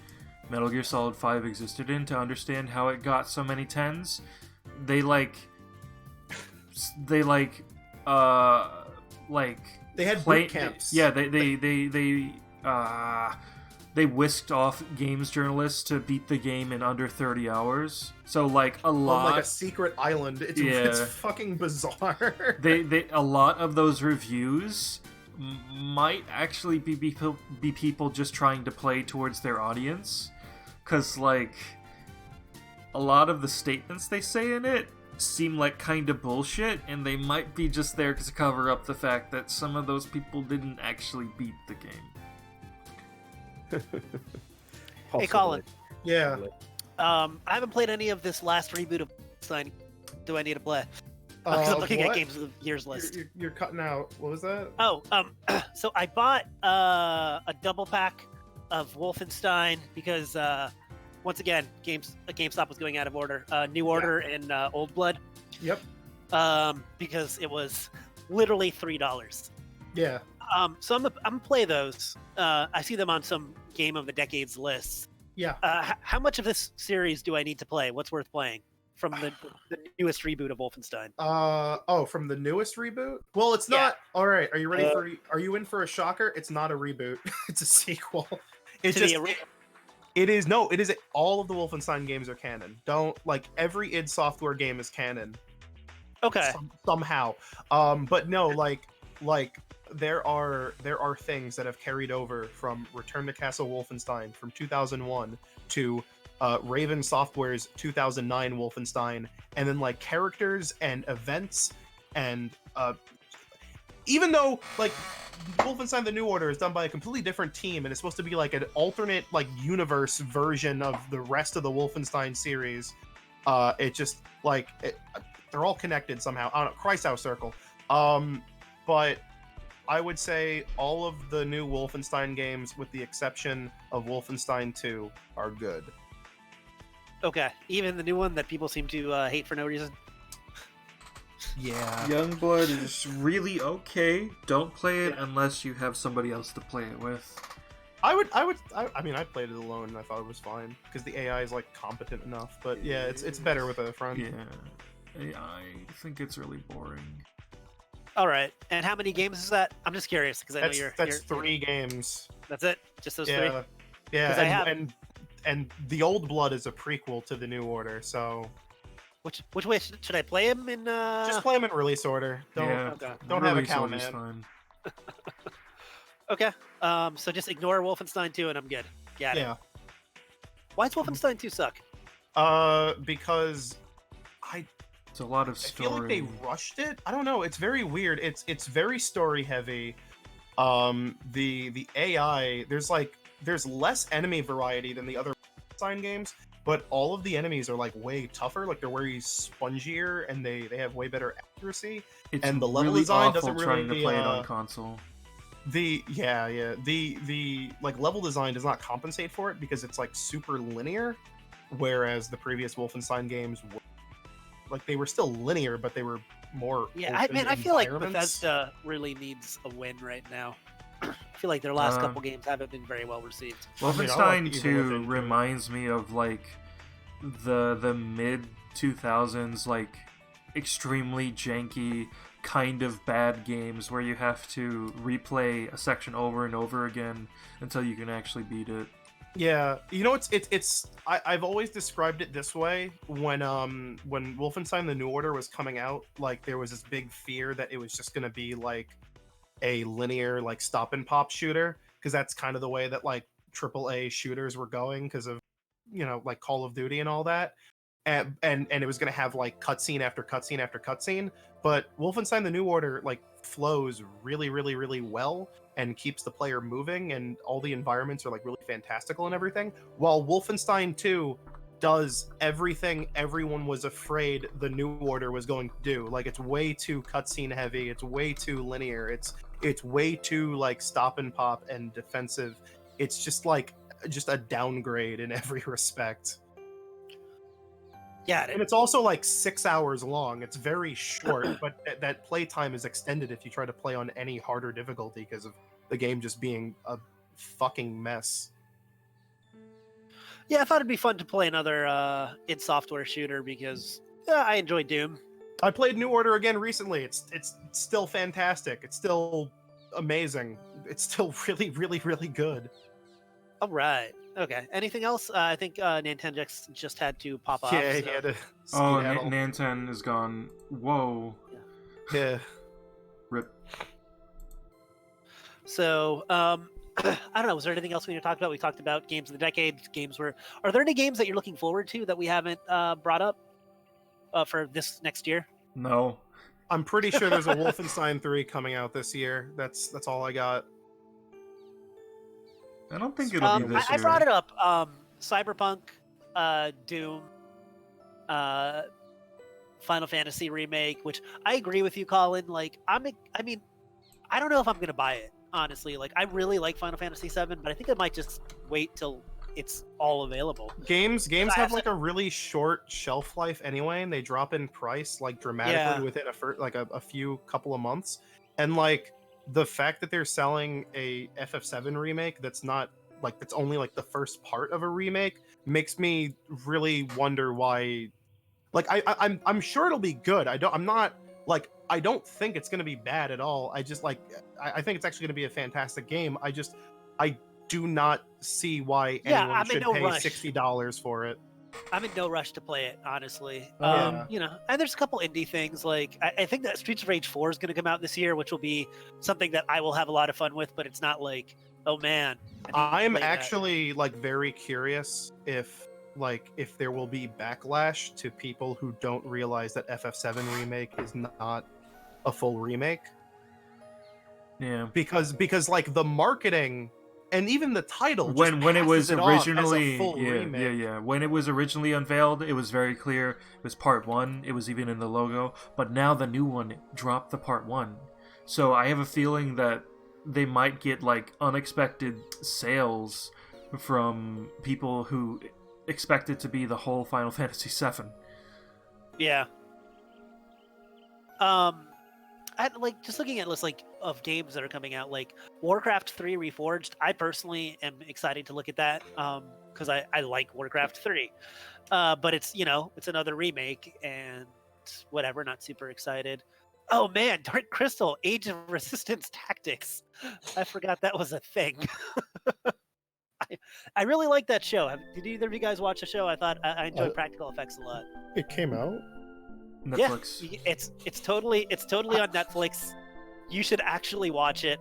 Metal Gear Solid 5 existed in to understand how it got so many 10s. They had boot camps. Yeah, they whisked off games journalists to beat the game in under 30 hours. So like a lot, like a secret island. It's fucking bizarre. A lot of those reviews might actually be people just trying to play towards their audience, because like a lot of the statements they say in it seem like kind of bullshit, and they might be just there to cover up the fact that some of those people didn't actually beat the game. Hey Colin. Yeah. I haven't played any of this last reboot of Wolfenstein. Do I need to play? Because I'm looking at games of the years list. You're cutting out. What was that? Oh, so I bought a double pack of Wolfenstein because once again, GameStop was going out of order. New Order and Old Blood. Yep. Because it was literally $3. Yeah. So I'm gonna play those. I see them on some Game of the Decades lists. Yeah. How much of this series do I need to play? What's worth playing from the newest reboot of Wolfenstein? From the newest reboot? Well, it's Yeah. not. All right, are you ready for? Are you in for a shocker? It's not a reboot. It's a sequel. It's To just. the It is no. It is all of the Wolfenstein games are canon. Don't like every id Software game is canon. Okay. Somehow. But no, like there are things that have carried over from Return to Castle Wolfenstein from 2001 to Raven Software's 2009 Wolfenstein, and then like characters and events, and even though like Wolfenstein: The New Order is done by a completely different team and it's supposed to be like an alternate like universe version of the rest of the Wolfenstein series, it just like they're all connected somehow. I don't know, Christ House Circle. But I would say all of the new Wolfenstein games, with the exception of Wolfenstein 2, are good. Okay. Even the new one that people seem to hate for no reason. Yeah. Youngblood is really okay. Don't play it unless you have somebody else to play it with. I mean, I played it alone and I thought it was fine because the AI is like competent enough. But yeah, it's better with a friend. Yeah, I think it's really boring. All right. And how many games is that? I'm just curious because I know That's 3 games. That's it. Just those three. Yeah, yeah. 'Cause I have- And the Old Blood is a prequel to the New Order, so Which way should I play him in? just play them in release order. Don't Okay. don't have a Release cow, order's man. fine. Okay. So just ignore Wolfenstein 2 and I'm good. Got it. Yeah. Why does Wolfenstein 2 suck? Because It's a lot of I story. feel like they rushed it. I don't know. It's very weird. It's very story heavy. The AI, there's less enemy variety than the other Wolfenstein games, but all of the enemies are like way tougher. Like they're way spongier and they have way better accuracy. It's and the level really design awful doesn't trying really, to play it on console. The like level design does not compensate for it because it's like super linear, whereas the previous Wolfenstein games were like they were still linear, but they were more. Yeah, open I feel like environments. Bethesda really needs a win right now. I feel like their last Uh, couple games haven't been very well received. I like Wolfenstein Evil 2 Within 2. reminds me of like the mid 2000s like extremely janky kind of bad games where you have to replay a section over and over again until you can actually beat it. Yeah, you know, I've always described it this way when Wolfenstein: The New Order was coming out, like there was this big fear that it was just gonna be like a linear like stop and pop shooter, because that's kind of the way that like AAA shooters were going because of like Call of Duty and all that. And it was gonna have like cutscene after cutscene after cutscene, but Wolfenstein: The New Order like flows really, really, really well and keeps the player moving, and all the environments are like really fantastical and everything. While Wolfenstein 2 does everything everyone was afraid the New Order was going to do. Like it's way too cutscene heavy, it's way too linear, it's way too like stop and pop and defensive. It's just a downgrade in every respect. Yeah, And it's also like 6 hours long. It's very short, but that playtime is extended if you try to play on any harder difficulty because of the game just being a fucking mess. yeah, I thought it'd be fun to play another id Software shooter because I enjoy Doom. I played New Order again recently. It's still fantastic. It's still amazing. It's still really, really, really good. All right. Okay. Anything else? I think Nintendo just had to pop off. Yeah, so- he had to Oh, skedaddle. Nanten is gone. Whoa. Yeah. Rip. So, I don't know. Was there anything else we need to talk about? We talked about games of the decade. Are there any games that you're looking forward to that we haven't brought up for this next year? No. I'm pretty sure there's a Wolfenstein 3 coming out this year. That's all I got. I don't think it'll be this I year. brought it up. Cyberpunk, Doom, Final Fantasy Remake, which I agree with you, Colin. Like, I mean, I don't know if I'm gonna buy it, honestly. Like, I really like Final Fantasy 7, but I think I might just wait till it's all available. Games I have have like a really short shelf life anyway, and they drop in price like dramatically Yeah. within a few couple of months. And like the fact that they're selling a FF7 remake that's not like that's only like the first part of a remake makes me really wonder why. Like I'm sure it'll be good. I don't think it's gonna be bad at all. I just like I think it's actually gonna be a fantastic game. I do not see why Yeah, anyone I'm in should no pay rush. $60 for it. I'm in no rush to play it, honestly. Yeah. You know, and there's a couple indie things. Like I think that Streets of Rage 4 is going to come out this year, which will be something that I will have a lot of fun with. But it's not like, oh man. I'm actually like very curious if there will be backlash to people who don't realize that FF7 remake is not a full remake. Yeah. Because like the marketing and even the title when it was originally remake. when it was originally unveiled, it was very clear it was part 1. It was even in the logo, but now the new one dropped the part 1. So I have a feeling that they might get like unexpected sales from people who expect it to be the whole Final Fantasy VII. Yeah. I like just looking at lists like of games that are coming out, like Warcraft 3 Reforged. I personally am excited to look at that because I like Warcraft 3, but it's it's another remake and whatever. Not super excited. Oh man, Dark Crystal: Age of Resistance Tactics. I forgot that was a thing. I really like that show. Did either of you guys watch the show? I thought I enjoyed practical effects a lot. It came out. Netflix. Yeah, it's totally on Netflix. You should actually watch it.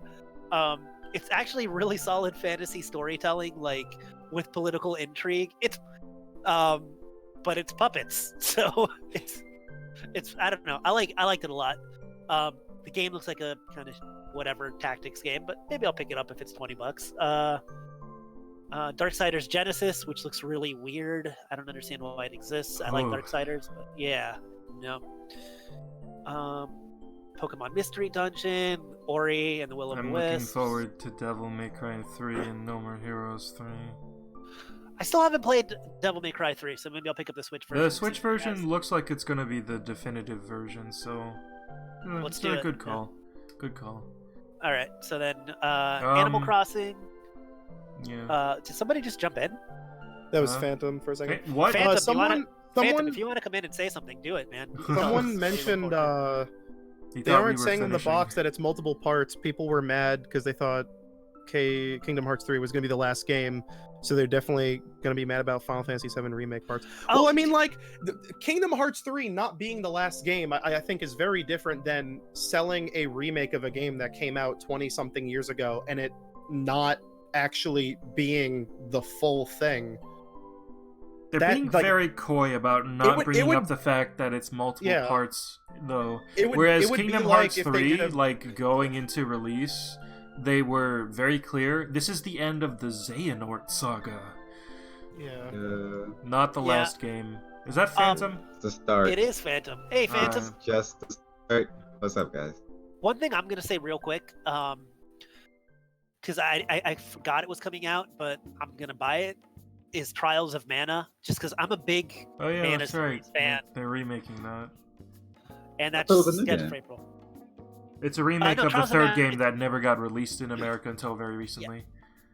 It's actually really solid fantasy storytelling, like with political intrigue. But it's puppets, so it's I don't know. I liked it a lot. The game looks like a kind of whatever tactics game, but maybe I'll pick it up if it's $20. Darksiders Genesis, which looks really weird. I don't understand why it exists. I like Darksiders, but yeah. No. Pokemon Mystery Dungeon, Ori and the Will of the Wisps. I'm looking forward to Devil May Cry 3 and No More Heroes 3. I still haven't played Devil May Cry 3, so maybe I'll pick up the Switch version. The Switch version looks like it's going to be the definitive version, so let's it's do a it. good call. Good call. All right, so then Animal Crossing. Yeah. Did somebody just jump in? That was Phantom for a second. Hey, what? Phantom, Someone, if you want to come in and say something, do it, man. Someone mentioned they aren't saying in the box that it's multiple parts. People were mad because they thought Kingdom Hearts 3 was going to be the last game, so they're definitely going to be mad about Final Fantasy 7 Remake parts. Oh. Well, I mean, like, Kingdom Hearts 3 not being the last game, I think is very different than selling a remake of a game that came out 20-something years ago and it not actually being the full thing. They're being very coy about not bringing up the fact that it's multiple parts, though. Whereas Kingdom Hearts 3, like, going into release, they were very clear. This is the end of the Xehanort saga. Yeah. Not the last game. Is that Phantom? It's the start. It is Phantom. Hey, Phantom. It's just the start. What's up, guys? One thing I'm going to say real quick, because I forgot it was coming out, but I'm going to buy it, is Trials of Mana, just because I'm a big Mana that's series right. fan. They're remaking that. And that's scheduled for April. It's a remake of the third game that never got released in America until very recently.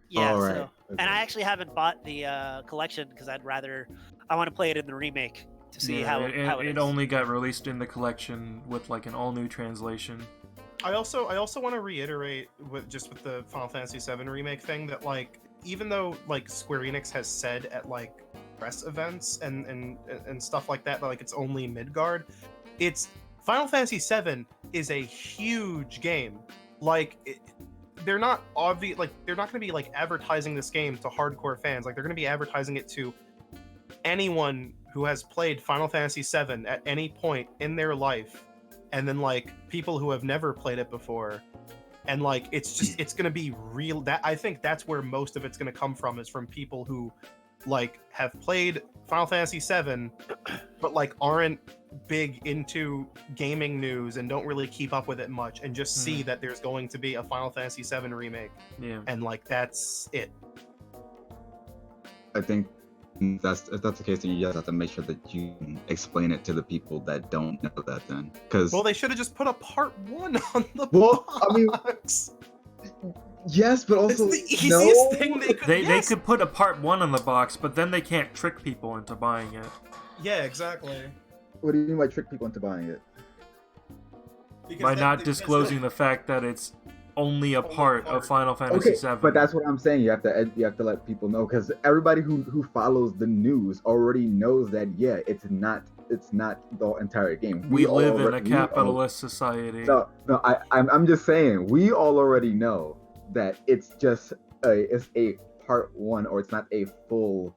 Yeah, right. so, and I actually haven't bought the collection because I want to play it in the remake to see how it is. It only got released in the collection with like an all-new translation. I also want to reiterate with the Final Fantasy VII Remake thing that, like, even though like Square Enix has said at like press events and stuff like that like it's only Midgard, it's Final Fantasy VII is a huge game. Like they're not obvious, like they're not going to be like advertising this game to hardcore fans. Like they're going to be advertising it to anyone who has played Final Fantasy VII at any point in their life, and then like people who have never played it before. And like it's going to be real. That I think that's where most of it's going to come from, is from people who like have played Final Fantasy VII but like aren't big into gaming news and don't really keep up with it much, and just see that there's going to be a Final Fantasy VII remake. Yeah. And like that's it. I think if that's the case, then you just have to make sure that you explain it to the people that don't know that. Then, because Well, they should have just put a part 1 on the Well, box. I mean, yes, but also It's the easiest no. thing they could. They could put a part 1 on the box, but then they can't trick people into buying it. Yeah, exactly. What do you mean by trick people into buying it? Because By that- not because disclosing the fact that it's only a Only part part. of Final Fantasy Okay, VII. but that's what I'm saying. You have to let people know, because everybody who follows the news already knows that it's not the entire game. we live in a already- capitalist society. No, I'm just saying, we all already know that it's just it's a part 1, or it's not the full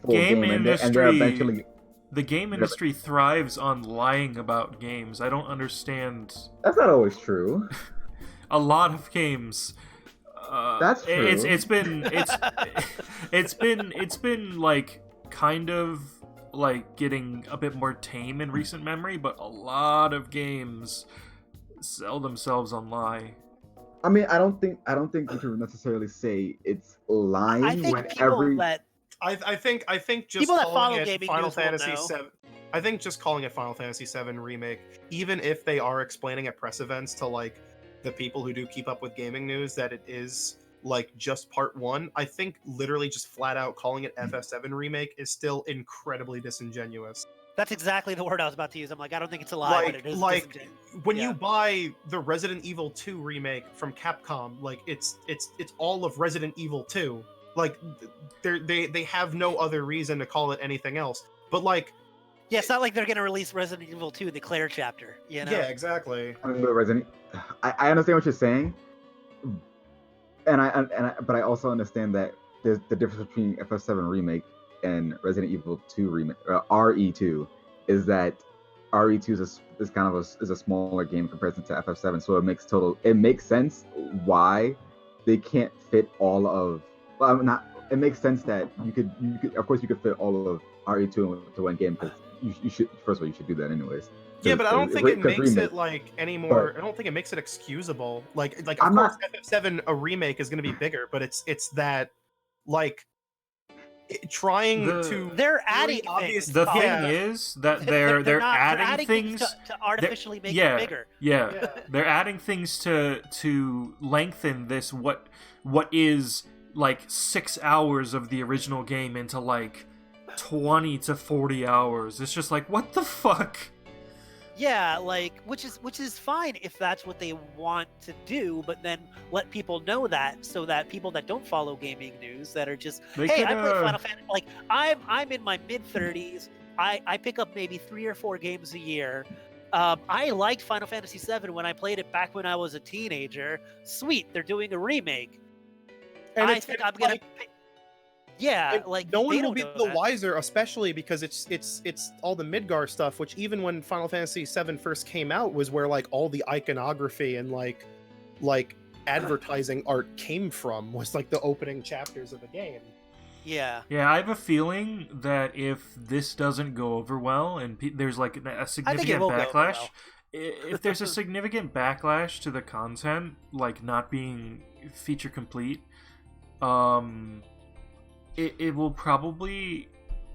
game, and they're eventually. The game industry thrives on lying about games. I don't understand. That's not always true. A lot of games. That's true. It's been like kind of like getting a bit more tame in recent memory, but a lot of games sell themselves on lie. I mean, I don't think we can necessarily say it's lying I think when people that I think just People that follow calling it gaming Final news will Fantasy know. 7. I think just calling it Final Fantasy 7 Remake, even if they are explaining at press events to like the people who do keep up with gaming news that it is like just part 1, I think literally just flat out calling it FF7 Remake is still incredibly disingenuous. that's exactly the word I was about to use. I'm like, I don't think it's a lie, but it is disingenuous. When Yeah. you buy the Resident Evil 2 remake from Capcom, like it's all of Resident Evil 2. Like they have no other reason to call it anything else. But like, Yeah, it's not like they're gonna release Resident Evil 2, the Claire chapter. You know? yeah, exactly. I mean, I understand what you're saying, but I also understand that there's the difference between FF7 Remake and Resident Evil 2 Remake, RE2, is that RE2 is kind of a smaller game in comparison to FF7, so it makes sense why they can't fit all of. Well, it makes sense that you could of course you could fit all of RE2 into one game, because you should, first of all, you should do that anyways. Yeah, but I don't think it makes remake. it like any more. I don't think it makes it excusable. Like of course FF7 a remake is going to be bigger, but it's that like trying to. They're adding really obvious- things. The thing Yeah. is that they're adding things to artificially make yeah. it bigger. Yeah, they're adding things to lengthen this what is like 6 hours of the original game into like 20 to 40 hours. It's just like, what the fuck? Yeah, like which is fine if that's what they want to do, but then let people know that, so that people that don't follow gaming news that are just They hey, could, I play Final Fantasy. Like I'm in my mid-30s. I pick up maybe 3 or 4 games a year. I liked Final Fantasy VII when I played it back when I was a teenager. Sweet, they're doing a remake. And I it's think I'm gonna. like, Yeah, and like no they one will don't be know the that. wiser, especially because it's all the Midgar stuff, which even when Final Fantasy VII first came out was where like all the iconography and like advertising art came from, was like the opening chapters of the game. Yeah. Yeah, I have a feeling that if this doesn't go over well and there's like a significant will go over backlash, well. if there's a significant backlash to the content, like not being feature complete, it will probably,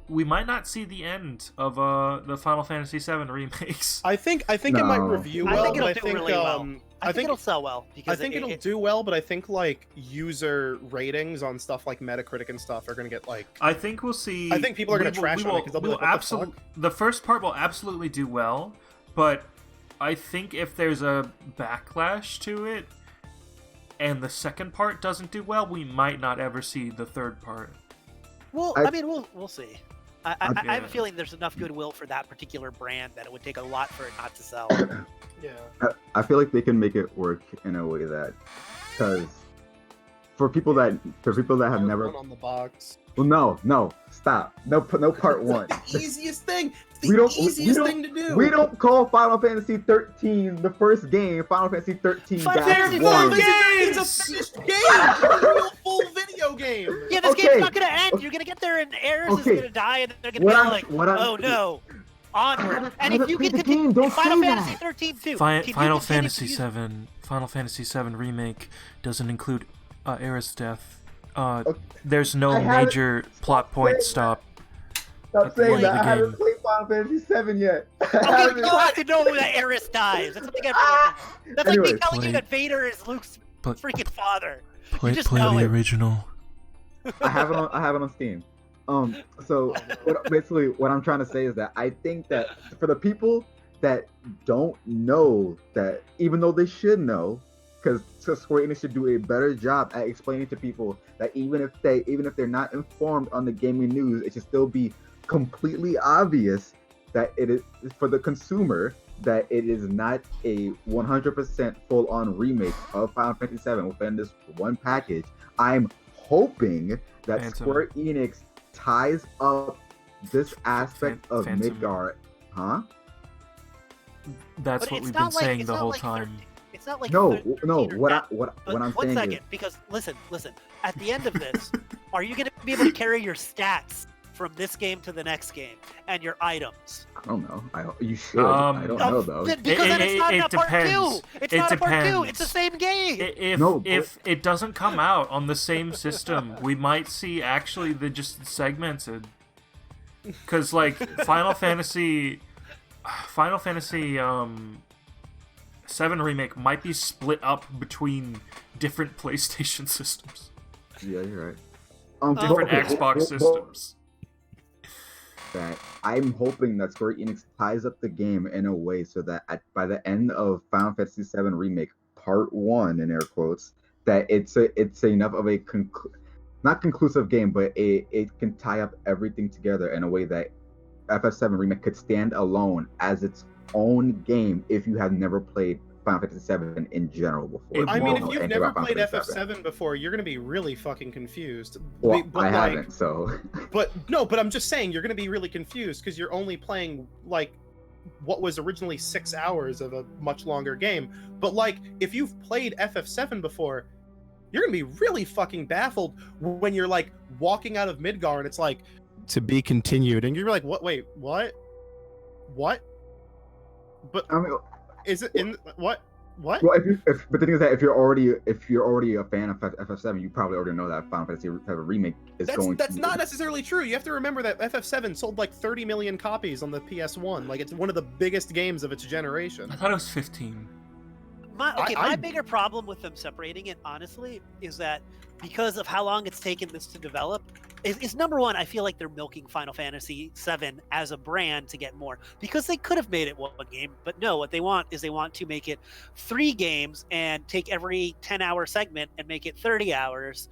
we might not see the end of the Final Fantasy VII remakes. I think it might No. review I well, think it'll but I do think really well. I think it'll sell well I because think it'll do well, but I think like user ratings on stuff like Metacritic and stuff are gonna get like. I think we'll see. I think people are gonna trash on it because they'll be like, "What the fuck?" The first part will absolutely do well, but I think if there's a backlash to it, and the second part doesn't do well, we might not ever see the third part. Well, I- I mean, we'll see. I have a feeling there's enough goodwill for that particular brand that it would take a lot for it not to sell. Yeah. I feel like they can make it work in a way that, because for people that have never, One on the box. well, no, stop, no part one. The easiest thing. We The don't- easiest thing to do. We don't call Final Fantasy 13 the first game. Final Fantasy 13 Final Dash Fantasy 1. 13 It's a finished game. It's a real full video game. Yeah, this Okay. game's not gonna end. You're gonna get there and Ares Okay. is gonna die, and they're gonna What be I'm- like, what I'm- "Oh no, onward!" And I if haven't you played can the continue game, don't Final say Fantasy that. 13 too, Final can you Fantasy continue to use- VII Remake doesn't include Aerith's death. There's no I haven't- major plot point stop. Stop saying Like that. the I haven't game. played Final Fantasy 7 yet. Okay, you have to know that Aerith dies. That's something everyone knows. That's like me Anyways, telling you play- that Vader is Luke's freaking father. Play just the know it. original. I have it on Steam. So basically what I'm trying to say is that I think that for the people that don't know that, even though they should know, because Square Enix should do a better job at explaining to people that even if they're not informed on the gaming news, it should still be completely obvious that it is for the consumer that it is not a 100% full-on remake of Final Fantasy VII within this one package. I'm hoping that Phantom. Square Enix ties up this aspect of Phantom. Midgar, huh? That's But what it's we've not been like- saying it's the not whole like time. It's not like No, 13 no. or What 10. I'm One saying second, is, because listen. At the end of this, are you going to be able to carry your stats from this game to the next game and your items? I don't know. You should. I don't know though. Because then it's not in a part depends. 2. It's It not a part 2. depends. It's the same game. If it doesn't come out on the same system, we might see actually the just segmented. Because like Final Fantasy 7 Remake might be split up between different PlayStation systems, Yeah, you're right. different Xbox systems. That I'm hoping that Square Enix ties up the game in a way so that by the end of Final Fantasy VII Remake Part 1, in air quotes, that it's enough of a not conclusive game, but it can tie up everything together in a way that FF7 Remake could stand alone as its own game if you have never played Final Fantasy VII in general before. I mean, if know you've anything never about Final played Fantasy VII. FF7 before, you're going to be really fucking confused. Well, But I like, haven't, so. But I'm just saying you're going to be really confused because you're only playing like what was originally 6 hours of a much longer game. But like, if you've played FF7 before, you're going to be really fucking baffled when you're like walking out of Midgar and it's like, to be continued, and you're like, what? Wait, what? But I mean, is it in what? What? well, but the thing is that if you're already a fan of FF7, you probably already know that Final Fantasy VII Remake is That's not necessarily true. You have to remember that FF7 sold like 30 million copies on the PS1. Like, it's one of the biggest games of its generation. I thought it was 15. My bigger problem with them separating it, honestly, is that because of how long it's taken this to develop, is number one, I feel like they're milking Final Fantasy VII as a brand to get more, because they could have made it one game, but no, what they want is they want to make it 3 games and take every 10-hour segment and make it 30 hours.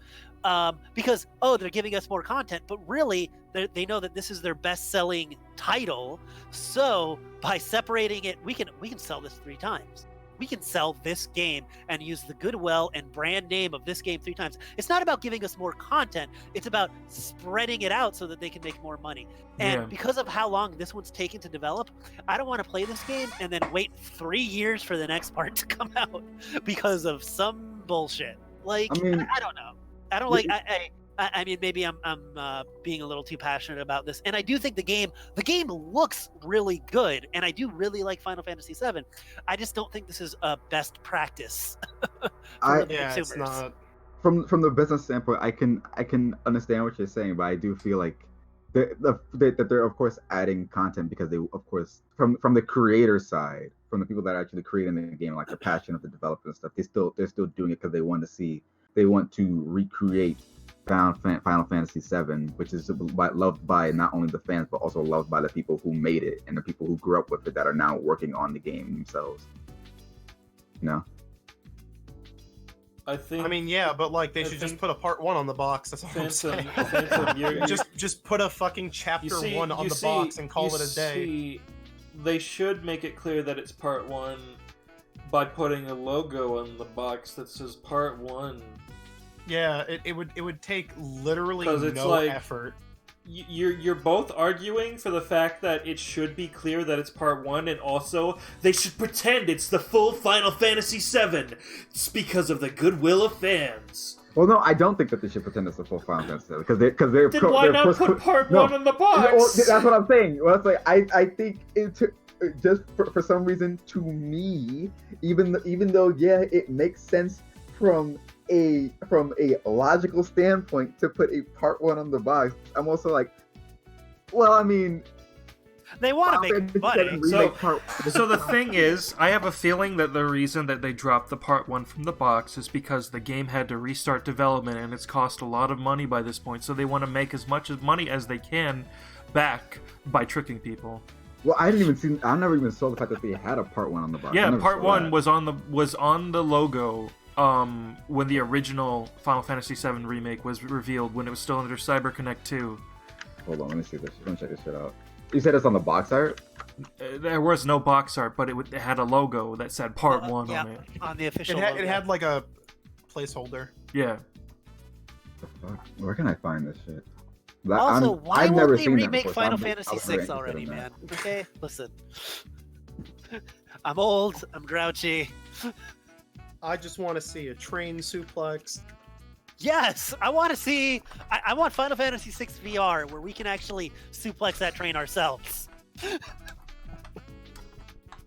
Because they're giving us more content, but really they know that this is their best-selling title. So by separating it, we can sell this 3 times. We can sell this game and use the Goodwill and brand name of this game 3 times. It's not about giving us more content. It's about spreading it out so that they can make more money. And because of how long this one's taken to develop, I don't want to play this game and then wait 3 years for the next part to come out because of some bullshit. Like, I don't know. I don't like. I mean, maybe I'm being a little too passionate about this, and I do think the game looks really good, and I do really like Final Fantasy VII. I just don't think this is a best practice for the consumers. It's not. From the business standpoint, I can understand what you're saying, but I do feel like that they're of course adding content because they, of course, from the creator side, from the people that are actually creating the game, like the passion of the developers and stuff, they're still doing it because they want to recreate Final Fantasy VII, which is loved by not only the fans but also loved by the people who made it and the people who grew up with it that are now working on the game themselves. No. I mean, yeah, but like they should just put a part 1 on the box. That's all I'm saying. Just put a fucking chapter 1 on the box and call it a day. They should make it clear that it's part 1 by putting a logo on the box that says part 1. Yeah, it would take literally no effort. You're both arguing for the fact that it should be clear that it's part 1, and also they should pretend it's the full Final Fantasy VII. It's because of the goodwill of fans. Well, no, I don't think that they should pretend it's the full Final Fantasy VII because they're. Then why not put part 1 on the box? Well, that's what I'm saying. Well, that's like I think it just for some reason, to me, even though it makes sense from a logical standpoint to put a part 1 on the box, I'm also like, well, I mean, They want to make money. So the thing is, I have a feeling that the reason that they dropped the part 1 from the box is because the game had to restart development and it's cost a lot of money by this point, so they want to make as much money as they can back by tricking people. Well, I never even saw the fact that they had a part 1 on the box. Yeah, part 1 was on the logo when the original Final Fantasy VII Remake was revealed, when it was still under CyberConnect 2. Hold on, let me see this. Let me check this shit out. You said it's on the box art? There was no box art, but it had a logo that said Part 1 on it. On the official It had like a placeholder. Yeah. The fuck? Where can I find this shit? Also, why I've won't never they seen that remake before, so Final I'm Fantasy very VI already, interested in man? that. Okay, listen. I'm old. I'm grouchy. I just want to see a train suplex. Yes, I want to see. I want Final Fantasy VI VR where we can actually suplex that train ourselves.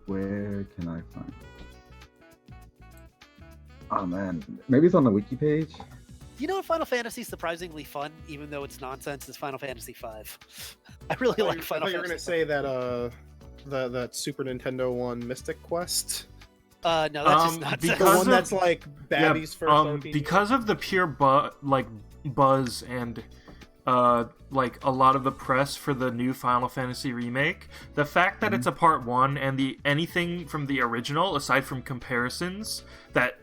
Where can I find it? Oh man, maybe it's on the wiki page. You know what Final Fantasy is surprisingly fun, even though it's nonsense, is Final Fantasy V. I really like Final I thought you were Fantasy. gonna say that that Super Nintendo one, Mystic Quest. No, that's just nonsense. The one that's like Babby's first RPG. Because of the pure buzz and like a lot of the press for the new Final Fantasy remake, the fact that it's a part 1 and anything from the original, aside from comparisons that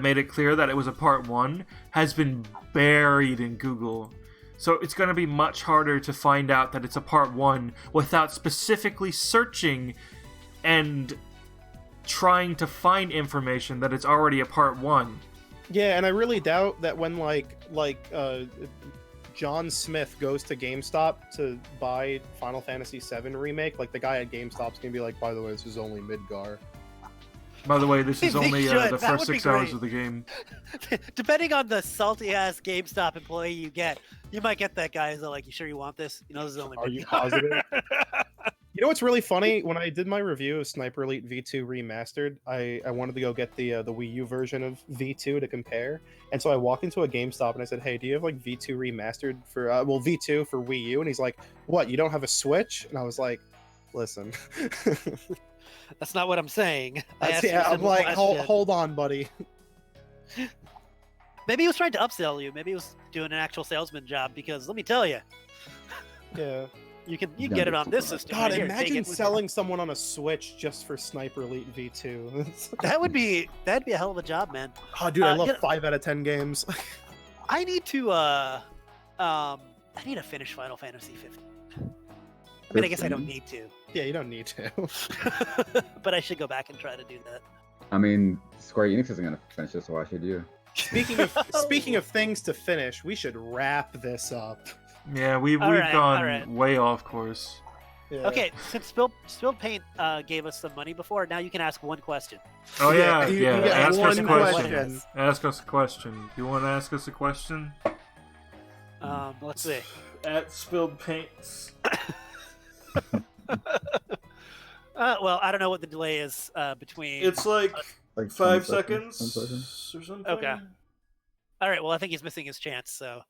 made it clear that it was a part 1, has been buried in Google. So it's going to be much harder to find out that it's a part 1 without specifically searching and trying to find information that it's already a part 1. Yeah, and I really doubt that when John Smith goes to GameStop to buy Final Fantasy VII Remake, like the guy at GameStop's gonna be like, by the way, this is only Midgar. By the way, this is They only should. the That first would be 6 hours great. of the game. Depending on the salty ass GameStop employee you get, you might get that guy who's like, "You sure you want this? You know, this is only." Are you positive? You know what's really funny? When I did my review of Sniper Elite V2 Remastered, I wanted to go get the Wii U version of V2 to compare, and so I walked into a GameStop and I said, "Hey, do you have like V2 Remastered for V2 for Wii U?" And he's like, "What? You don't have a Switch?" And I was like, "Listen." That's not what I'm saying. I asked you a I'm simple like, question. hold on, buddy. Maybe he was trying to upsell you. Maybe he was doing an actual salesman job. Because let me tell you, Yeah. you can get it on this system. God, right here. Take imagine it with you. selling someone on a Switch just for Sniper Elite V2. That'd be a hell of a job, man. Oh, dude, I love you know- 5 out of 10 games. I need to finish Final Fantasy 15. I mean, I guess I don't need to, Yeah, you don't need to. but I should go back and try to do that. I mean, Square Enix isn't gonna finish this, so why should you? Speaking of things to finish, we should wrap this up. Yeah, we've All right, gone all right. way off course. Yeah. Okay, since Spilled Paint gave us some money before, now you can ask one question. Oh yeah, you yeah. can get Ask us a one question. question. Ask us a question. You want to ask us a question? Let's see. At Spilled Paints. Well, I don't know what the delay is between. It's like Like 5 10 seconds 10 seconds? or something. Okay. All right. Well, I think he's missing his chance. So.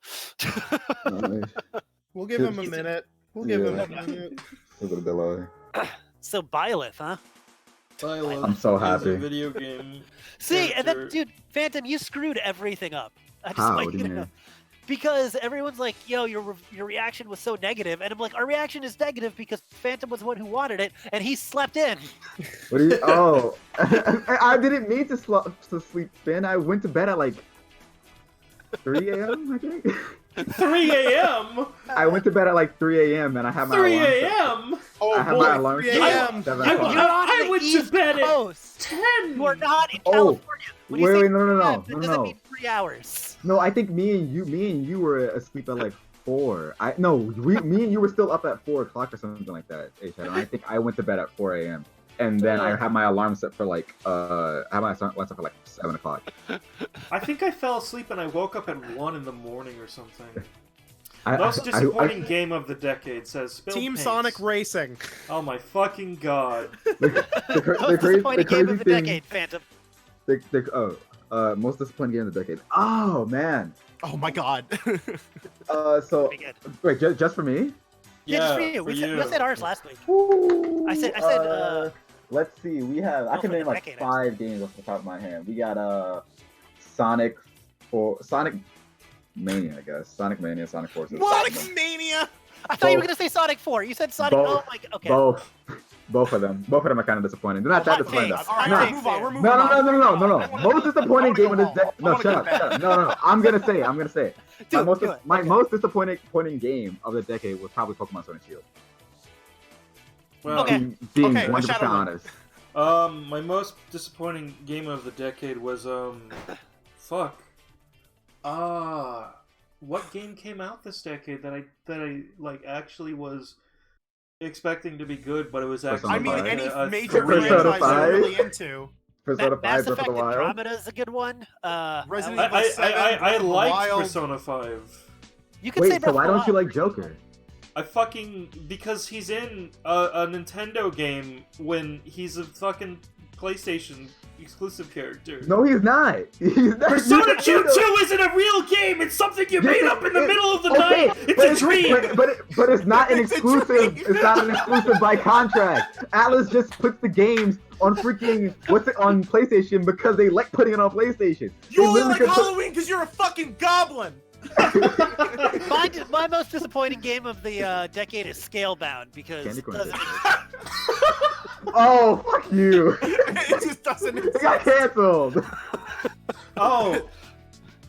We'll give him a minute. We'll give him a Yeah. minute. A little delay. So Byleth, huh? I'm so happy. Video game. See, and then, character. dude, Phantom, you screwed everything up. I just How? want What do you you to know. mean? Because everyone's like, yo, your reaction was so negative, and I'm like, our reaction is negative because Phantom was the one who wanted it, and he slept in. What do you? Oh, I didn't mean to sleep in. I went to bed at like 3 a.m. I think. 3 a.m. I went to bed at like 3 a.m. and I had my 3 alarm set. a.m. Oh I have boy, my alarm 3 set a.m. at 7 I- o'clock. You're not I on the went to East bed at Coast. 10. You are not in Oh, California. When you wait, say wait, no, 3 no, a.m., no, that no, doesn't no. mean 3 hours. No, I think me and you were asleep at like 4. Me and you were still up at 4 o'clock or something like that. And I think I went to bed at 4 a.m. And then I had my alarm set for like I had my alarm set for like 7 o'clock. I think I fell asleep and I woke up at 1 in the morning or something. I- Most I- disappointing game of the decade, says Spilled Team Paints. Sonic Racing. Oh my fucking god. The Most disappointing game of the thing- decade, Phantom. Most disappointing game of the decade. Oh man. Oh my god. So Pretty good. wait, just for me? Yeah, just for you. We said ours last week. I said. Let's see. We have. I can name like decade, 5 games off the top of my head. We got Sonic Mania, I guess. Sonic Mania, Sonic Forces. Sonic Mania. I thought you were gonna say Sonic 4. You said Sonic. Oh my. Okay. Both of them. Both of them are kind of disappointing. They're not that disappointing though. All right, No. move on. We're moving on. No. Most disappointing game of this decade. No, shut up. No. I'm gonna say it. My most disappointing game of the decade was probably Pokemon Sword and Shield. Well, Being Okay, 100% honest. my most disappointing game of the decade was what game came out this decade that I like actually was expecting to be good, but it was actually I mean, any a major three- franchise you're really into. Persona 5 Mass Breath of Effect the Wild. Andromeda is a good one. Resident I Evil 7, Breath of the liked Wild. Persona 5. You could say Wait, so Breath why of the don't you Wild. like Joker? Because he's in a Nintendo game when he's a fucking PlayStation exclusive character. No, he's not. He's not. Persona 2 isn't a real game. It's something you made up in the middle of the night. It's a dream. But it's not an It's a exclusive. dream. It's not an exclusive by contract. Atlas just puts the games on freaking on PlayStation because they like putting it on PlayStation. You They only literally like could put- Halloween because you're a fucking goblin. My most disappointing game of the decade is Scalebound because Candy it Corn doesn't. Oh, fuck you! It just doesn't It got canceled. Oh,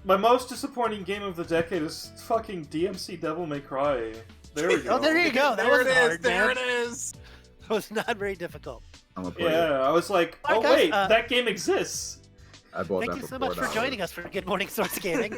my most disappointing game of the decade is fucking DMC Devil May Cry. There we go. Oh, there you go. That There wasn't it is. hard, There man. it is. It was not very difficult. I'm gonna play it. Yeah, I was like, Alright, oh guys, wait, that game exists. I bought Thank that you for so much for $4. joining us for Good Morning Source Gaming.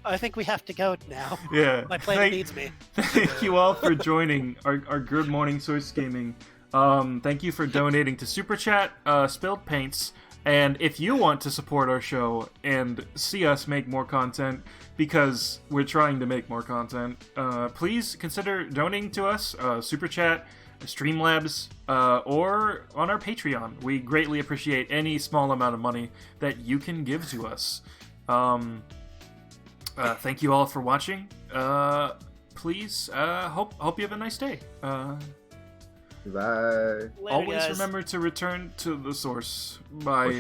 I think we have to go now. Yeah. My planet needs me. Thank you all for joining our Good Morning Source Gaming. Thank you for donating to Super Chat, Spilled Paints, and if you want to support our show and see us make more content, because we're trying to make more content, please consider donating to us, Super Chat, Streamlabs, or on our Patreon. We greatly appreciate any small amount of money that you can give to us. Thank you all for watching. Please, hope you have a nice day. Bye. Later, Always guys. remember to return to the source by